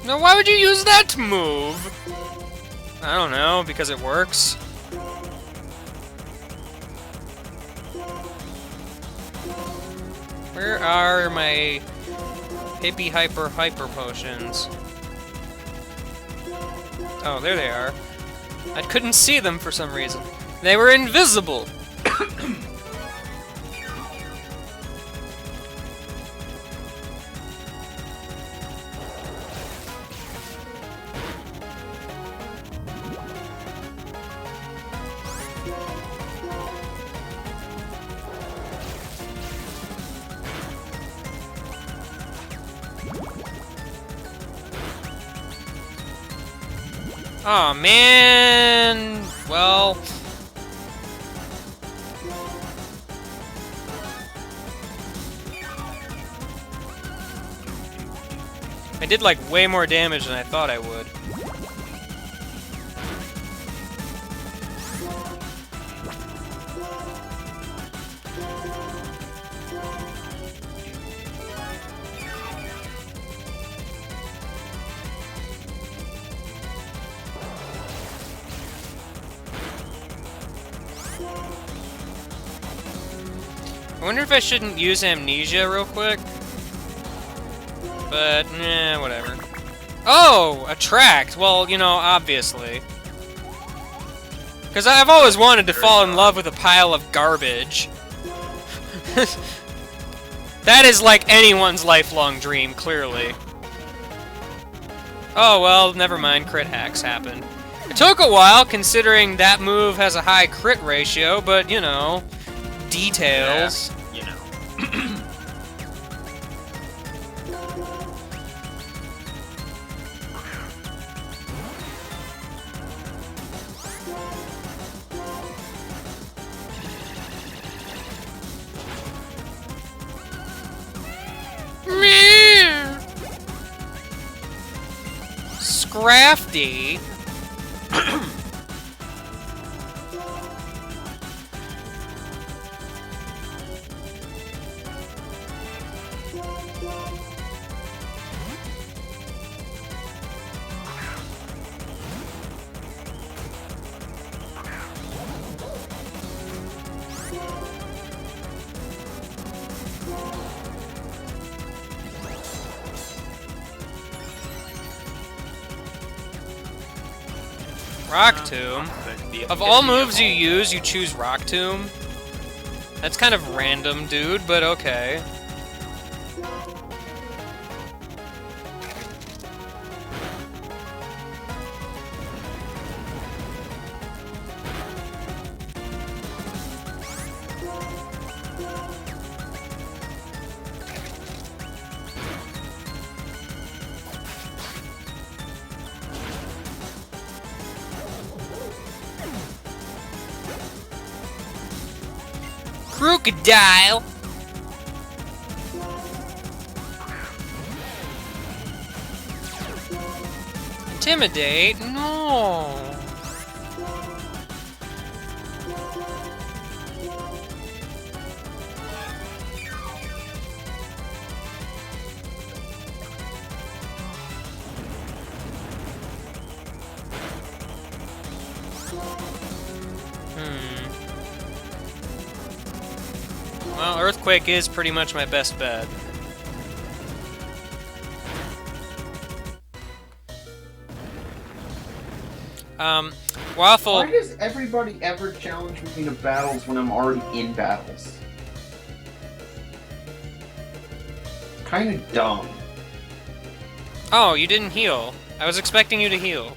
Now, why would you use that move? I don't know, because it works. Where are my hippie hyper potions? Oh, there they are. I couldn't see them for some reason. They were invisible! Aw, man! Well... I did, like, way more damage than I thought I would. I wonder if I shouldn't use Amnesia real quick. But, whatever. Oh! Attract! Well, you know, obviously. Because I've always wanted to fall in love with a pile of garbage. That is like anyone's lifelong dream, clearly. Oh, well, never mind. Crit hacks happened. It took a while, considering that move has a high crit ratio, but, you know... Details. Yeah, you know. Scrafty. Rock Tomb. Of all moves you use, you choose Rock Tomb. That's kind of random, dude, but okay. crocodile. Intimidate? No. Well, Earthquake is pretty much my best bet. Waffle... Why does everybody ever challenge me to battles when I'm already in battles? Kinda dumb. Oh, you didn't heal. I was expecting you to heal.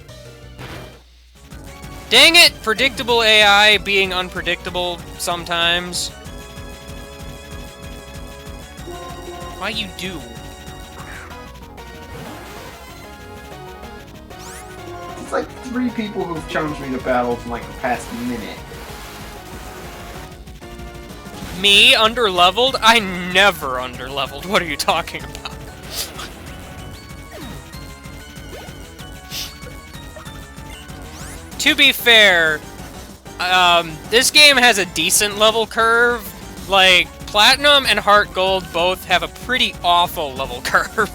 Dang it! Predictable AI being unpredictable sometimes. Why you do? It's like 3 people who've challenged me to battles in like the past minute. Me? Underleveled? I never underleveled. What are you talking about? To be fair, this game has a decent level curve. Like, Platinum and Heart Gold both have a pretty awful level curve.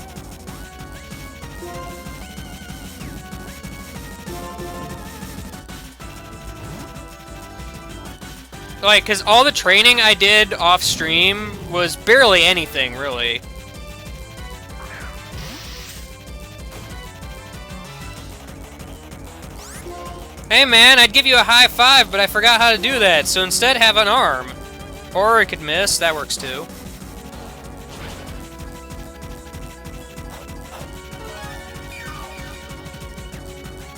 Like, cause all the training I did off stream was barely anything, really. Hey man, I'd give you a high five, but I forgot how to do that, so instead have an arm. Or it could miss, that works too.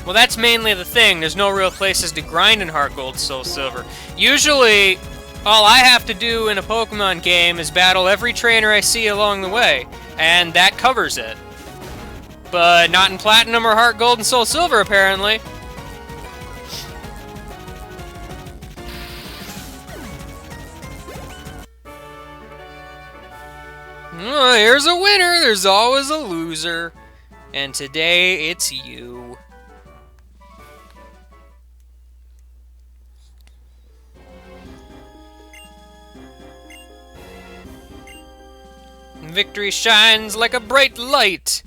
Well, that's mainly the thing. There's no real places to grind in Heart Gold, Soul Silver. Usually, all I have to do in a Pokemon game is battle every trainer I see along the way, and that covers it. But not in Platinum or Heart Gold and Soul Silver, apparently. Oh, here's a winner, there's always a loser. And today, it's you. Victory shines like a bright light.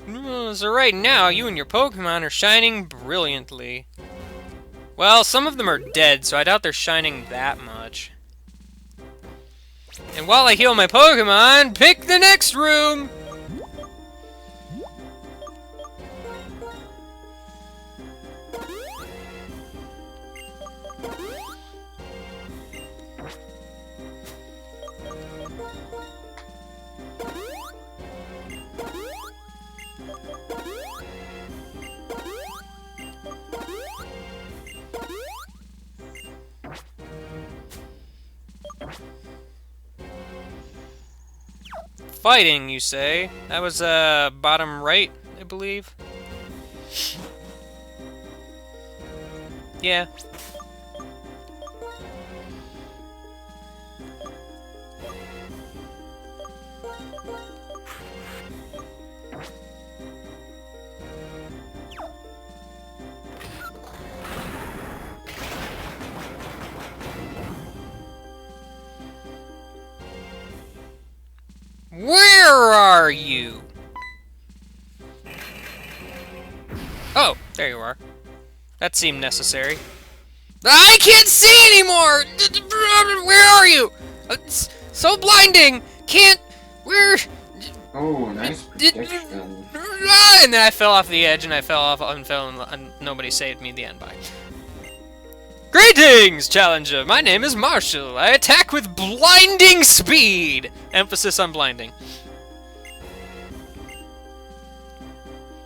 So right now, you and your Pokemon are shining brilliantly. Well, some of them are dead, so I doubt they're shining that much. And while I heal my Pokemon, pick the next room! Fighting, you say? That was, bottom right, I believe. Yeah. Where are you? Oh, there you are. That seemed necessary. I can't see anymore! Where are you? It's so blinding! Can't... Where... Oh, nice prediction. And then I fell off the edge, and I fell off and fell, and nobody saved me the end by. Greetings, Challenger! My name is Marshall. I attack with blinding speed! Emphasis on blinding.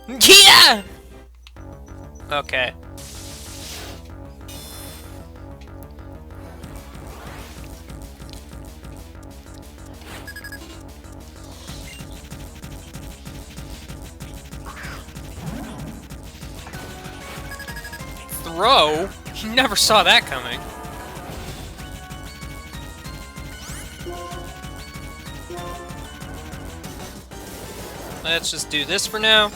Yeah! Okay. Throw? You never saw that coming. Let's just do this for now.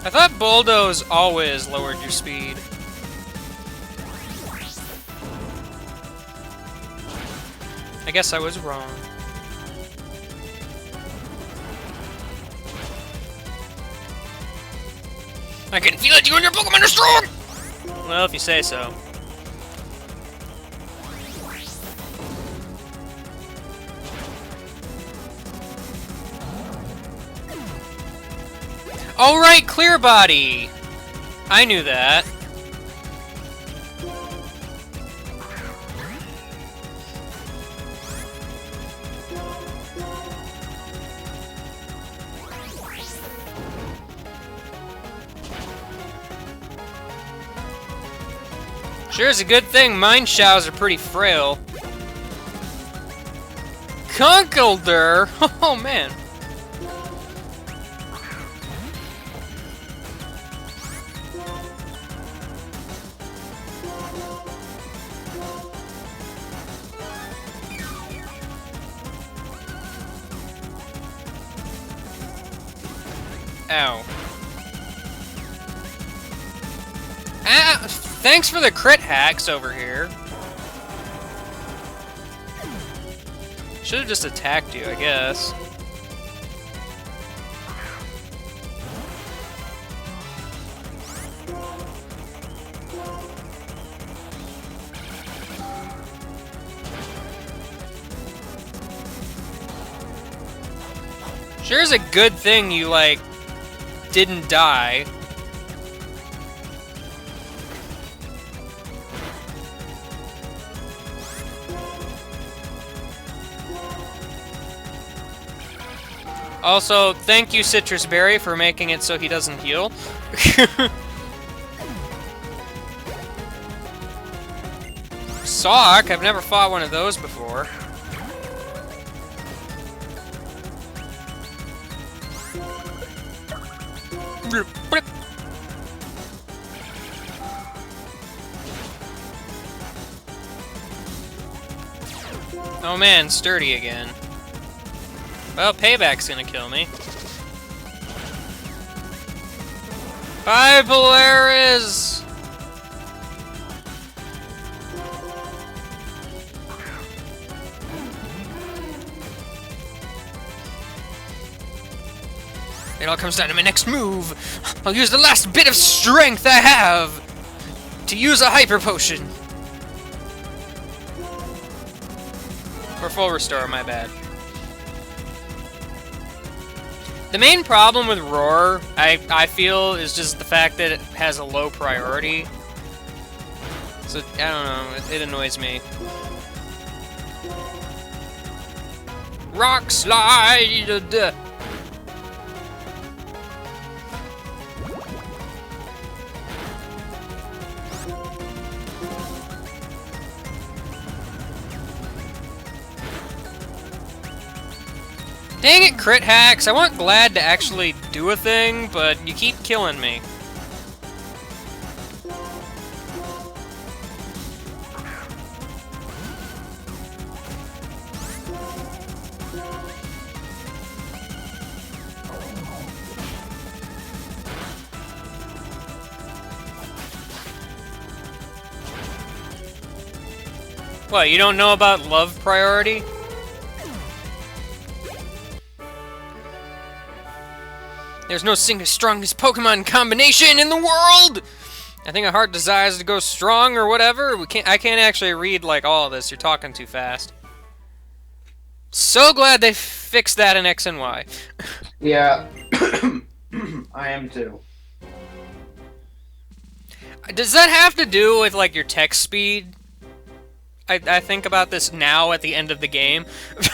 I thought Bulldoze always lowered your speed. I guess I was wrong. I can feel it! You and your Pokemon are strong! Well, if you say so. Alright, Clear Body! I knew that. Sure is a good thing Mind Shows are pretty frail. Conkeldurr! Oh man. Ow. Ah, thanks for the crit hacks over here. Should have just attacked you, I guess. Sure is a good thing you, like, didn't die. Also, thank you, Citrus Berry, for making it so he doesn't heal. Sock? I've never fought one of those before. Oh man, sturdy again. Well, Payback's gonna kill me. Bye, Polaris! It all comes down to my next move. I'll use the last bit of strength I have to use a Hyper Potion. Or Full Restore, my bad. The main problem with Roar, I feel, is just the fact that it has a low priority. So, I don't know, it annoys me. Rock Slide! Dang it, crit hacks! I want Glad to actually do a thing, but you keep killing me. What, you don't know about love priority? There's no single strongest Pokemon combination in the world! I think a heart desires to go strong or whatever. I can't actually read like all of this. You're talking too fast. So glad they fixed that in X and Y. Yeah. I am too. Does that have to do with like your text speed? I think about this now at the end of the game.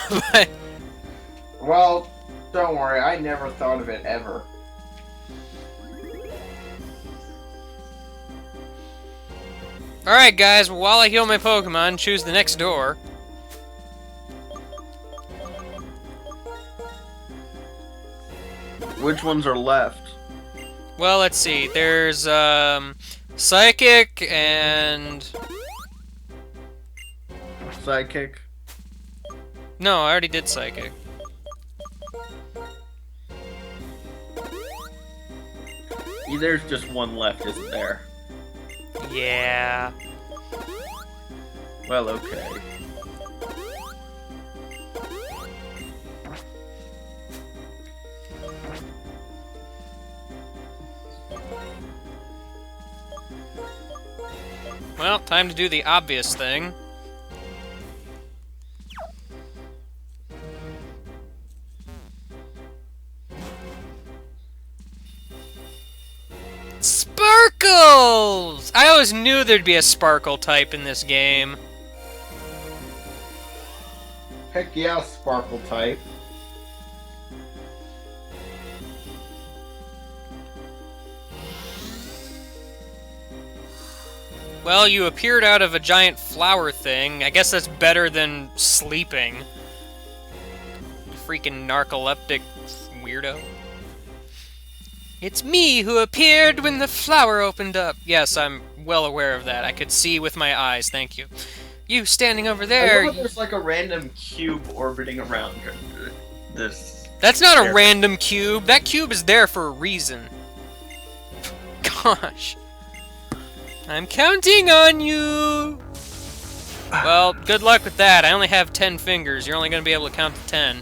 But Well, don't worry, I never thought of it ever. alright guys, while I heal my Pokemon, choose the next door. Which ones are left? Well, let's see. There's, Psychic and... Sidekick. No, I already did Psychic. There's just one left, isn't there? Yeah. Well, okay. Well, time to do the obvious thing. Sparkles! I always knew there'd be a Sparkle type in this game. Heck yeah, Sparkle type. Well, you appeared out of a giant flower thing. I guess that's better than sleeping. You freaking narcoleptic weirdo. It's me who appeared when the flower opened up. Yes, I'm well aware of that. I could see with my eyes, thank you. You standing over I there. know there's like a random cube orbiting around this. That's not a There. random cube. That cube is there for a reason. Gosh. I'm counting on you! Well, good luck with that. I only have 10 fingers. You're only going to be able to count to 10.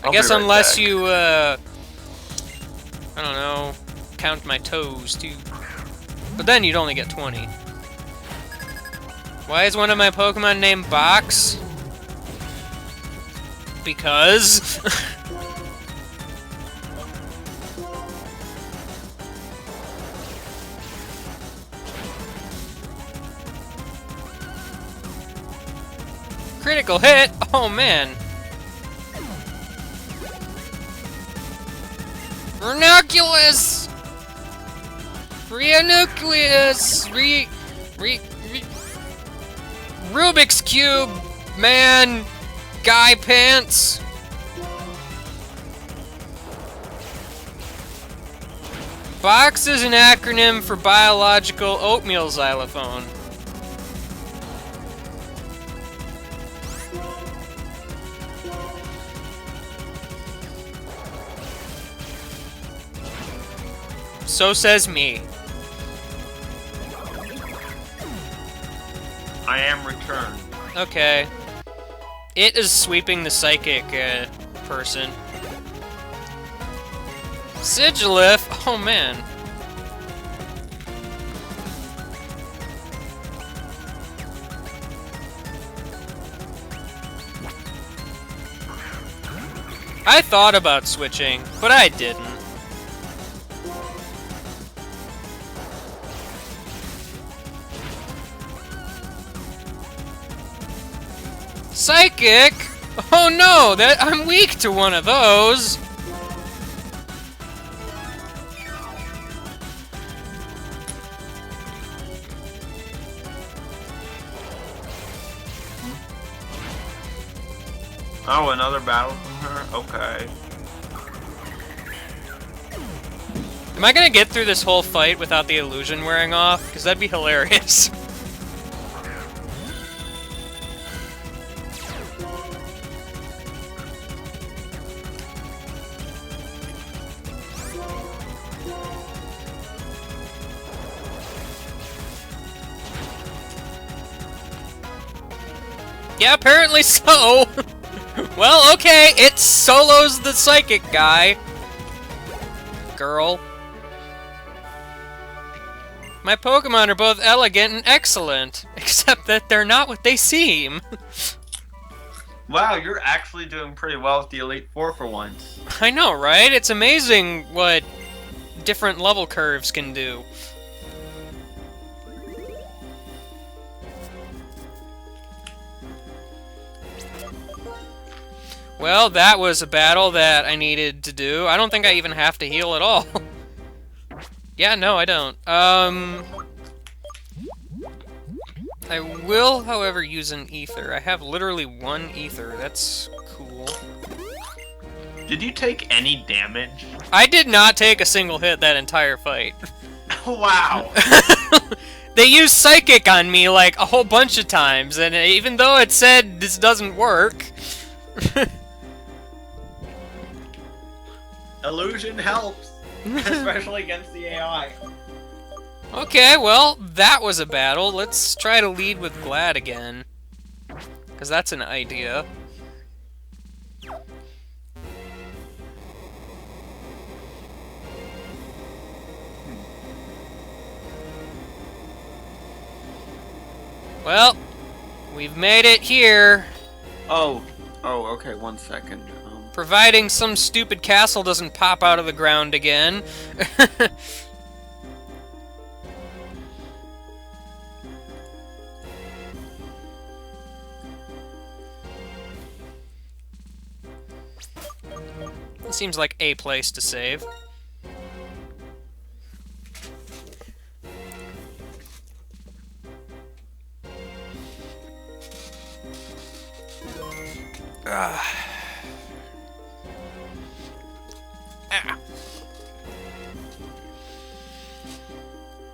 I I'll guess be right unless back. you, I don't know, count my toes, too. But then you'd only get 20. Why is one of my Pokemon named Box? Because... Critical hit? Oh man. Ranunculus! Ranunculus! Rubik's Cube! Man! Guy pants! Box is an acronym for biological oatmeal xylophone. So says me. I am returned. Okay. It is sweeping the psychic person. Sigilif? Oh man. I thought about switching, but I didn't. Psychic? Oh no, I'm weak to one of those. Oh, another battle from her? Okay. Am I gonna get through this whole fight without the illusion wearing off? Because that'd be hilarious. Yeah, apparently so. Well, okay, it solos the psychic guy. Girl. My Pokemon are both elegant and excellent, except that they're not what they seem. Wow, you're actually doing pretty well with the Elite Four for once. I know, right? It's amazing what different level curves can do. Well, that was a battle that I needed to do. I don't think I even have to heal at all. Yeah, no, I don't. I will, however, use an ether. I have literally one ether. That's cool. Did you take any damage? I did not take a single hit that entire fight. Wow. They used Psychic on me like a whole bunch of times, and even though it said this doesn't work... Illusion helps, especially against the AI. Okay, well, that was a battle. Let's try to lead with Glad again. Because that's an idea. Well, we've made it here. Oh, okay, 1 second. Providing some stupid castle doesn't pop out of the ground again. It seems like a place to save.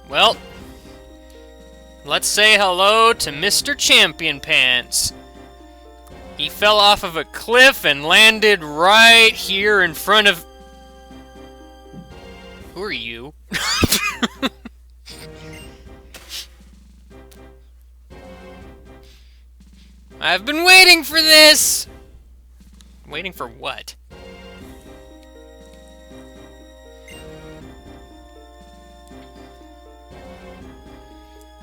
Well, let's say hello to Mr. Champion Pants. He fell off of a cliff and landed right here in front of... Who are you? I've been waiting for this! Waiting for what?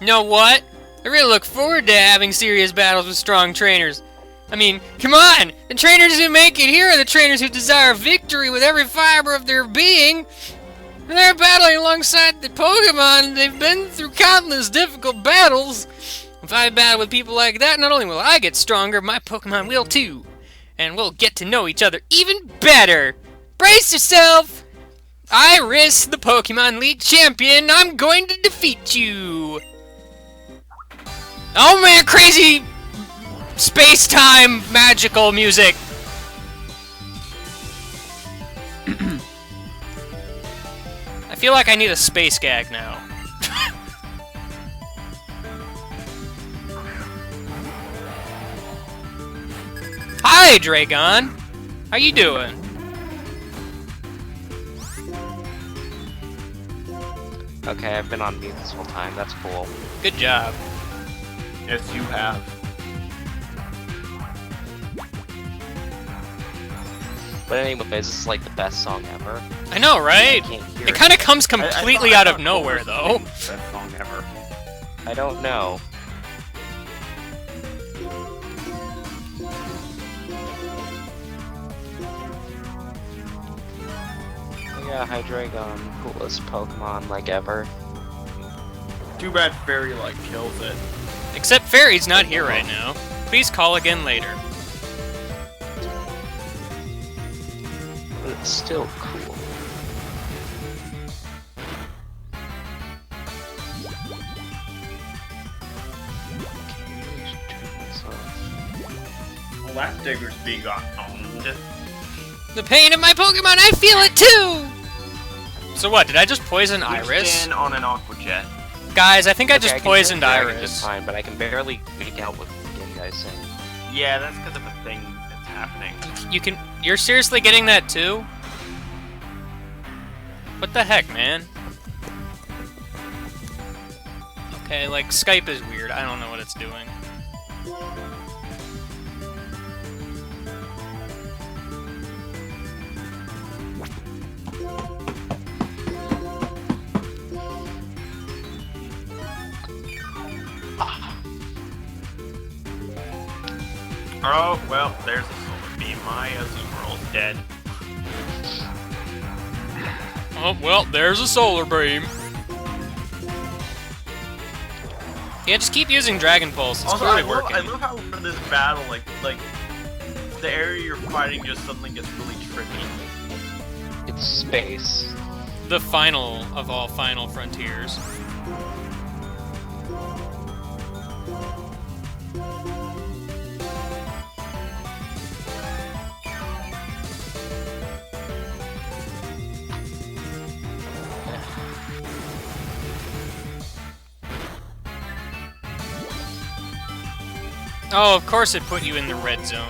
You know what? I really look forward to having serious battles with strong trainers. I mean, come on! The trainers who make it here are the trainers who desire victory with every fiber of their being. And they're battling alongside the Pokemon. They've been through countless difficult battles. If I battle with people like that, not only will I get stronger, my Pokemon will too. And we'll get to know each other even better. Brace yourself! Iris, the Pokemon League champion, I'm going to defeat you. Oh man, crazy space-time magical music. I feel like I need a space gag now. Hi, Dragon. How you doing? Okay, I've been on mute this whole time. That's cool. Good job. Yes, you have. But anyways, this is like the best song ever. I know, right? I can't hear It kind of comes completely out of I nowhere, though. Best song ever. I don't know. Oh yeah, Hydreigon, coolest Pokemon like ever. Too bad Fairy like kills it. Except Fairy's not here right now. Please call again later. But it's still cool. Well, that Diggersby got owned. The pain of my Pokemon, I feel it too! So what, did I just poison Iris? Switched in on an Aqua Jet. Guys, I think I Okay, just can hear poisoned Dragon Iris. just fine, but I can barely make out what you guys saying. Yeah, that's because of a thing that's happening. You're seriously getting that too? What the heck, man? Okay, like, Skype is weird. I don't know what it's doing. Oh, well, there's a Solar Beam. My Azumarill's dead. Oh, well, there's a Solar Beam. Yeah, just keep using Dragon Pulse. It's Also, clearly I working. love how for this battle, like the area you're fighting just suddenly gets really tricky. It's space. The final of all Final Frontiers. Oh, of course it put you in the red zone.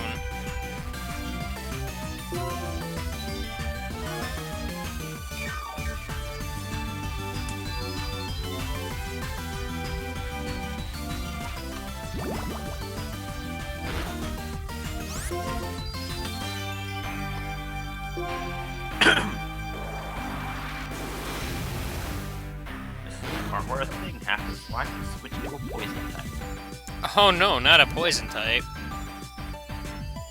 Where a thing happens, why can you switch to a poison type? Oh no, not a poison type.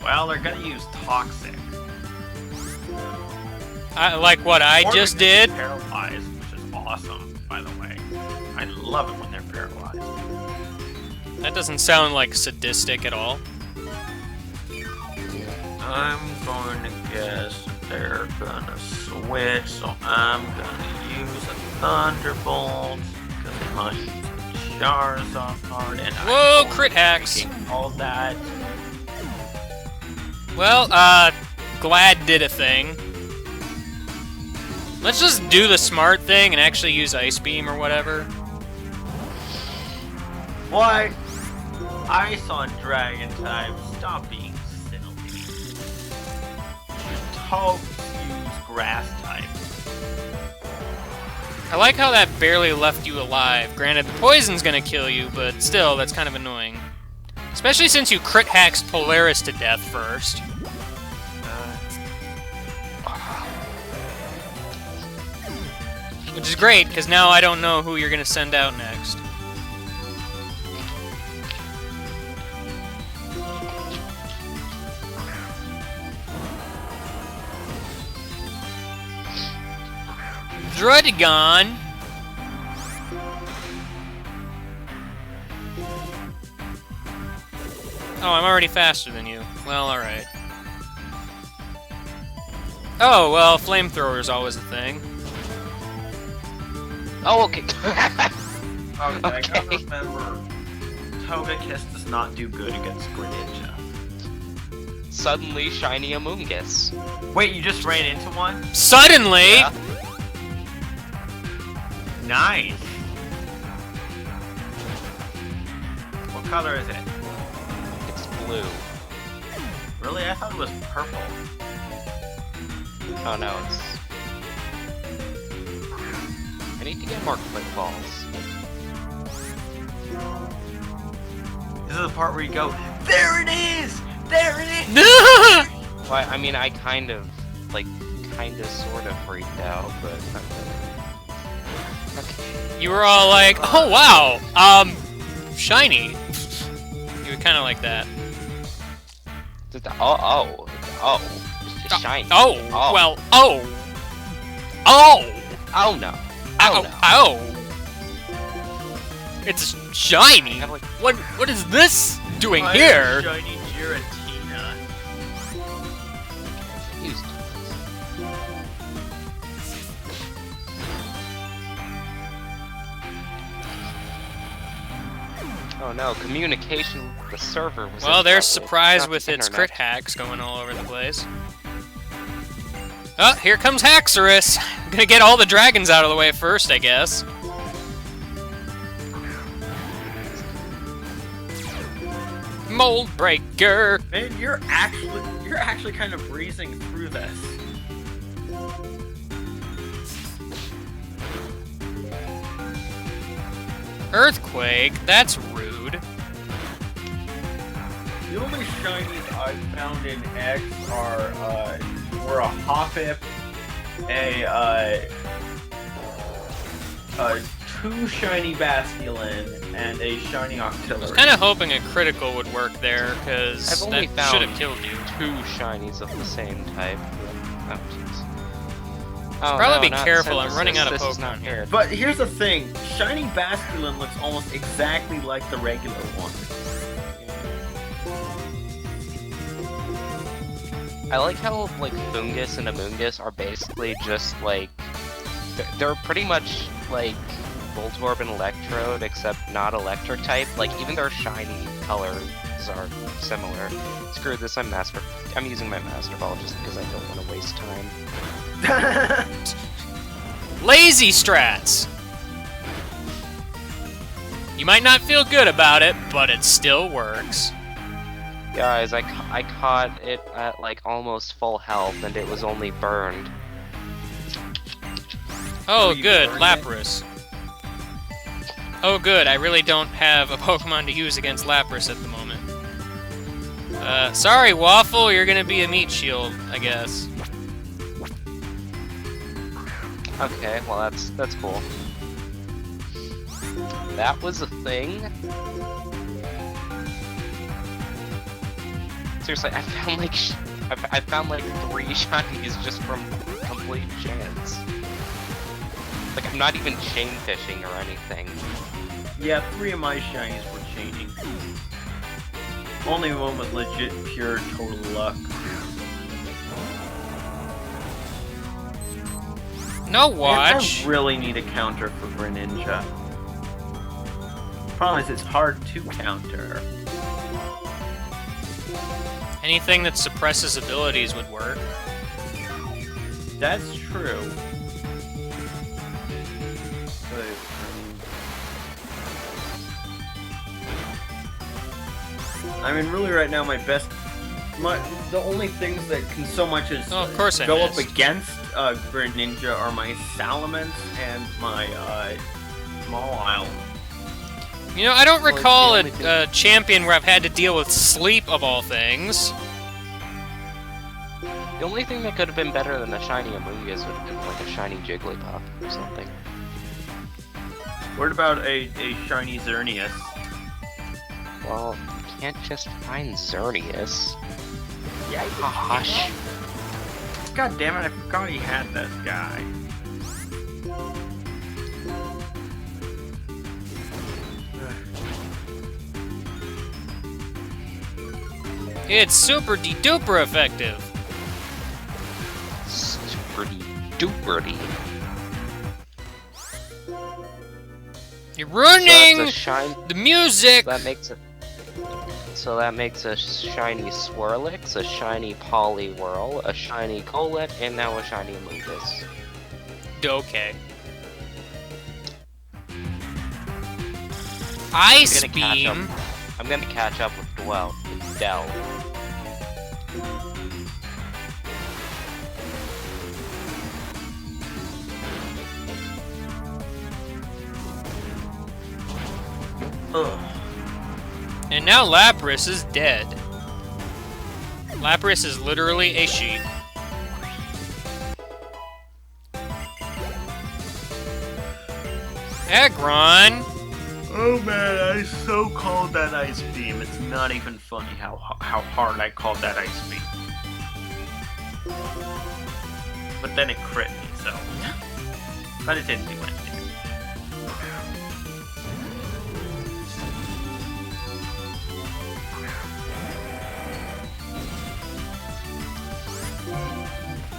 Well, they're gonna use toxic. Like what I Or just they're did. gonna be paralyzed, which is awesome, by the way. I love it when they're paralyzed. That doesn't sound like sadistic at all. I'm going to guess they're gonna switch, so I'm gonna use a Thunderbolt, because they might use a Charizard, and Whoa, I'm crit hacks. thinking all that. Well, Glad did a thing. Let's just do the smart thing and actually use Ice Beam or whatever. What? Ice on Dragon type, stop being silly. Toads use Grass type. I like how that barely left you alive. Granted, the poison's gonna kill you, but still, that's kind of annoying. Especially since you crit hacked Polaris to death first. Which is great, because now I don't know who you're gonna send out next. Druddigon! Oh, I'm already faster than you. Well, alright. Oh, well, flamethrower's always a thing. Oh, okay. I gotta Okay. remember, Togekiss does not do good against Greninja. Suddenly shiny Amoonguss. Wait, you just ran into one? Suddenly! Yeah. Nice! What color is it? It's blue. Really? I thought it was purple. Oh no, it's... I need to get more quick balls. This is the part where you go, there it is! There it is! Well, I mean, I kind of, sort of freaked out, but not really. Okay. You were all like, oh wow, shiny. You were kind of like that. Oh, it's just shiny. Oh, Oh. well, oh. Oh! Oh no. Ow, Oh no. ow! It's shiny! I have, like- What is this doing I here? have Shiny Giratina. Used. Oh no, communication with the server was Well, there's interrupted. surprise Not with the its internet. crit hacks going all over the place. Oh, here comes Haxorus! I'm gonna get all the dragons out of the way first, I guess. Mold Breaker! Man, you're actually kind of breezing through this. Earthquake? That's rude. The only shinies I've found in X were a Hoppip, two shiny Basculin, and a shiny I was Octillery. kind of hoping a critical would work there, because I've only that found should have killed you. 2 shinies of the same type. Oh, jeez. Oh, Probably no, be not careful, I'm Synthesis. running out of This is not Pokemon here. here. But here's the thing, shiny Basculin looks almost exactly like the regular one. I like how, Fungus and Amoonguss are basically just, they're pretty much, like, Voltorb and Electrode, except not electric type. Even their shiny colors are similar. Screw this, I'm using my Master Ball just because I don't want to waste time. Lazy strats! You might not feel good about it, but it still works. Guys, I caught it at like almost full health, and it was only burned. Oh, you good, burned it? Lapras. Oh, good, I really don't have a Pokemon to use against Lapras at the moment. Sorry, Waffle, you're gonna be a meat shield, I guess. Okay, well that's cool. That was a thing? Seriously, I found like 3 shinies just from complete chance. Like, I'm not even chain fishing or anything. Yeah, 3 of my shinies were chaining. Only one was legit pure total luck. No And watch. I really need a counter for Greninja. Problem is, it's hard to counter. Anything that suppresses abilities would work. That's true. But, I mean, really right now the only things that can so much as Oh, of course I go up missed. against Greninja are my Salamence and my Mawile. You know, I don't Well, it's recall the a only thing- champion where I've had to deal with sleep, of all things. The only thing that could have been better than a shiny Amoonguss would have been like a shiny Jigglypuff or something. What about a shiny Xerneas? Well, you can't just find Xerneas. Yeah, Hush. God damn it, I forgot he had this guy. It's super de-duper effective. Superdy duperdy. You're So ruining that's a shine. the music. That makes it. So that makes a shiny Swirlix, a shiny Poliwhirl, a shiny Colette, and now a shiny Amoonguss. Okay. Ice I'm gonna catch Beam. I'm gonna catch up with Dell. Ugh. And now Lapras is dead. Lapras is literally a sheep. Aggron. Oh man, I so called that Ice Beam. It's not even funny how hard I called that Ice Beam. But then it crit me, so. But it didn't do anything.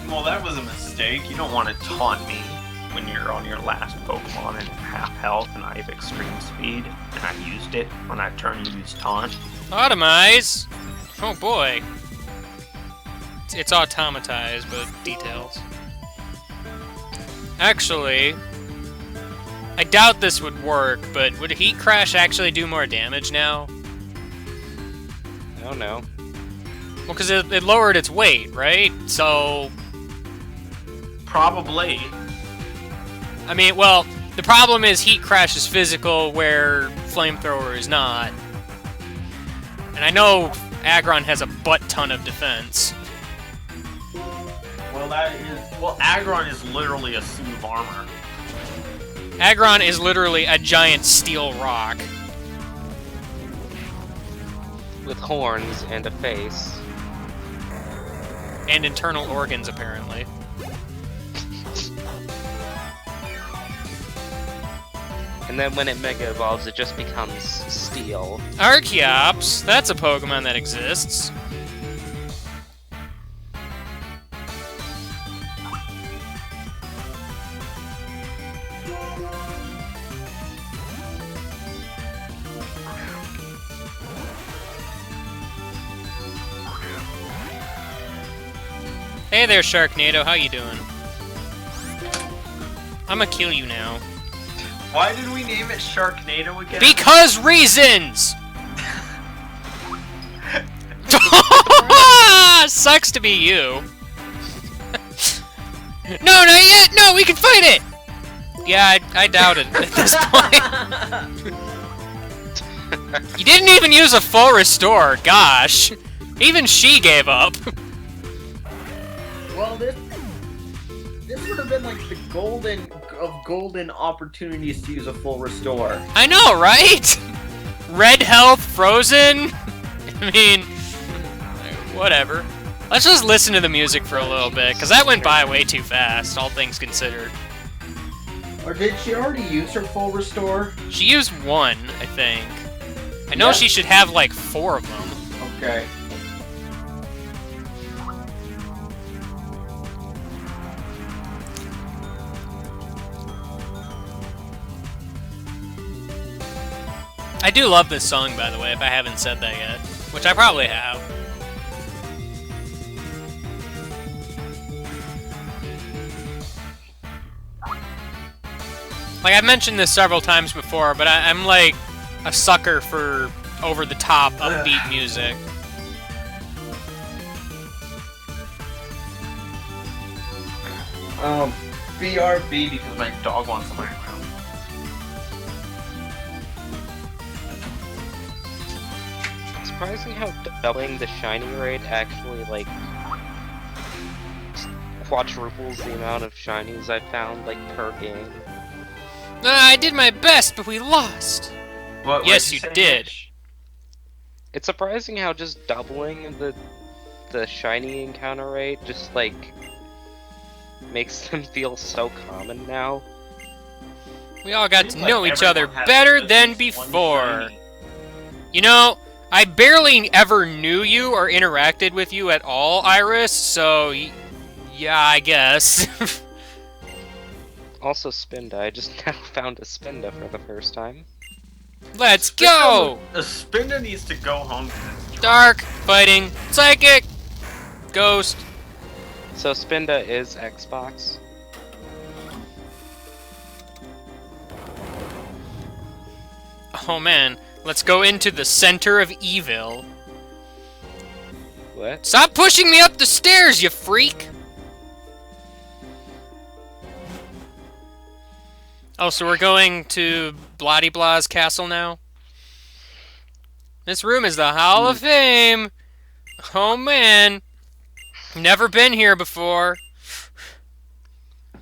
Well, that was a mistake. You don't want to taunt me when you're on your last Pokemon and half health and I have extreme speed, and I used it on that turn you used taunt. Automize. Oh boy. It's automatized, but details. Actually, I doubt this would work, but would Heat Crash actually do more damage now? I don't know. Well, because it lowered its weight, right? So, Probably. I mean, well, the problem is Heat Crash is physical, where Flamethrower is not. And I know Aggron has a butt-ton of defense. Well, Aggron is literally a suit of armor. Aggron is literally a giant steel rock. With horns and a face. And internal organs, apparently. And then when it Mega Evolves, it just becomes steel. Archeops, that's a Pokemon that exists. Hey there, Sharknado, how you doing? I'ma kill you now. Why did we name it Sharknado again? Because reasons! Sucks to be you. No, not yet! No, we can fight it! Yeah, I doubt it at this point. You didn't even use a full restore, gosh. Even she gave up. Well, this would have been like the golden opportunities to use a full restore. I know, right? Red health, frozen. I mean, whatever. Let's just listen to the music for a little bit, because that went by way too fast, all things considered. Or did she already use her full restore? She used one, I think. I know she should have like 4 of them. Okay. I do love this song, by the way, if I haven't said that yet. Which I probably have. Like, I've mentioned this several times before, but I'm like a sucker for over-the-top, upbeat music. BRB because my dog wants to run around. Surprising how doubling the shiny rate actually, like, quadruples the amount of shinies I found, like, per game. I did my best, but we lost. What Yes, you did. It's surprising how just doubling the shiny encounter rate just, like, makes them feel so common now. We all got to Seems like know each other everyone has better at than least one before. shiny. You know, I barely ever knew you or interacted with you at all, Iris, so yeah, I guess. Also Spinda, I just now found a Spinda for the first time. Let's go! Spinda needs to go home. Dark, fighting, psychic, ghost. So Spinda is Xbox. Oh man, let's go into the center of evil. What? Stop pushing me up the stairs, you freak! Oh, so we're going to Bloody Blah's castle now? This room is the Hall of Fame! Oh man! Never been here before.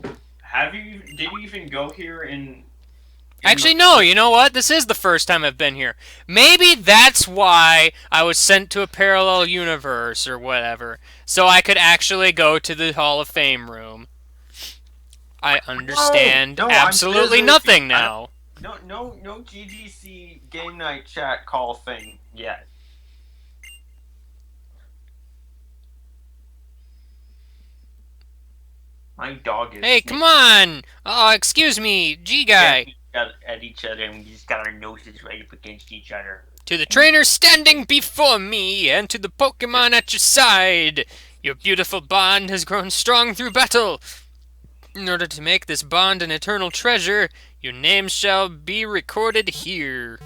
Did you even go here in Actually, no, you know what? This is the first time I've been here. Maybe that's why I was sent to a parallel universe or whatever. So I could actually go to the Hall of Fame room. I understand No, I'm absolutely busy. nothing now. No GGC game night chat call thing yet. My dog is. Hey, come on! Oh, excuse me, G-Guy. At each other, and we just got our noses right up against each other. To the trainer standing before me, and to the Pokemon at your side. Your beautiful bond has grown strong through battle. In order to make this bond an eternal treasure, your name shall be recorded here.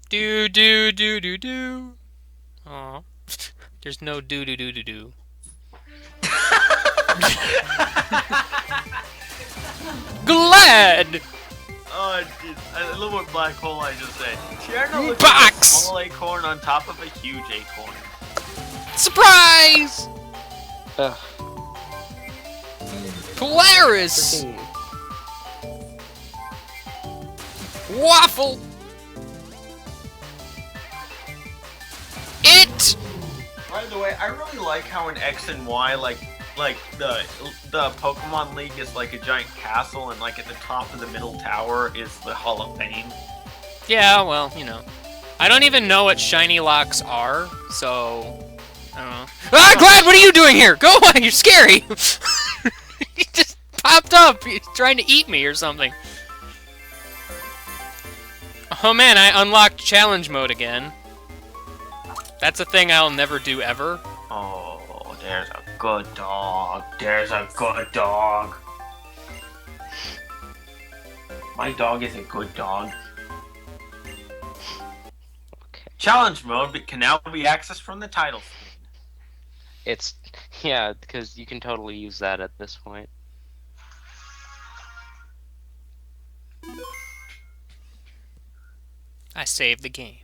Do do do do do. Aw. There's no do do do do do. Glad! Oh, dude, I love what black hole I just said. Tierno looks Box! like a small acorn on top of a huge acorn. Surprise! Ugh. Polaris! Freaking- Waffle! It! By the way, I really like how in X and Y, like the Pokemon League is like a giant castle, and like at the top of the middle tower is the Hall of Fame. Yeah, well, you know. I don't even know what shiny locks are, so... I don't know. Ah, Glad, what are you doing here? Go away, you're scary! He just popped up, he's trying to eat me or something. Oh man, I unlocked challenge mode again. That's a thing I'll never do ever. Oh, there's a good dog. There's a good dog. My dog is a good dog. Challenge mode can now be accessed from the title screen. It's yeah, because you can totally use that at this point. I saved the game.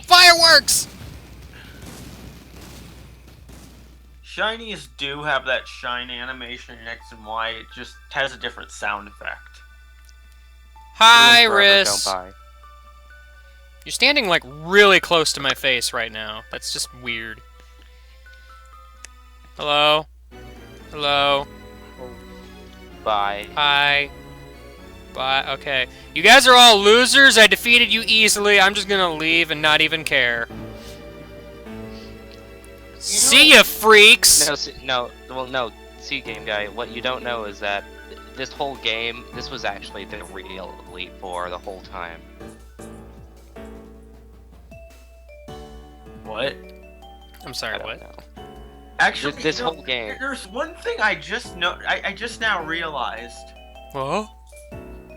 Fireworks! Shinies do have that shine animation in X and Y. It just has a different sound effect. Hi, Forever, Riss. don't buy. You're standing like really close to my face right now. That's just weird. Hello? Hello? Bye. Hi. Bye. Okay. You guys are all losers. I defeated you easily. I'm just gonna leave and not even care. See ya, freaks! No. See, game guy, what you don't know is that this whole game, this was actually the real Elite Four the whole time. What? I'm sorry, I don't what? know. Actually, This whole game. There's one thing I just I just now realized. Huh?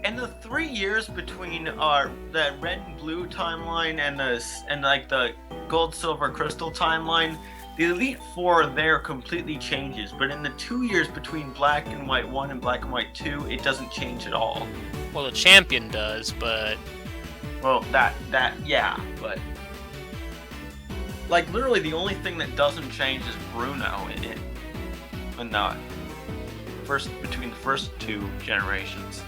In the 3 years between the red and blue timeline and the gold, silver, crystal timeline, the Elite Four there completely changes. But in the 2 years between Black and White 1 and Black and White 2, it doesn't change at all. Well, the champion does, but... Well, yeah, but like literally the only thing that doesn't change is Bruno in it. And not between the first two generations.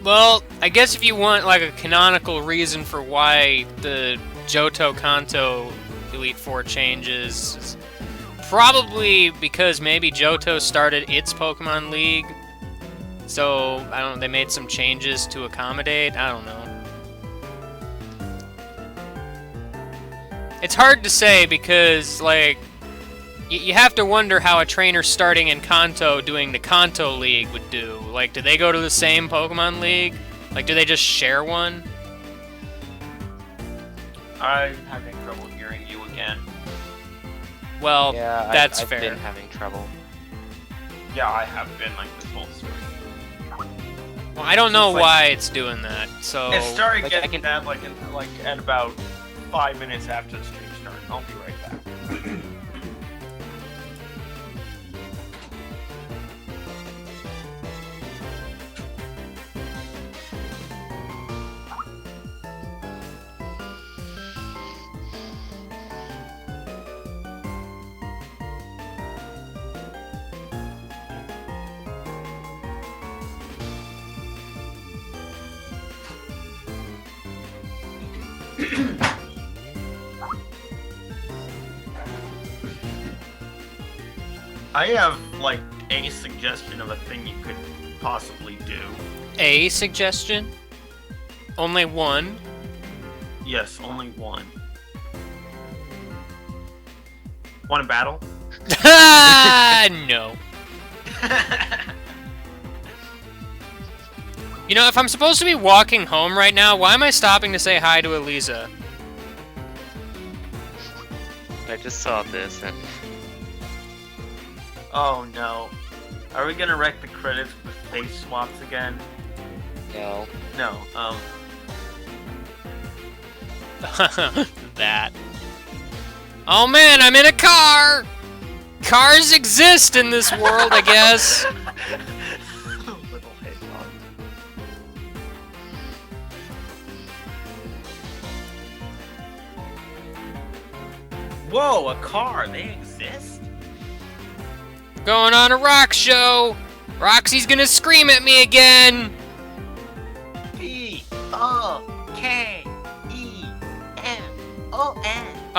Well, I guess if you want like a canonical reason for why the Johto Kanto Elite Four changes, it's probably because maybe Johto started its Pokemon League, so I don't know, they made some changes to accommodate. I don't know. It's hard to say because like you have to wonder how a trainer starting in Kanto doing the Kanto League would do. Like, do they go to the same Pokemon League? Like, do they just share one? I'm having trouble hearing you again. Well, Yeah, that's I've fair. been having trouble. Yeah, I have been like this whole story. Well, I don't know It's like- why it's doing that, so... It started like, getting I can- bad like at about 5 minutes after the stream started. I'll be right back. I have like a suggestion of a thing you could possibly do. A suggestion? Only one? Yes, only one. Want to battle? No. You know, if I'm supposed to be walking home right now, why am I stopping to say hi to Eliza? I just saw this and Oh no. Are we gonna wreck the credits with face swaps again? no. No, That. Oh man, I'm in a car! Cars exist in this world, I guess. Little hedgehog. Whoa, a car, they exist? Going on a rock show. Roxy's gonna scream at me again. P-O-K-E-M-O-N.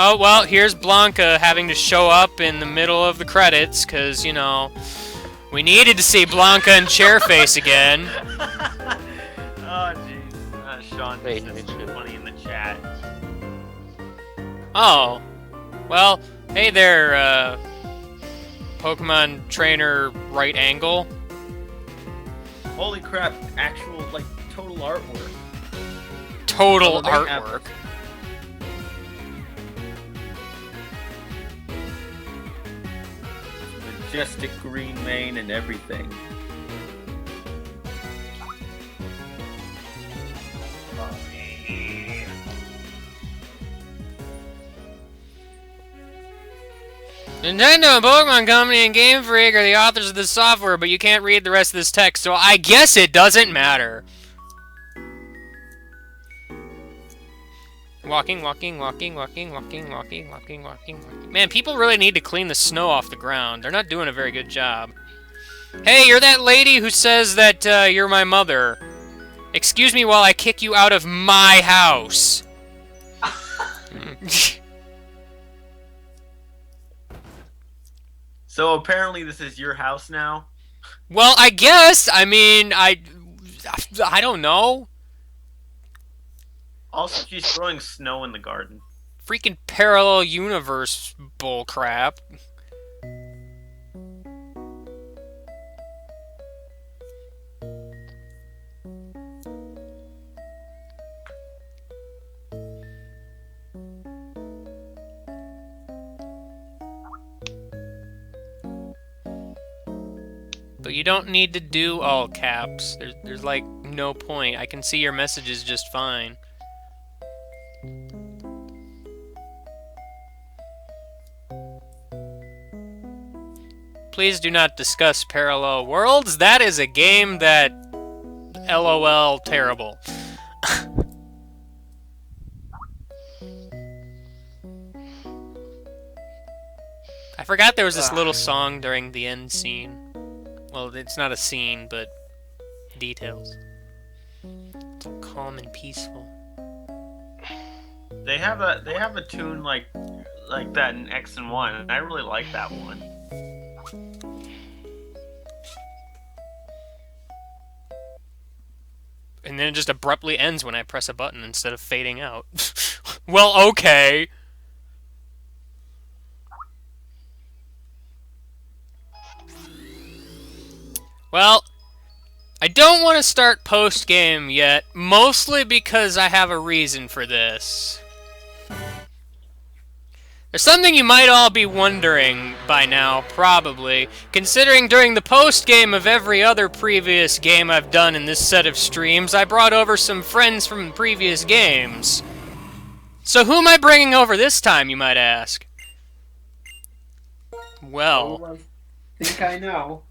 Oh, well, here's Blanca having to show up in the middle of the credits, because, you know, we needed to see Blanca and Chairface again. Oh, jeez. Sean Wait, says it's it's funny in the chat. Oh. Well, hey there, Pokemon trainer right angle. Holy crap, actual, like, total artwork. Total Oh, they have- artwork. Majestic green mane and everything. Nintendo and Pokemon Company and Game Freak are the authors of this software, but you can't read the rest of this text, so I guess it doesn't matter. Walking. Man, people really need to clean the snow off the ground. They're not doing a very good job. Hey, you're that lady who says that you're my mother. Excuse me while I kick you out of my house. So apparently this is your house now? Well, I guess. I mean, I don't know. Also, she's throwing snow in the garden. Freaking parallel universe bullcrap. But you don't need to do all caps. There's like no point. I can see your messages just fine. Please do not discuss Parallel Worlds. That is a game that... LOL terrible. I forgot there was this little song during the end scene. Well, it's not a scene, but details. It's all calm and peaceful. They have a tune like that in X and Y, and I really like that one. And then it just abruptly ends when I press a button instead of fading out. Well, okay. Well, I don't want to start post-game yet, mostly because I have a reason for this. There's something you might all be wondering by now, probably, considering during the post-game of every other previous game I've done in this set of streams, I brought over some friends from previous games. So who am I bringing over this time, you might ask? Well... Oh, I think I know.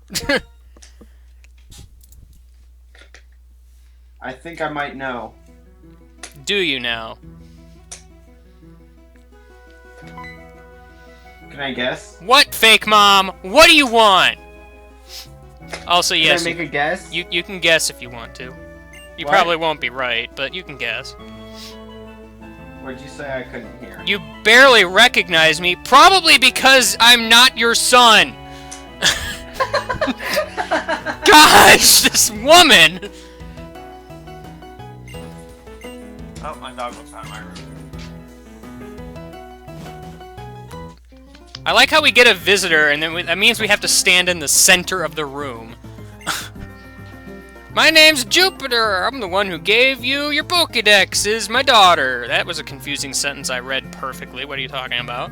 I think I might know. Do you now? Can I guess? What, fake mom? What do you want? Also, yes, Can I make a guess? you can guess if you want to. You What? probably won't be right, but you can guess. What'd you say? I couldn't hear. You barely recognize me, probably because I'm not your son. Gosh, this woman! Oh, my dog was out of my room. I like how we get a visitor, and then that means we have to stand in the center of the room. My name's Jupiter. I'm the one who gave you your Pokédex. Is my daughter. That was a confusing sentence I read perfectly. What are you talking about?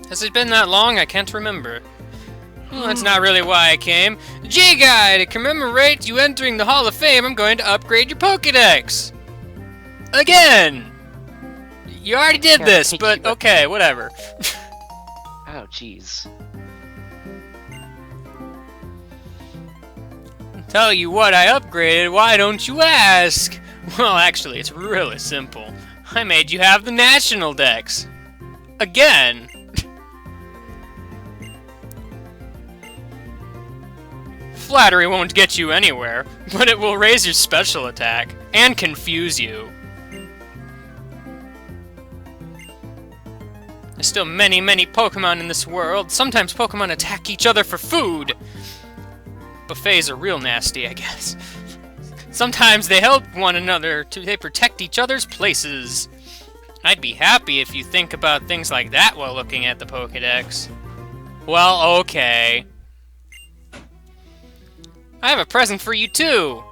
Has it been that long? I can't remember. Well, that's not really why I came. J-Guy, to commemorate you entering the Hall of Fame, I'm going to upgrade your Pokédex. Again! You already did Yeah, this, thank but you, but- okay, whatever. Oh, jeez. Tell you what I upgraded, why don't you ask? Well, actually, it's really simple. I made you have the National Dex. Again. Flattery won't get you anywhere, but it will raise your special attack and confuse you. There's still many, many Pokemon in this world. Sometimes Pokemon attack each other for food. Buffets are real nasty, I guess. Sometimes they help one another, they protect each other's places. I'd be happy if you think about things like that while looking at the Pokédex. Well, okay. I have a present for you, too.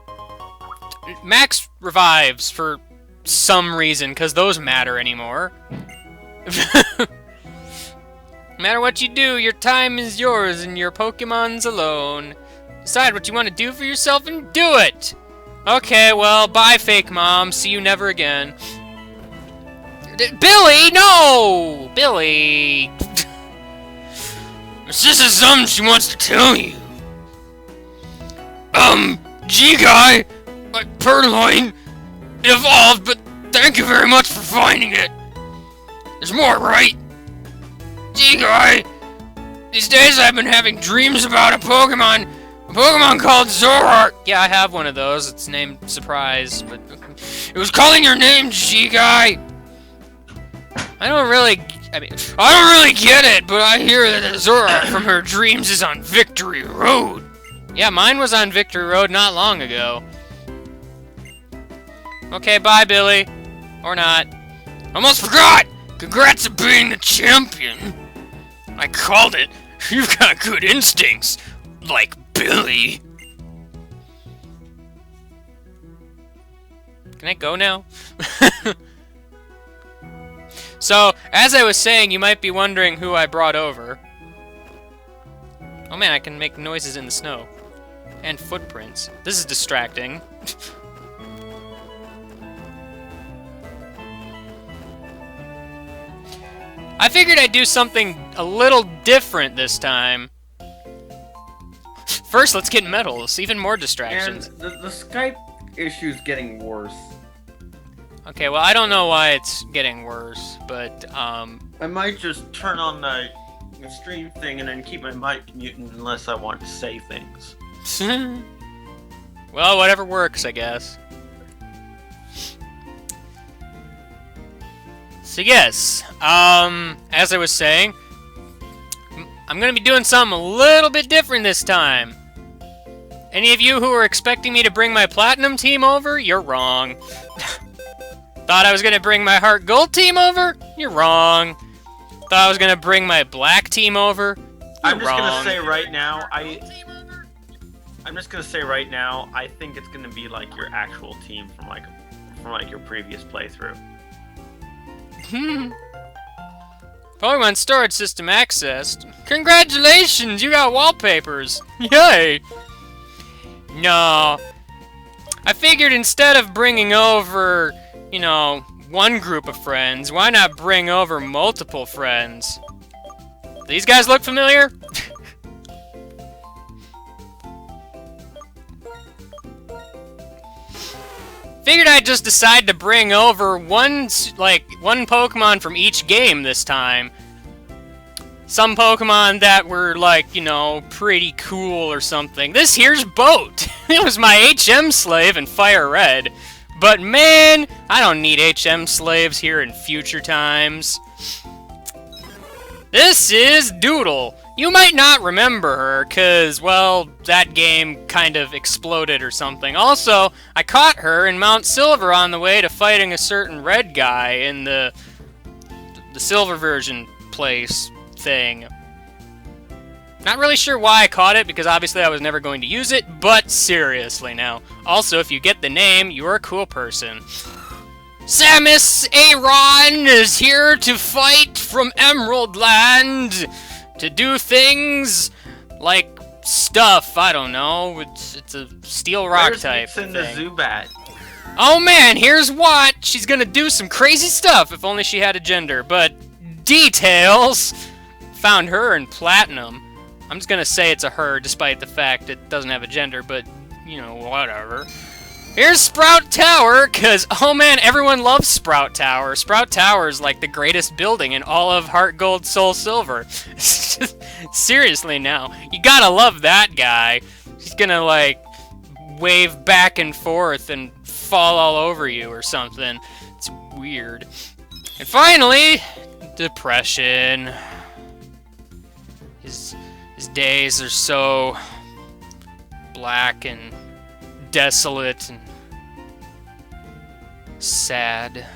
Max revives for some reason, because those matter anymore. No matter what you do, your time is yours and your Pokemon's alone. Decide what you want to do for yourself and do it! Okay, well, bye, fake mom. See you never again. Billy, no! Billy! My sister has something she wants to tell you. G-Guy, my purloin, it evolved, but thank you very much for finding it. There's more, right? G-Guy, these days I've been having dreams about a Pokemon called Zorart. Yeah, I have one of those. It's named Surprise, but it was calling your name, G-Guy. I don't really get it, but I hear that Zorart from her dreams is on Victory Road. Yeah, mine was on Victory Road not long ago. Okay, bye, Billy. Or not. Almost forgot! Congrats on being the champion! I called it. You've got good instincts. Like Billy. Can I go now? So, as I was saying, you might be wondering who I brought over. Oh man, I can make noises in the snow. And footprints. This is distracting. I figured I'd do something a little different this time. First, let's get medals. Even more distractions. And the Skype issue's getting worse. Okay, well, I don't know why it's getting worse, but, I might just turn on the stream thing and then keep my mic muted unless I want to say things. well, whatever works, I guess. So yes, as I was saying, I'm gonna be doing something a little bit different this time. Any of you who were expecting me to bring my Platinum team over, you're wrong. Thought I was gonna bring my Heart Gold team over? You're wrong. Thought I was gonna bring my Black team over? I'm just gonna say right now, I think it's gonna be like your actual team from your previous playthrough. Pokemon Storage System accessed. Congratulations, you got wallpapers. Yay! No. I figured instead of bringing over, you know, one group of friends, why not bring over multiple friends? These guys look familiar? Figured I'd just decide to bring over one Pokemon from each game this time. Some Pokemon that were, like, you know, pretty cool or something. This here's Boat. It was my HM slave in Fire Red. But man, I don't need HM slaves here in future times. This is Doodle. You might not remember her, cause, well, that game kind of exploded or something. Also, I caught her in Mount Silver on the way to fighting a certain red guy in the Silver version place thing. Not really sure why I caught it, because obviously I was never going to use it, but seriously now. Also, if you get the name, you're a cool person. Samus Aran is here to fight from Emerald Land to do things like stuff, I don't know. It's a steel rock type Where's thing. the Zubat? Oh man, here's what! She's gonna do some crazy stuff if only she had a gender, but details! Found her in Platinum. I'm just gonna say it's a her, despite the fact it doesn't have a gender, but, you know, whatever. Here's Sprout Tower, cause, oh man, everyone loves Sprout Tower. Sprout Tower is like the greatest building in all of Heart Gold, Soul Silver. Seriously now, you gotta love that guy. He's gonna, like, wave back and forth and fall all over you or something. It's weird. And finally, depression. His days are so black and desolate and sad.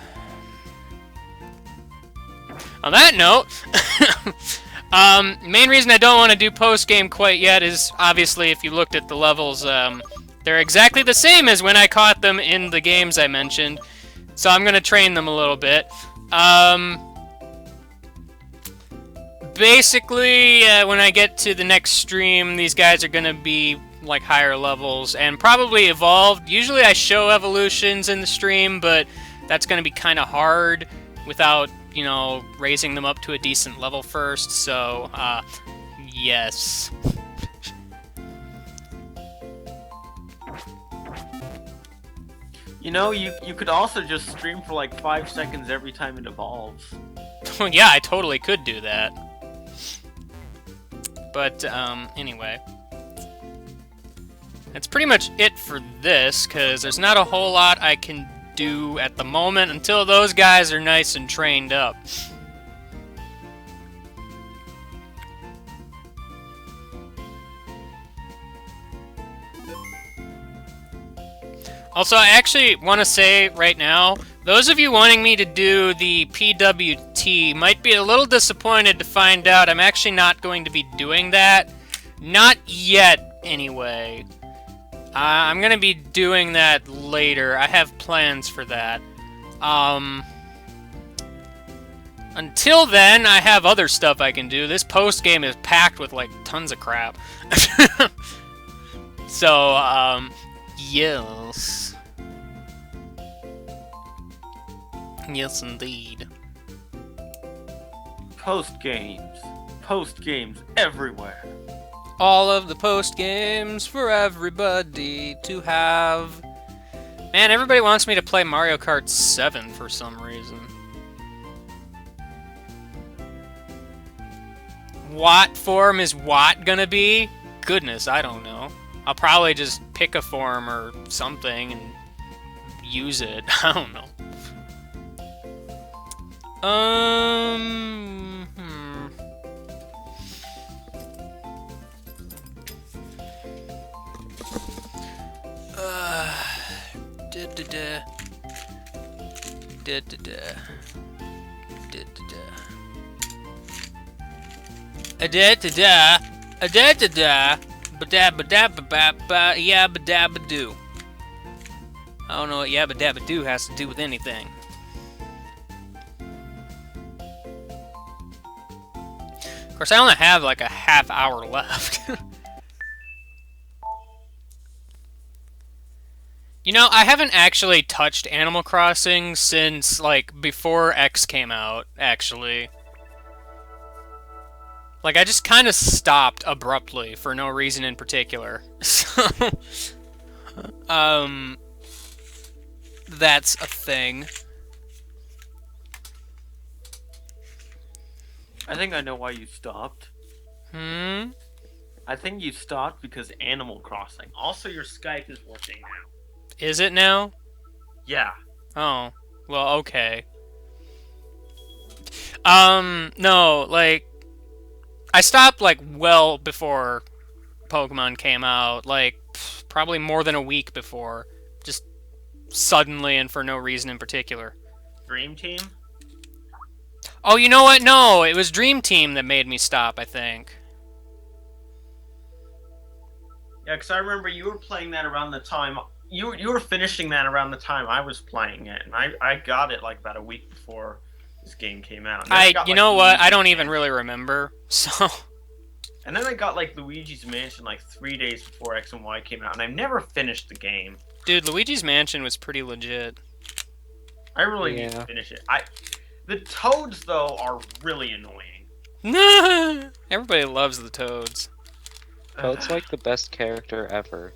On that note, main reason I don't want to do post-game quite yet is, obviously, if you looked at the levels, they're exactly the same as when I caught them in the games I mentioned. So I'm going to train them a little bit. Basically, when I get to the next stream, these guys are going to be like higher levels and probably evolved. Usually I show evolutions in the stream, but that's going to be kind of hard without, you know, raising them up to a decent level first, so, yes. You know, you could also just stream for like 5 seconds every time it evolves. Yeah, I totally could do that. But, anyway. That's pretty much it for this, because there's not a whole lot I can do at the moment until those guys are nice and trained up. Also, I actually want to say right now, those of you wanting me to do the PWT might be a little disappointed to find out I'm actually not going to be doing that. Not yet, anyway. I'm going to be doing that later. I have plans for that. Until then, I have other stuff I can do. This post-game is packed with, like, tons of crap. So, yes. Yes, indeed. Post games everywhere. All of the post-games for everybody to have. Man, everybody wants me to play Mario Kart 7 for some reason. What form is what gonna be? Goodness, I don't know. I'll probably just pick a form or something and use it. I don't know. Yabba-dabba-doo. I don't know what yabba-dabba-doo has to do with anything. Of course, I only have like a half hour left. You know, I haven't actually touched Animal Crossing since, like, before X came out, actually. Like, I just kind of stopped abruptly for no reason in particular. So, that's a thing. I think I know why you stopped. Hmm? I think you stopped because Animal Crossing. Also, your Skype is working now. Is it now? Yeah. Oh. Well, okay. No, like, I stopped, like, well before Pokemon came out. Like, probably more than a week before. Just suddenly and for no reason in particular. Dream Team? Oh, you know what? No, it was Dream Team that made me stop, I think. Yeah, because I remember you were playing that around the time... You were finishing that around the time I was playing it, and I got it, like, about a week before this game came out. You know what? I don't even really remember, so... And then I got, like, Luigi's Mansion, like, 3 days before X and Y came out, and I've never finished the game. Dude, Luigi's Mansion was pretty legit. I really need to finish it. The Toads, though, are really annoying. Everybody loves the Toads. Toad's like the best character ever.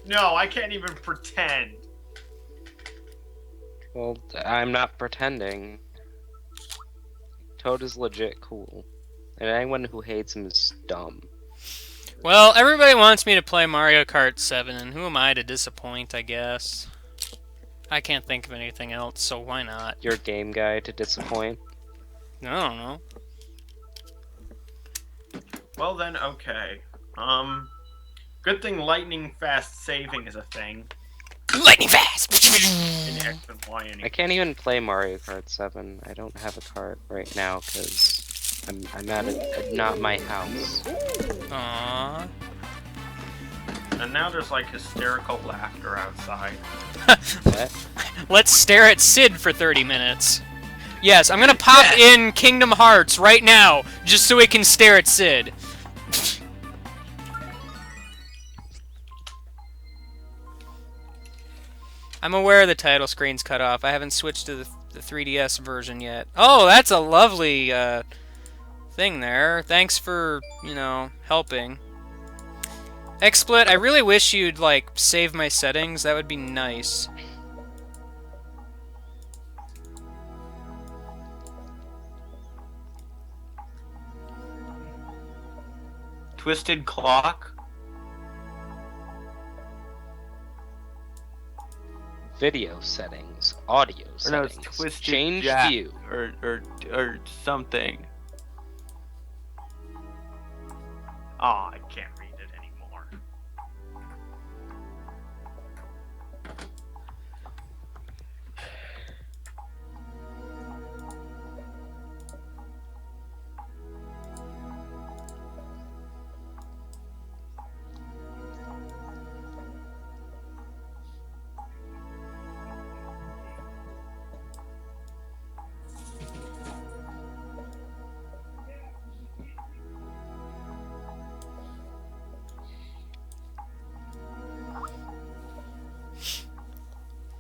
No, I can't even pretend. Well, I'm not pretending. Toad is legit cool. And anyone who hates him is dumb. Well, everybody wants me to play Mario Kart 7, and who am I to disappoint, I guess? I can't think of anything else, so why not? Your game guy to disappoint? I don't know. Well then, okay. Good thing lightning fast saving is a thing. Lightning fast! In X and Y anyway. I can't even play Mario Kart 7. I don't have a cart right now because I'm at not my house. Aww. And now there's like hysterical laughter outside. What? Let's stare at Sid for 30 minutes. Yes, I'm gonna pop in Kingdom Hearts right now, just so we can stare at Sid. I'm aware the title screen's cut off. I haven't switched to the the 3DS version yet. Oh, that's a lovely thing there. Thanks for, you know, helping. XSplit, I really wish you'd, like, save my settings. That would be nice. Twisted clock. Video settings, audio Or no, settings, it's twisted change jack view. or something. Oh, I can't read it anymore.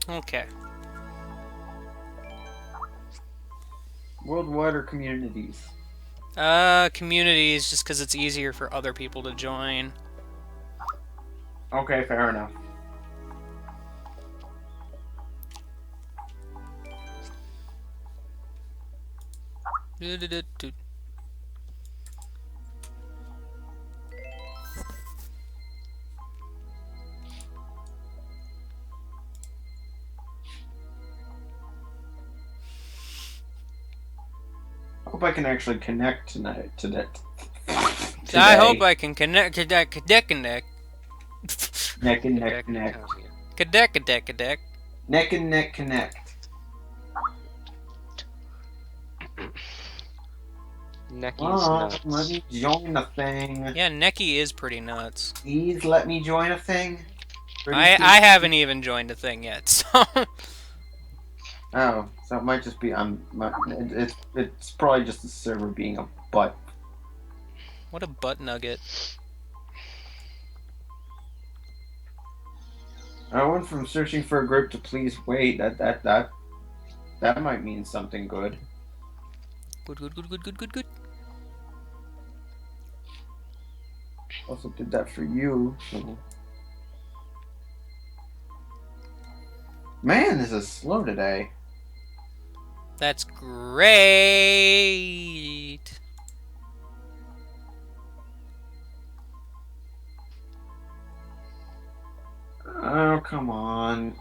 Okay. Worldwide or communities? Communities, just because it's easier for other people to join. Okay, fair enough. Do-do-do-do. I hope I can actually connect tonight to that. I hope I can connect to that Neck and neck, neck. Kadek. Neck and neck connect. Necky's Let nuts. me join the thing. Yeah, Neki is pretty nuts. Please let me join a thing. I haven't even joined a thing yet, so... Oh, so it might just be it's probably just the server being a butt. What a butt nugget. I went from searching for a group to please wait. That might mean something good. Good. Also did that for you. So. Man, this is slow today. That's great. Oh, come on.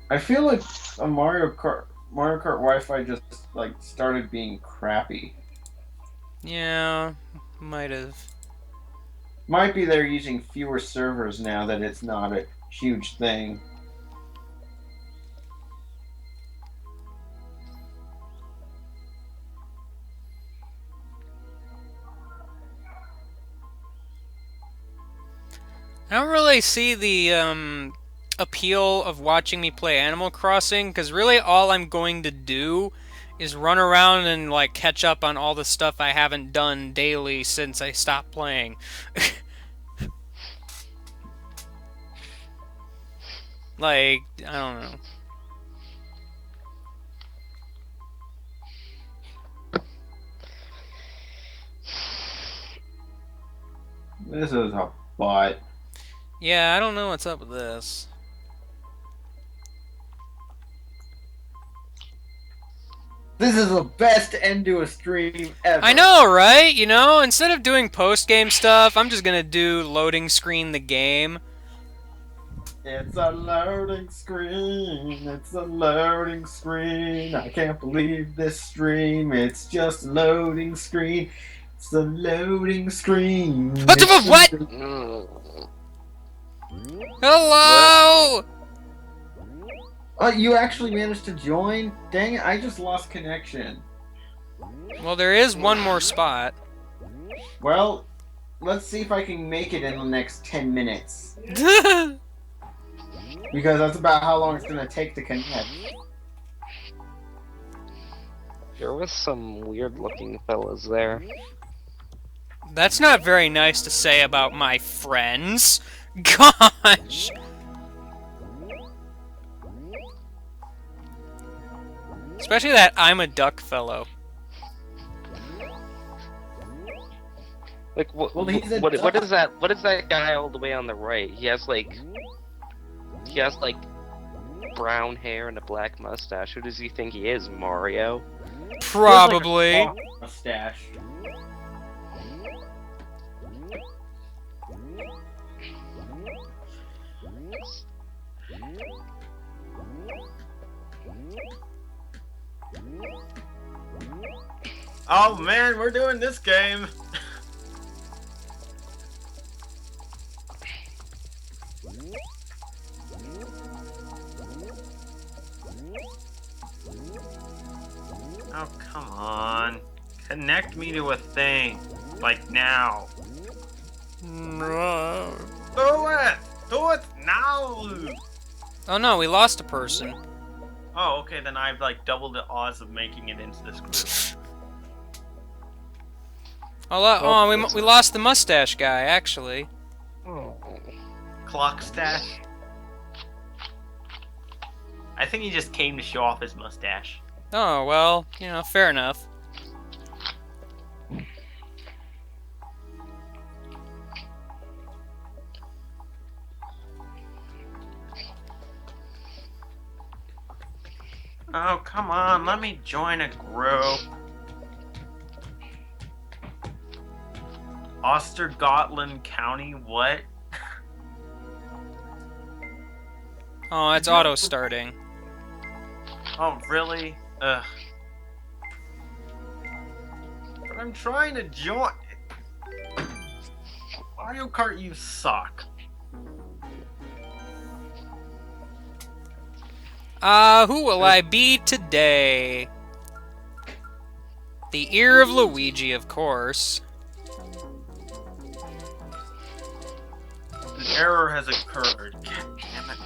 I feel like a Mario Kart Wi-Fi just like started being crappy. Yeah, might have. Might be they're using fewer servers now that it's not a huge thing. I don't really see the appeal of watching me play Animal Crossing, because really all I'm going to do is run around and like catch up on all the stuff I haven't done daily since I stopped playing. Like, I don't know. This is a butt. Yeah, I don't know what's up with this. This is the best end to a stream ever. I know, right? You know, instead of doing post-game stuff, I'm just gonna do loading screen the game. It's a loading screen. It's a loading screen. I can't believe this stream. It's just a loading screen. It's a loading screen. What the fuck? What? Hello! Oh, you actually managed to join? Dang it, I just lost connection. Well, there is one more spot. Well, let's see if I can make it in the next 10 minutes. Because that's about how long it's going to take to connect. There was some weird-looking fellas there. That's not very nice to say about my friends. Gosh! Especially that I'm a duck fellow. Like what? Well, he's a What duck. is that? What is that guy all the way on the right? He has like brown hair and a black mustache. Who does he think he is, Mario? Probably. Mustache. Oh man, we're doing this game. Oh, come on. Connect me to a thing. Like now. No. Do it! Do it now! Oh no, we lost a person. Oh, okay, then I've like doubled the odds of making it into this group. We lost the mustache guy, actually. Clock stash. I think he just came to show off his mustache. Oh, well, you know, fair enough. Oh, come on, let me join a group. Ostergotland County, what? Oh, it's auto-starting. Oh, really? Ugh. But I'm trying to join. Mario Kart, you suck. Who will I be today? The ear of Luigi, of course. An error has occurred. God damn it.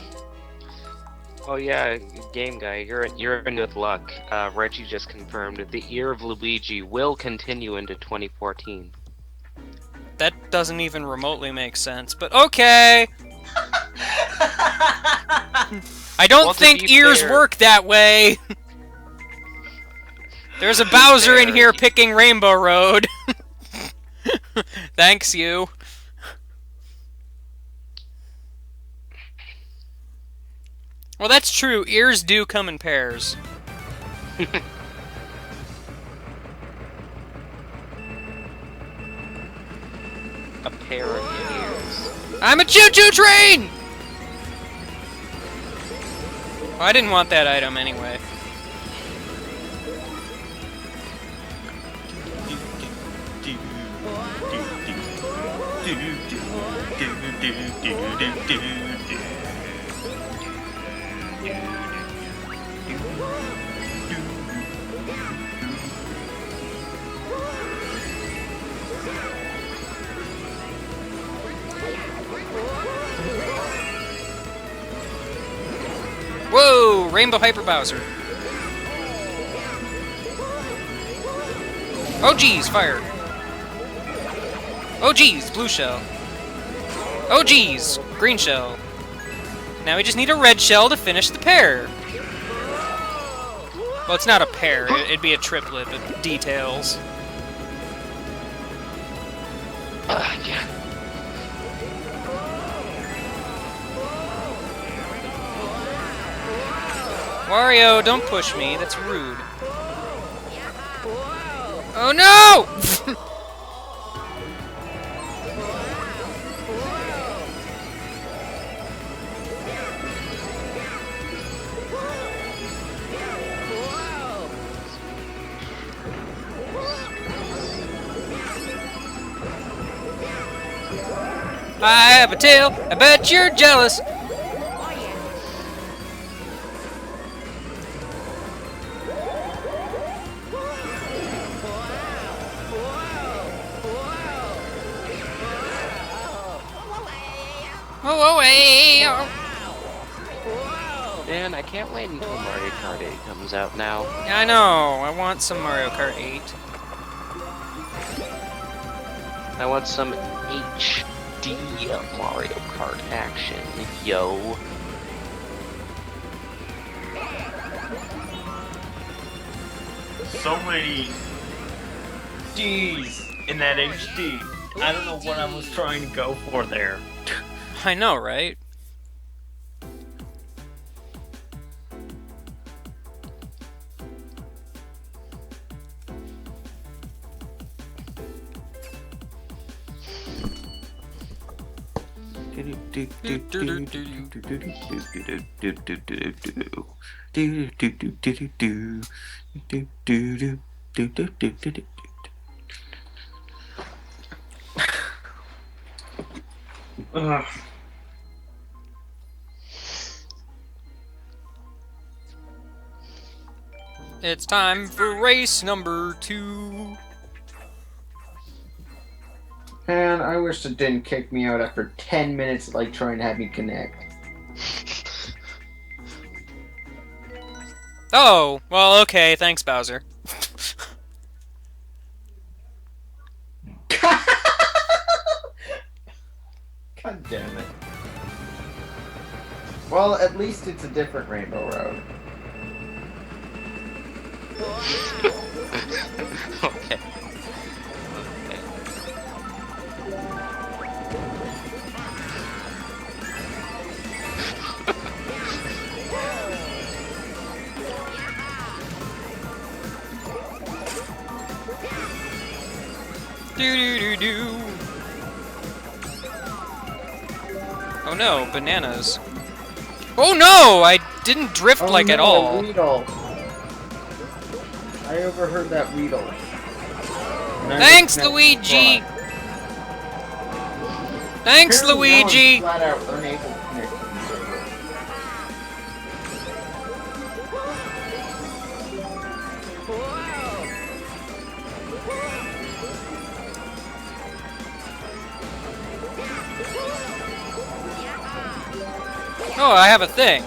Oh yeah, game guy, you're in good luck. Reggie just confirmed that the ear of Luigi will continue into 2014. That doesn't even remotely make sense, but okay! I don't Well, to think be ears fair- work that way! There's a Bowser in fair, here picking Rainbow Road. Thanks, you. Well, that's true. Ears do come in pairs. A pair of ears. I'm a choo-choo train! Oh, I didn't want that item anyway. Whoa! Rainbow Hyper Bowser. Oh geez, fire. Oh geez, blue shell. Oh geez, green shell. Now we just need a red shell to finish the pair. Well, it's not a pair, it'd be a triplet, but details. Yeah. Wario, don't push me, that's rude. Oh no! I have a tail, I bet you're jealous. Oh, hey, oh. Man, I can't wait until Mario Kart 8 comes out now. I know, I want some Mario Kart 8. I want some HD Mario Kart action, yo. so many D's in that HD. I don't know what I was trying to go for there. I know, right? It's time for race number 2. Man, I wish it didn't kick me out after 10 minutes, like trying to have me connect. Oh, well, okay, thanks, Bowser. God damn it. Well, at least it's a different Rainbow Road. Okay. Do-do-do-do. Oh no, bananas. Oh no! I didn't drift Oh, like no, at all. a Weedle. I overheard that Weedle. And I Thanks, was Luigi! fraud. Thanks, Apparently now I'm Luigi! flat out unable to connect to the server. Oh, I have a thing.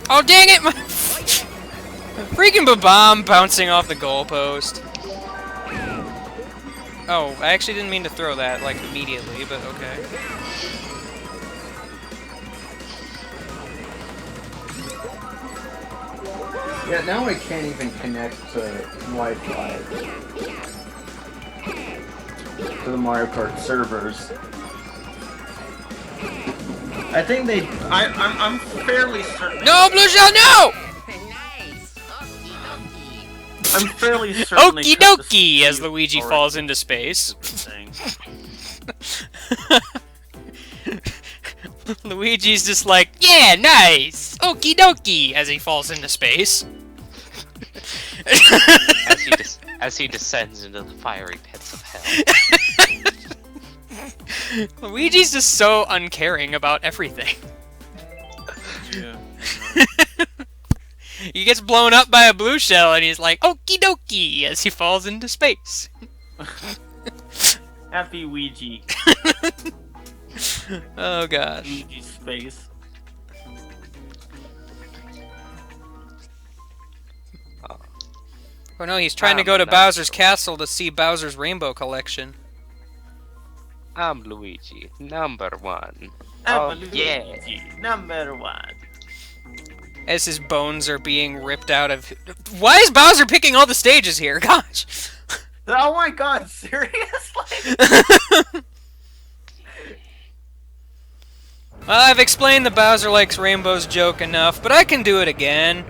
Oh, dang it! My freaking bomb bouncing off the goalpost. Oh, I actually didn't mean to throw that, like, immediately, but okay. Yeah, now I can't even connect to Wi-Fi. To the Mario Kart servers. I think they. I'm fairly certain. No, Blue Shell, no! I'm fairly certain. they Okie cut the dokie, as speed Luigi for falls it. into space. Thing. Luigi's just like, yeah, nice! Okie dokie, as he falls into space. As he descends into the fiery pits of hell. Luigi's just so uncaring about everything. Yeah. He gets blown up by a blue shell and he's like, okie dokie, as he falls into space. Happy Ouija. Oh gosh. Ouija space. Oh no, he's trying to go to Bowser's castle to see Bowser's rainbow collection. I'm Luigi, number 1. I'm Oh, yeah. Luigi, number 1. As his bones are being ripped out of... Why is Bowser picking all the stages here? Gosh! Oh my god, seriously? Well, I've explained the Bowser likes rainbows joke enough, but I can do it again.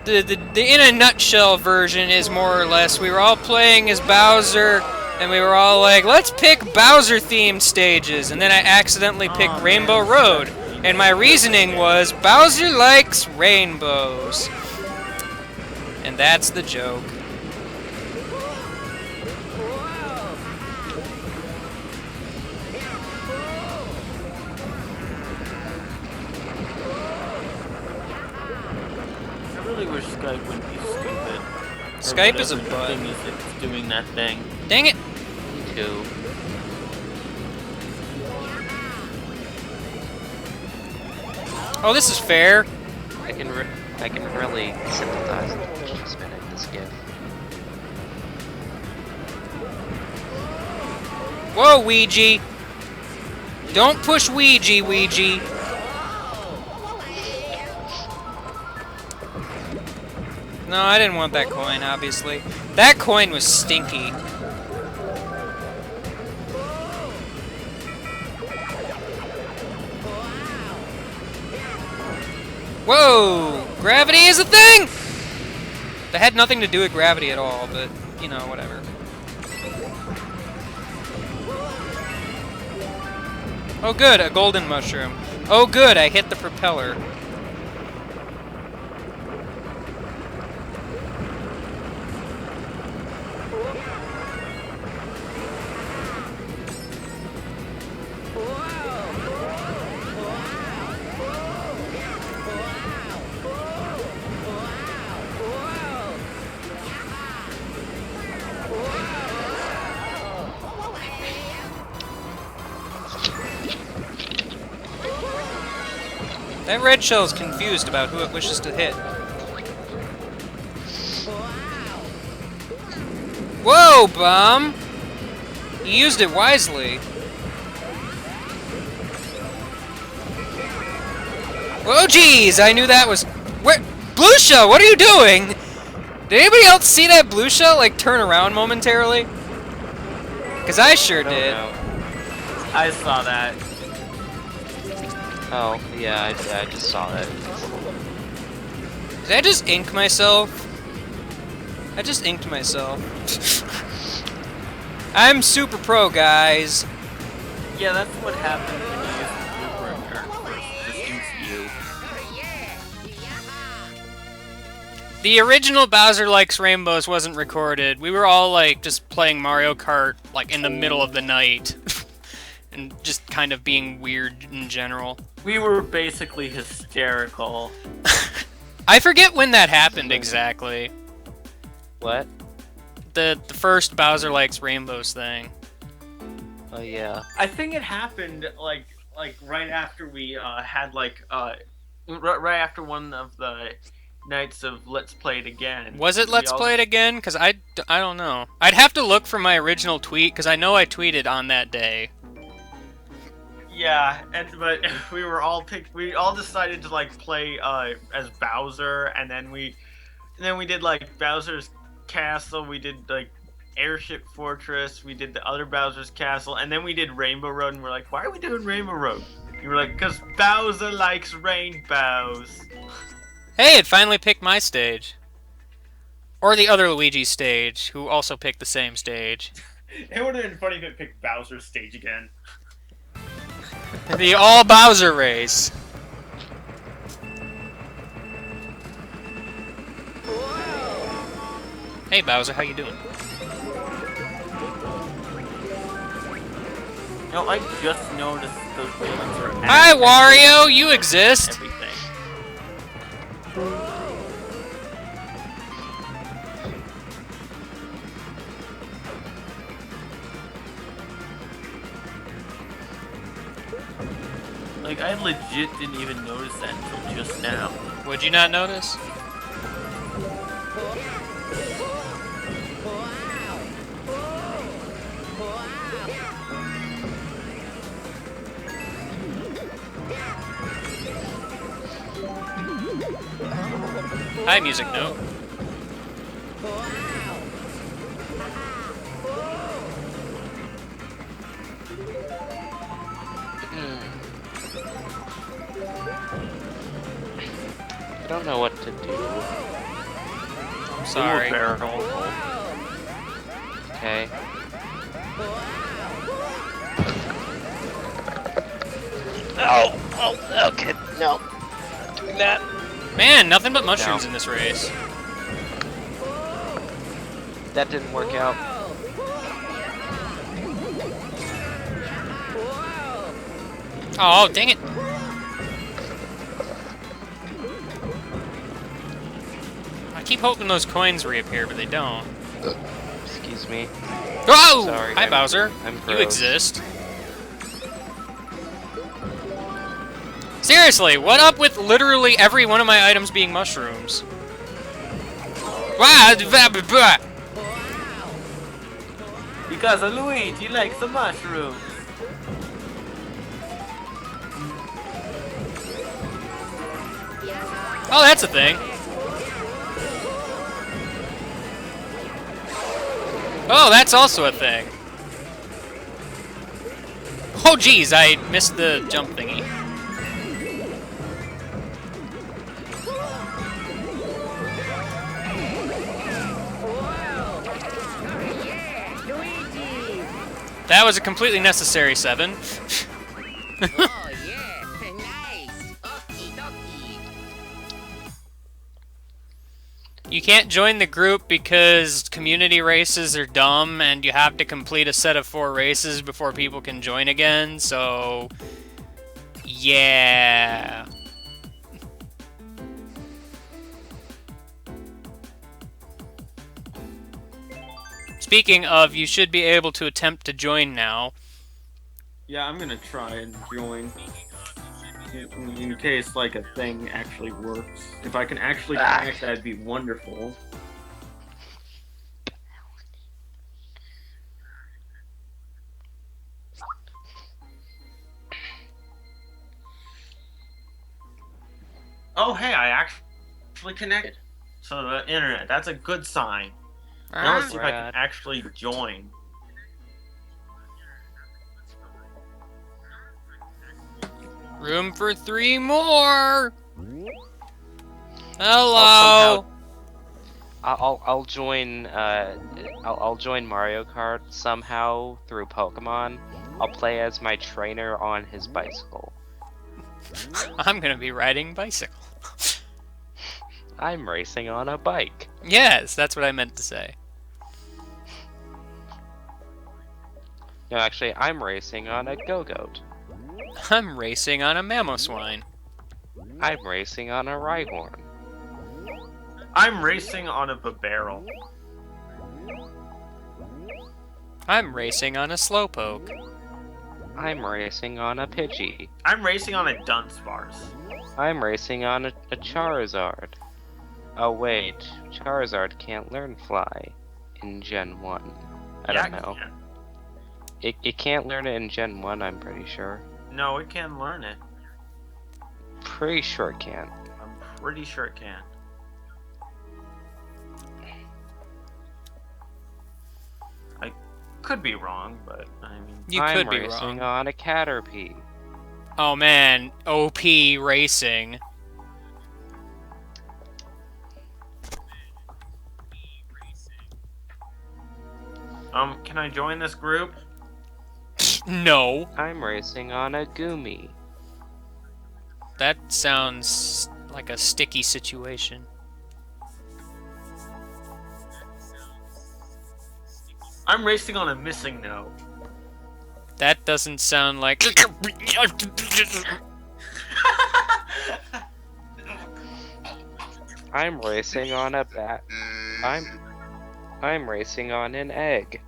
The in a nutshell version is more or less, we were all playing as Bowser, and we were all like, let's pick Bowser-themed stages, and then I accidentally picked Rainbow Road, and my reasoning was, Bowser likes rainbows. And that's the joke. I really wish Skype wouldn't be stupid. Skype is a Whatever butt. thing is that's doing that thing. Dang it! 2. Oh, this is fair. I can really sympathize with what she's been in this gift. Whoa, Ouija! Don't push Ouija, Ouija! No, I didn't want that coin, obviously. That coin was stinky. Whoa! Gravity is a thing! That had nothing to do with gravity at all, but, you know, whatever. Oh good, a golden mushroom. Oh good, I hit the propeller. That red shell is confused about who it wishes to hit. Whoa, Bomb! You used it wisely. Whoa, jeez! I knew that was... Where? Blue shell, what are you doing? Did anybody else see that blue shell, like, turn around momentarily? Because I sure did. I saw that. Oh, yeah, I just saw it. Did I just ink myself? I just inked myself. I'm super pro, guys. Yeah, that's what happened when you use the blue character. Just use you. The original Bowser Likes Rainbows wasn't recorded. We were all, like, just playing Mario Kart, like, in the middle of the night. And just kind of being weird in general. We were basically hysterical. I forget when that happened exactly. What? The first Bowser Likes Rainbows thing. Oh yeah. I think it happened like right after we had right after one of the nights of Let's Play It Again. Was it Let's Play It Again? Because I don't know. I'd have to look for my original tweet because I know I tweeted on that day. Yeah, but we all decided to like play as Bowser, and then we did like Bowser's Castle, we did like Airship Fortress, we did the other Bowser's Castle, and then we did Rainbow Road, and we're like, why are we doing Rainbow Road? You were like, because Bowser likes rainbows. Hey, it finally picked my stage. Or the other Luigi stage, who also picked the same stage. It would have been funny if it picked Bowser's stage again. The all Bowser race. Hey Bowser, how you doing? No, I just noticed those buildings are. Hi Wario, you exist. Everything. Like, I legit didn't even notice that until just now. Would you not notice? Hi, music note. I don't know what to do. I'm sorry. Okay. Oh, okay, no. Not doing that. Man, nothing but mushrooms in this race. That didn't work out. Oh, dang it. I keep hoping those coins reappear, but they don't. Excuse me. Whoa! Sorry, Hi, Bowser. I'm You gross. exist. Seriously, what up with literally every one of my items being mushrooms? because Luigi likes the mushrooms. Oh, that's a thing. Oh, that's also a thing. Oh, geez, I missed the jump thingy. That was a completely necessary 7. Oh, yeah. Nice. Okie dokie. You can't join the group because community races are dumb and you have to complete a set of 4 races before people can join again, so... yeah... Speaking of, you should be able to attempt to join now. Yeah, I'm gonna try and join. In case, like, a thing actually works. If I can actually connect, that'd be wonderful. Oh, hey, I actually connected. So the internet, that's a good sign. Now let's see if I can actually join. Room for 3 more! Hello! I'll join I'll join Mario Kart somehow through Pokemon. I'll play as my trainer on his bicycle. I'm gonna be riding bicycle. I'm racing on a bike. Yes, that's what I meant to say. No, actually, I'm racing on a Go-Goat. I'm racing on a Mamoswine. I'm racing on a Rhyhorn. I'm racing on a barrel. I'm racing on a Slowpoke. I'm racing on a Pidgey. I'm racing on a Dunsparce. I'm racing on a Charizard. Oh wait, Charizard can't learn Fly in Gen 1. I don't know. It can't learn it in Gen 1, I'm pretty sure. No, it can learn it. Pretty sure it can. I'm pretty sure it can. I could be wrong, but I mean... You I'm could be racing wrong. on a Caterpie. Oh man, OP racing. Can I join this group? No. I'm racing on a Goomy. That sounds like a sticky situation. I'm racing on a Missing No. That doesn't sound like... I'm racing on a bat. I'm racing on an egg.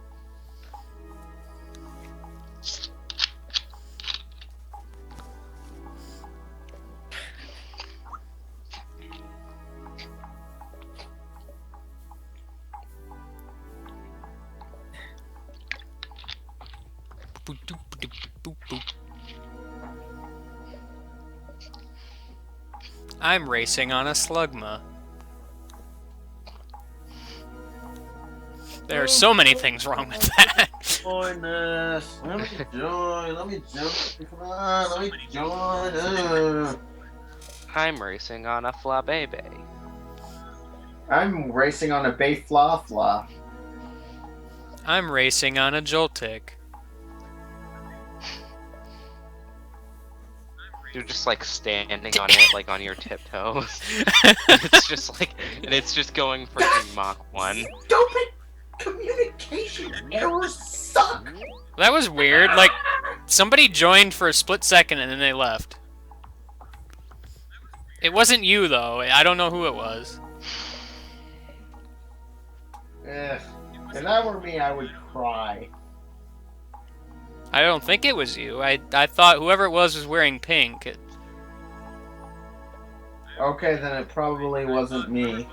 I'm racing on a Slugma. There are so many things wrong with that. Join this. Let me join. Let me join. Come on. Let me join. I'm racing on a Flabebe. I'm racing on a Bayflafla. I'm racing on a Joltik. You're just like standing on it, like on your tiptoes. It's just like, and it's just going for Mach 1. Stupid communication errors suck. That was weird. Like, somebody joined for a split second and then they left. It wasn't you, though. I don't know who it was. If that were me, I would cry. I don't think it was you. I thought whoever it was wearing pink. Okay, then it probably wasn't me.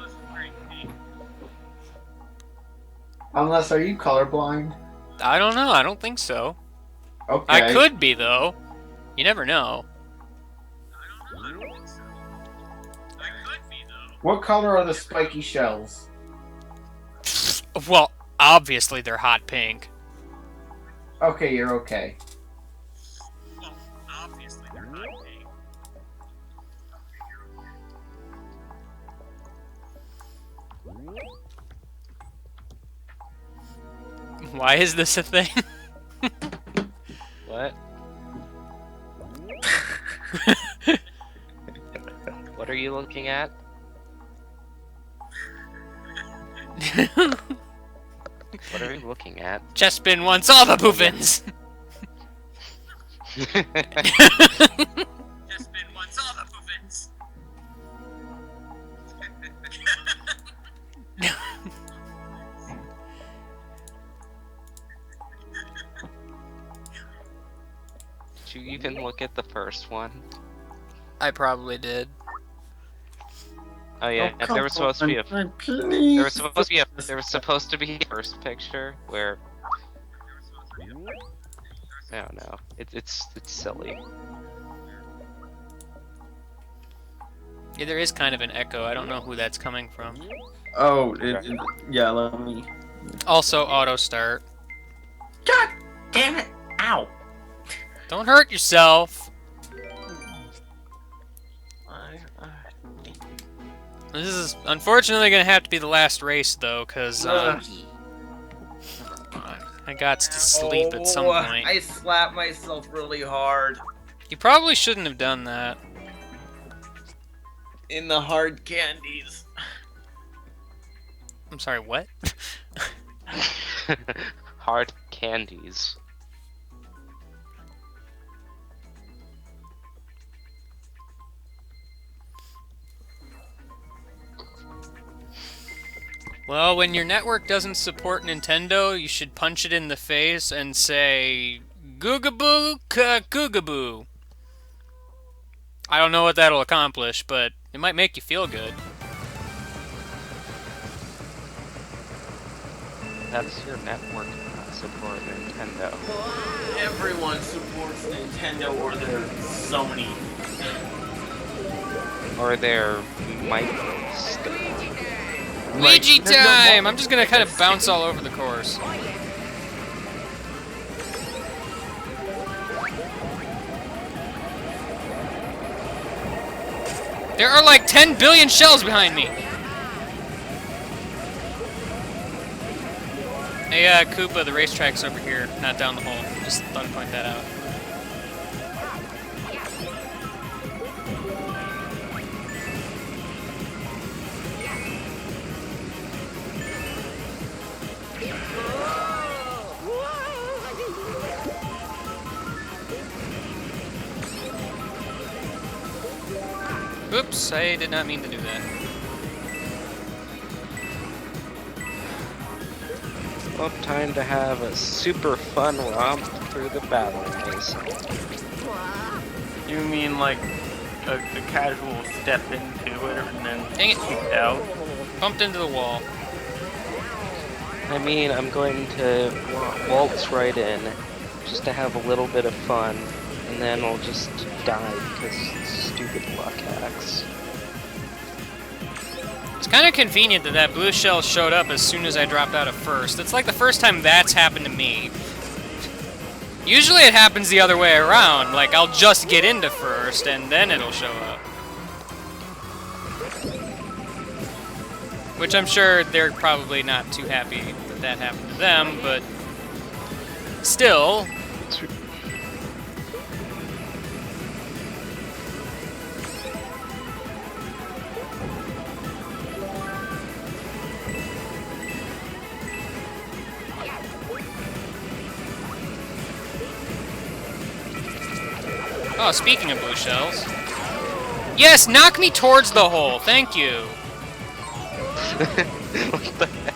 Unless, are you colorblind? I don't know. I don't think so. Okay. I could be, though. You never know. What color are the spiky shells? Well, obviously they're hot pink. Okay, you're okay. Why is this a thing? What? What are you looking at? What are you looking at? Chespin wants all the poofins! Chespin wants all the poofins! Did you even look at the first one? I probably did. Oh yeah, Oh, there was supposed to be a please. there was supposed to be a first picture where I don't know. It's silly. Yeah, there is kind of an echo. I don't know who that's coming from. Oh, yeah. Let me. Also, auto start. God damn it! Ow! Don't hurt yourself. This is unfortunately gonna have to be the last race, though, because I got to sleep at some point. I slapped myself really hard You probably shouldn't have done that. in the hard candies. I'm sorry, what? Hard candies. Well, when your network doesn't support Nintendo, you should punch it in the face and say, Googaboo, Googaboo. I don't know what that'll accomplish, but it might make you feel good. That's your network not support Nintendo. Everyone supports Nintendo or their Sony. Or their micro stuff. Ouija time! I'm just gonna kind of bounce all over the course. There are like 10 billion shells behind me! Hey, Koopa, the racetrack's over here, not down the hole. Just thought I'd point that out. Oops, I did not mean to do that. Well, time to have a super fun romp through the battle maze. You mean like a casual step into it and then Dang it. kicked out? Bumped into the wall. I mean, I'm going to waltz right in, just to have a little bit of fun, and then I'll just die because stupid luck hacks. It's kind of convenient that that blue shell showed up as soon as I dropped out of first. It's like the first time that's happened to me. Usually it happens the other way around, like I'll just get into first and then it'll show up. Which I'm sure they're probably not too happy that that happened to them, but still. Oh, speaking of blue shells. Yes, knock me towards the hole. Thank you. What the heck?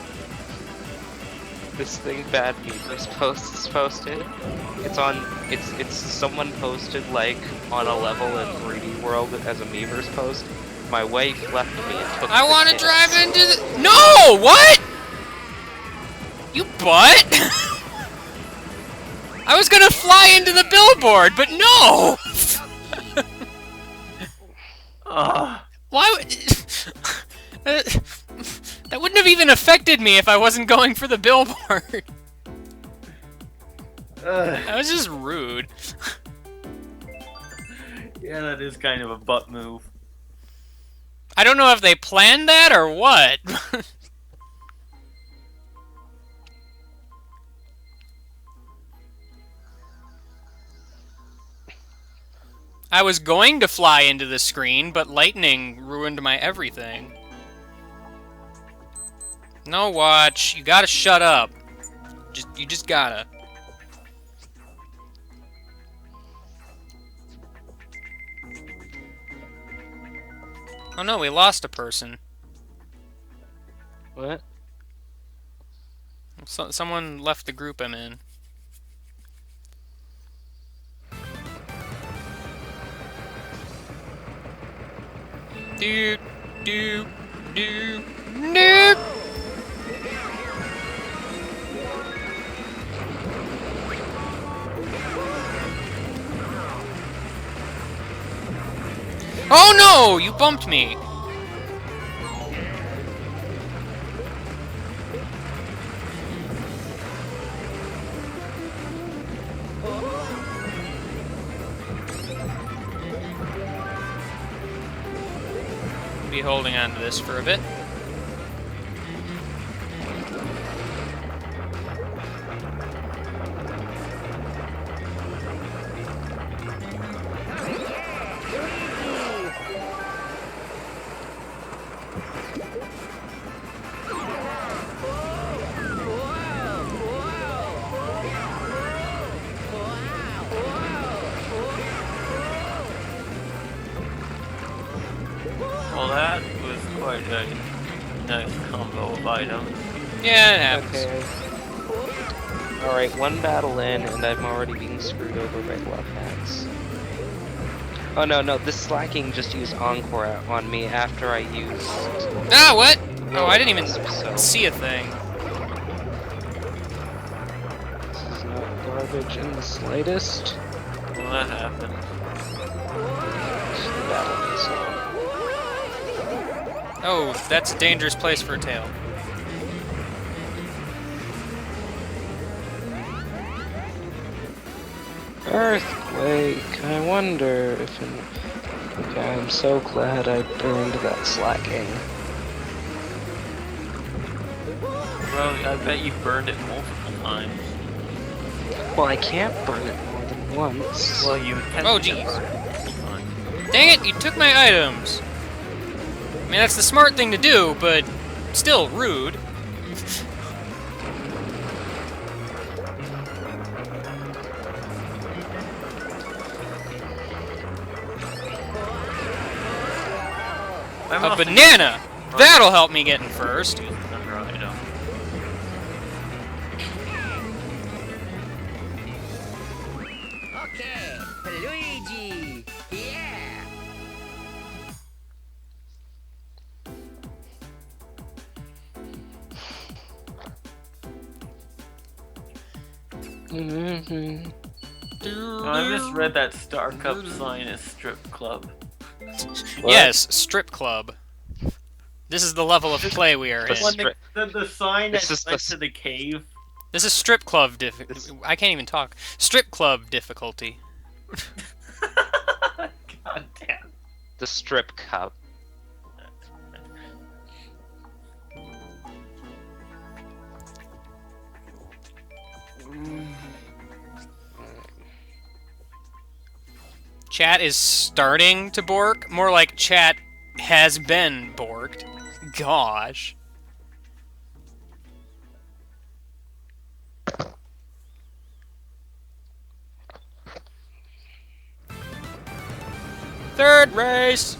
This thing bad Beavers post is posted. It's someone posted like on a level in 3D World as a Beavers post. My wife left me and took I the want to kids. drive into the— No! What? You butt? I was gonna fly into the billboard, but no! Why would... that wouldn't have even affected me if I wasn't going for the billboard. That was just rude. Yeah, that is kind of a butt move. I don't know if they planned that or what. I was going to fly into the screen, but lightning ruined my everything. No, Watch. You gotta shut up. You just gotta. Oh no, we lost a person. What? Someone left the group I'm in. Doot, doot, doot, doot! Oh no! You bumped me! Be holding on to this for a bit. Well, that was quite a nice combo of items. Yeah, it happens. Okay. Alright, one battle in, and I'm already being screwed over by glove hats. Oh no, this slacking just used Encore on me after I used... Ah, what? Oh, I didn't even so see a thing. this is not garbage in the slightest. Well, that happened. Just the battle is on. Oh, that's a dangerous place for a tail. Earthquake, I wonder if... Okay, I'm so glad I burned that slacking. Well, I bet you burned it multiple times. Well, I can't burn it more than once. Well, you Oh, intended to jeez. burn it multiple times. Dang it, you took my items! I mean, that's the smart thing to do, but still rude. I A must have banana! That'll help me get in first. used another item. Okay, Luigi. Yeah. Mm-hmm. Well, I misread that Star Cup sign as strip club. Yes, strip club. This is the level of play we are in. When the sign This that is went the- to the cave. This is strip club I can't even talk. Strip club difficulty. God damn. The strip cup. Chat is starting to bork. More like chat has been borked. Gosh. Third race!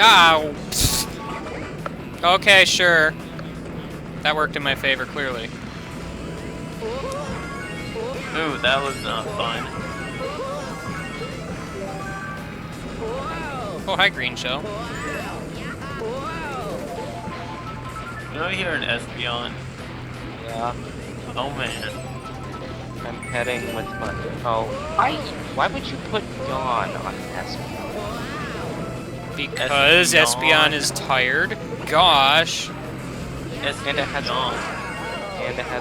Ow! Okay, sure. That worked in my favor, clearly. Ooh, that was fun. Oh, hi, Green Shell. You know, here in Espeon. Yeah. Oh man. I'm heading with my. Oh, why would you put yawn on Espion? Because Espeon is tired. Gosh. And it has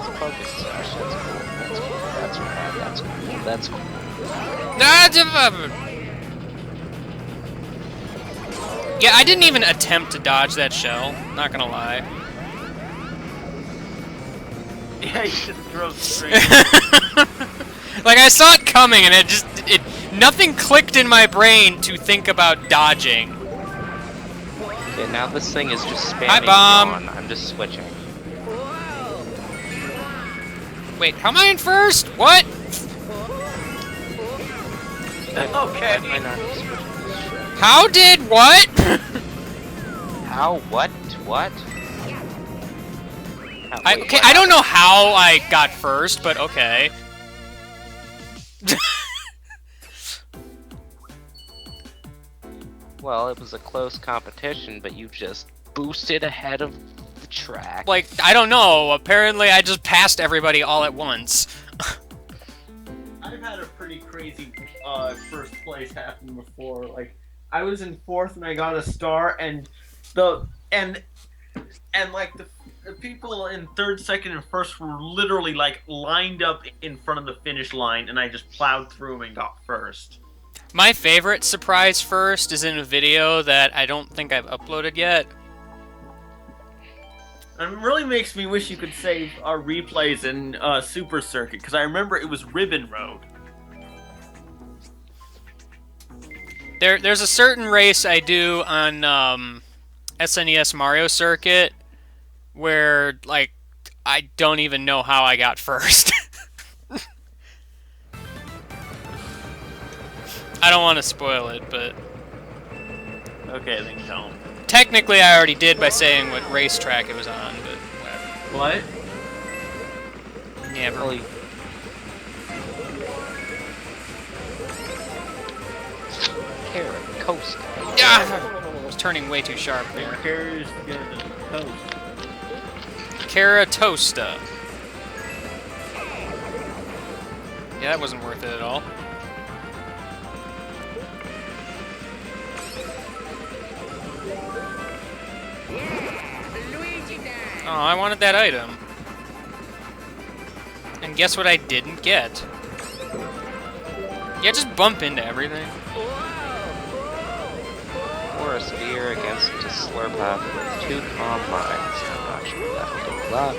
a focus slash. That's cool. That's cool. Yeah, I didn't even attempt to dodge that shell. Not gonna lie. Yeah, you just drove straight. Like, I saw it coming, and nothing clicked in my brain to think about dodging. Okay, now this thing is just spamming Hi, Bomb. yawn. I'm just switching. Wait, how am I in first? What? Okay. Why not just switch this shit? How did what? How? What? What? Wait, Okay, what I don't know happened? how I got first, but okay. Well, it was a close competition, but you just boosted ahead of the track. Like, I don't know. Apparently, I just passed everybody all at once. I've had a pretty crazy first place happen before. Like, I was in 4th and I got a star, and the people in 3rd, 2nd, and 1st were literally like lined up in front of the finish line, and I just plowed through them and got first. My favorite surprise first is in a video that I don't think I've uploaded yet. And it really makes me wish you could save our replays in Super Circuit, because I remember it was Ribbon Road. There's a certain race I do on SNES Mario Circuit where, like, I don't even know how I got first. I don't want to spoil it, but Okay, then don't. technically I already did by saying what racetrack it was on, but whatever. What? Yeah, Holy. Carrot Coast. I was turning way too sharp there. Carrier's gonna toast. Keratosta. Yeah, that wasn't worth it at all. Oh, I wanted that item. And guess what I didn't get? Yeah, just bump into everything. Or a spear against a Slurpuff with 2 calm lines. I'm not sure that'll do a lot.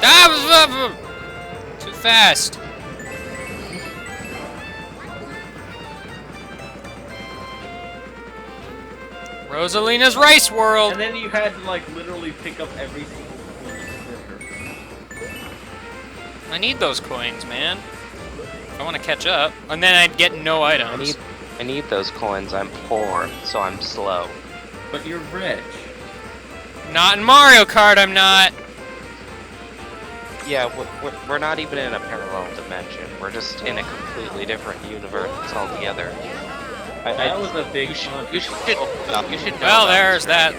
Ah! Too fast. Rosalina's Rice World. And then you had to like literally pick up every single sticker. I need those coins, man. I want to catch up. And then I'd get no items. I need those coins. I'm poor, so I'm slow. But you're rich. Not in Mario Kart, I'm not. Yeah, we're not even in a parallel dimension. We're just in a completely different universe altogether. That was a big You should know Well, that. there's that.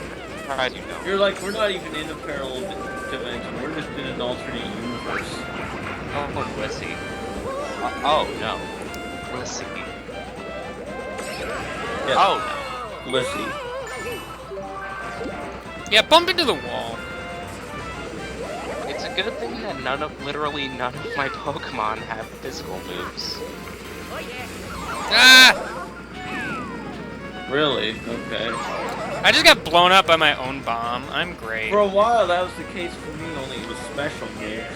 How do you know? You're like, we're not even in a parallel dimension. We're just in an alternate universe. Oh, Lissy. Oh, no. Lissy. Yes. Oh, Lissy. Yeah, bump into the wall. it's a good thing that literally none of my Pokemon have physical moves. Ah! Really? Okay. I just got blown up by my own bomb. I'm great. For a while, that was the case for me, only it was special moves.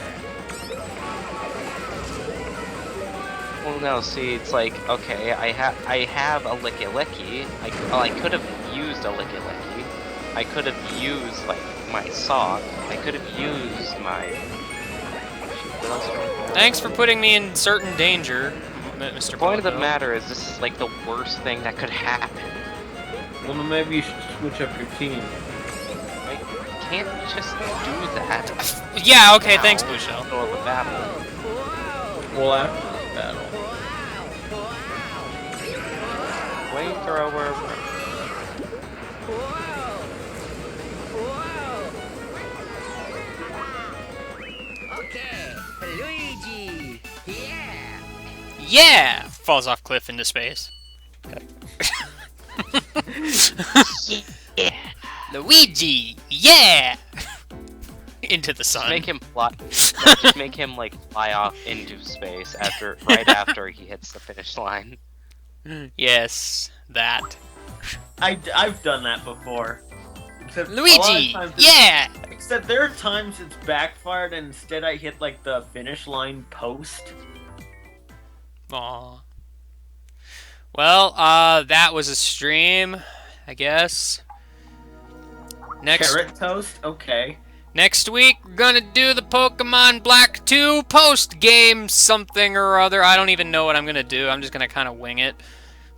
Well, no, see, it's like, okay, I have a Licky. I could have used a Licky. I could have used, like, my sock. I could have used my... What else do I have? Thanks for putting me in certain danger, Mr. The point of the Pogo. matter is, this is, like, the worst thing that could happen. Well, then maybe you should switch up your team. can't just do that. Yeah, okay, Now, thanks, Blue Shell. Middle of the battle. Well, after the battle. Flamethrower. Okay, Luigi. Yeah. Yeah! Falls off cliff into space. Yeah. Luigi! Yeah! Into the Just sun. make him fly. Yeah, just make him like fly off into space right after he hits the finish line. Yes, that. I've done that before. Except a lot of Luigi! times it's- Yeah! Except there are times it's backfired and instead I hit like the finish line post. Aw. Well, that was a stream, I guess. Carrot toast? Okay. Next week, we're gonna do the Pokemon Black 2 post-game something or other. I don't even know what I'm gonna do. I'm just gonna kind of wing it,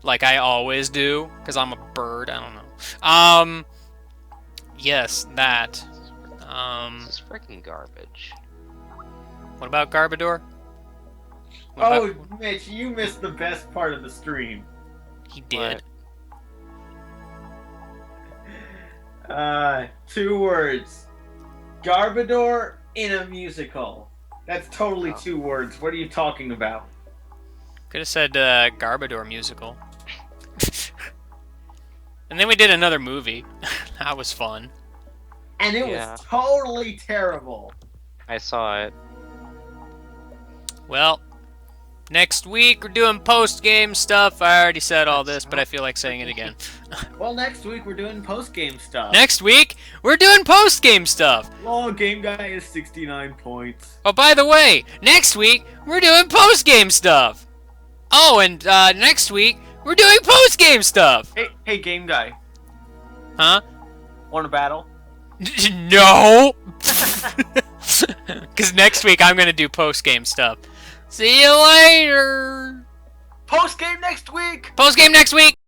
like I always do, because I'm a bird. I don't know. Yes, that. This is freaking garbage. What about Garbodor? What Oh, about- Mitch, you missed the best part of the stream. He did. 2 words. Garbodor in a musical. That's totally 2 words. What are you talking about? Could have said Garbodor musical. And then we did another movie. That was fun. And it Yeah. was totally terrible. I saw it. Well, next week we're doing post-game stuff. I already said all this, but I feel like saying it again. Well, next week we're doing post-game stuff. Next week, we're doing post-game stuff. Oh, Game Guy is 69 points. Oh, by the way, next week, we're doing post-game stuff. Oh, and next week, we're doing post-game stuff. Hey, Game Guy. Huh? Want a battle? No! Because next week, I'm going to do post-game stuff. See you later! Post-game next week! Post-game next week!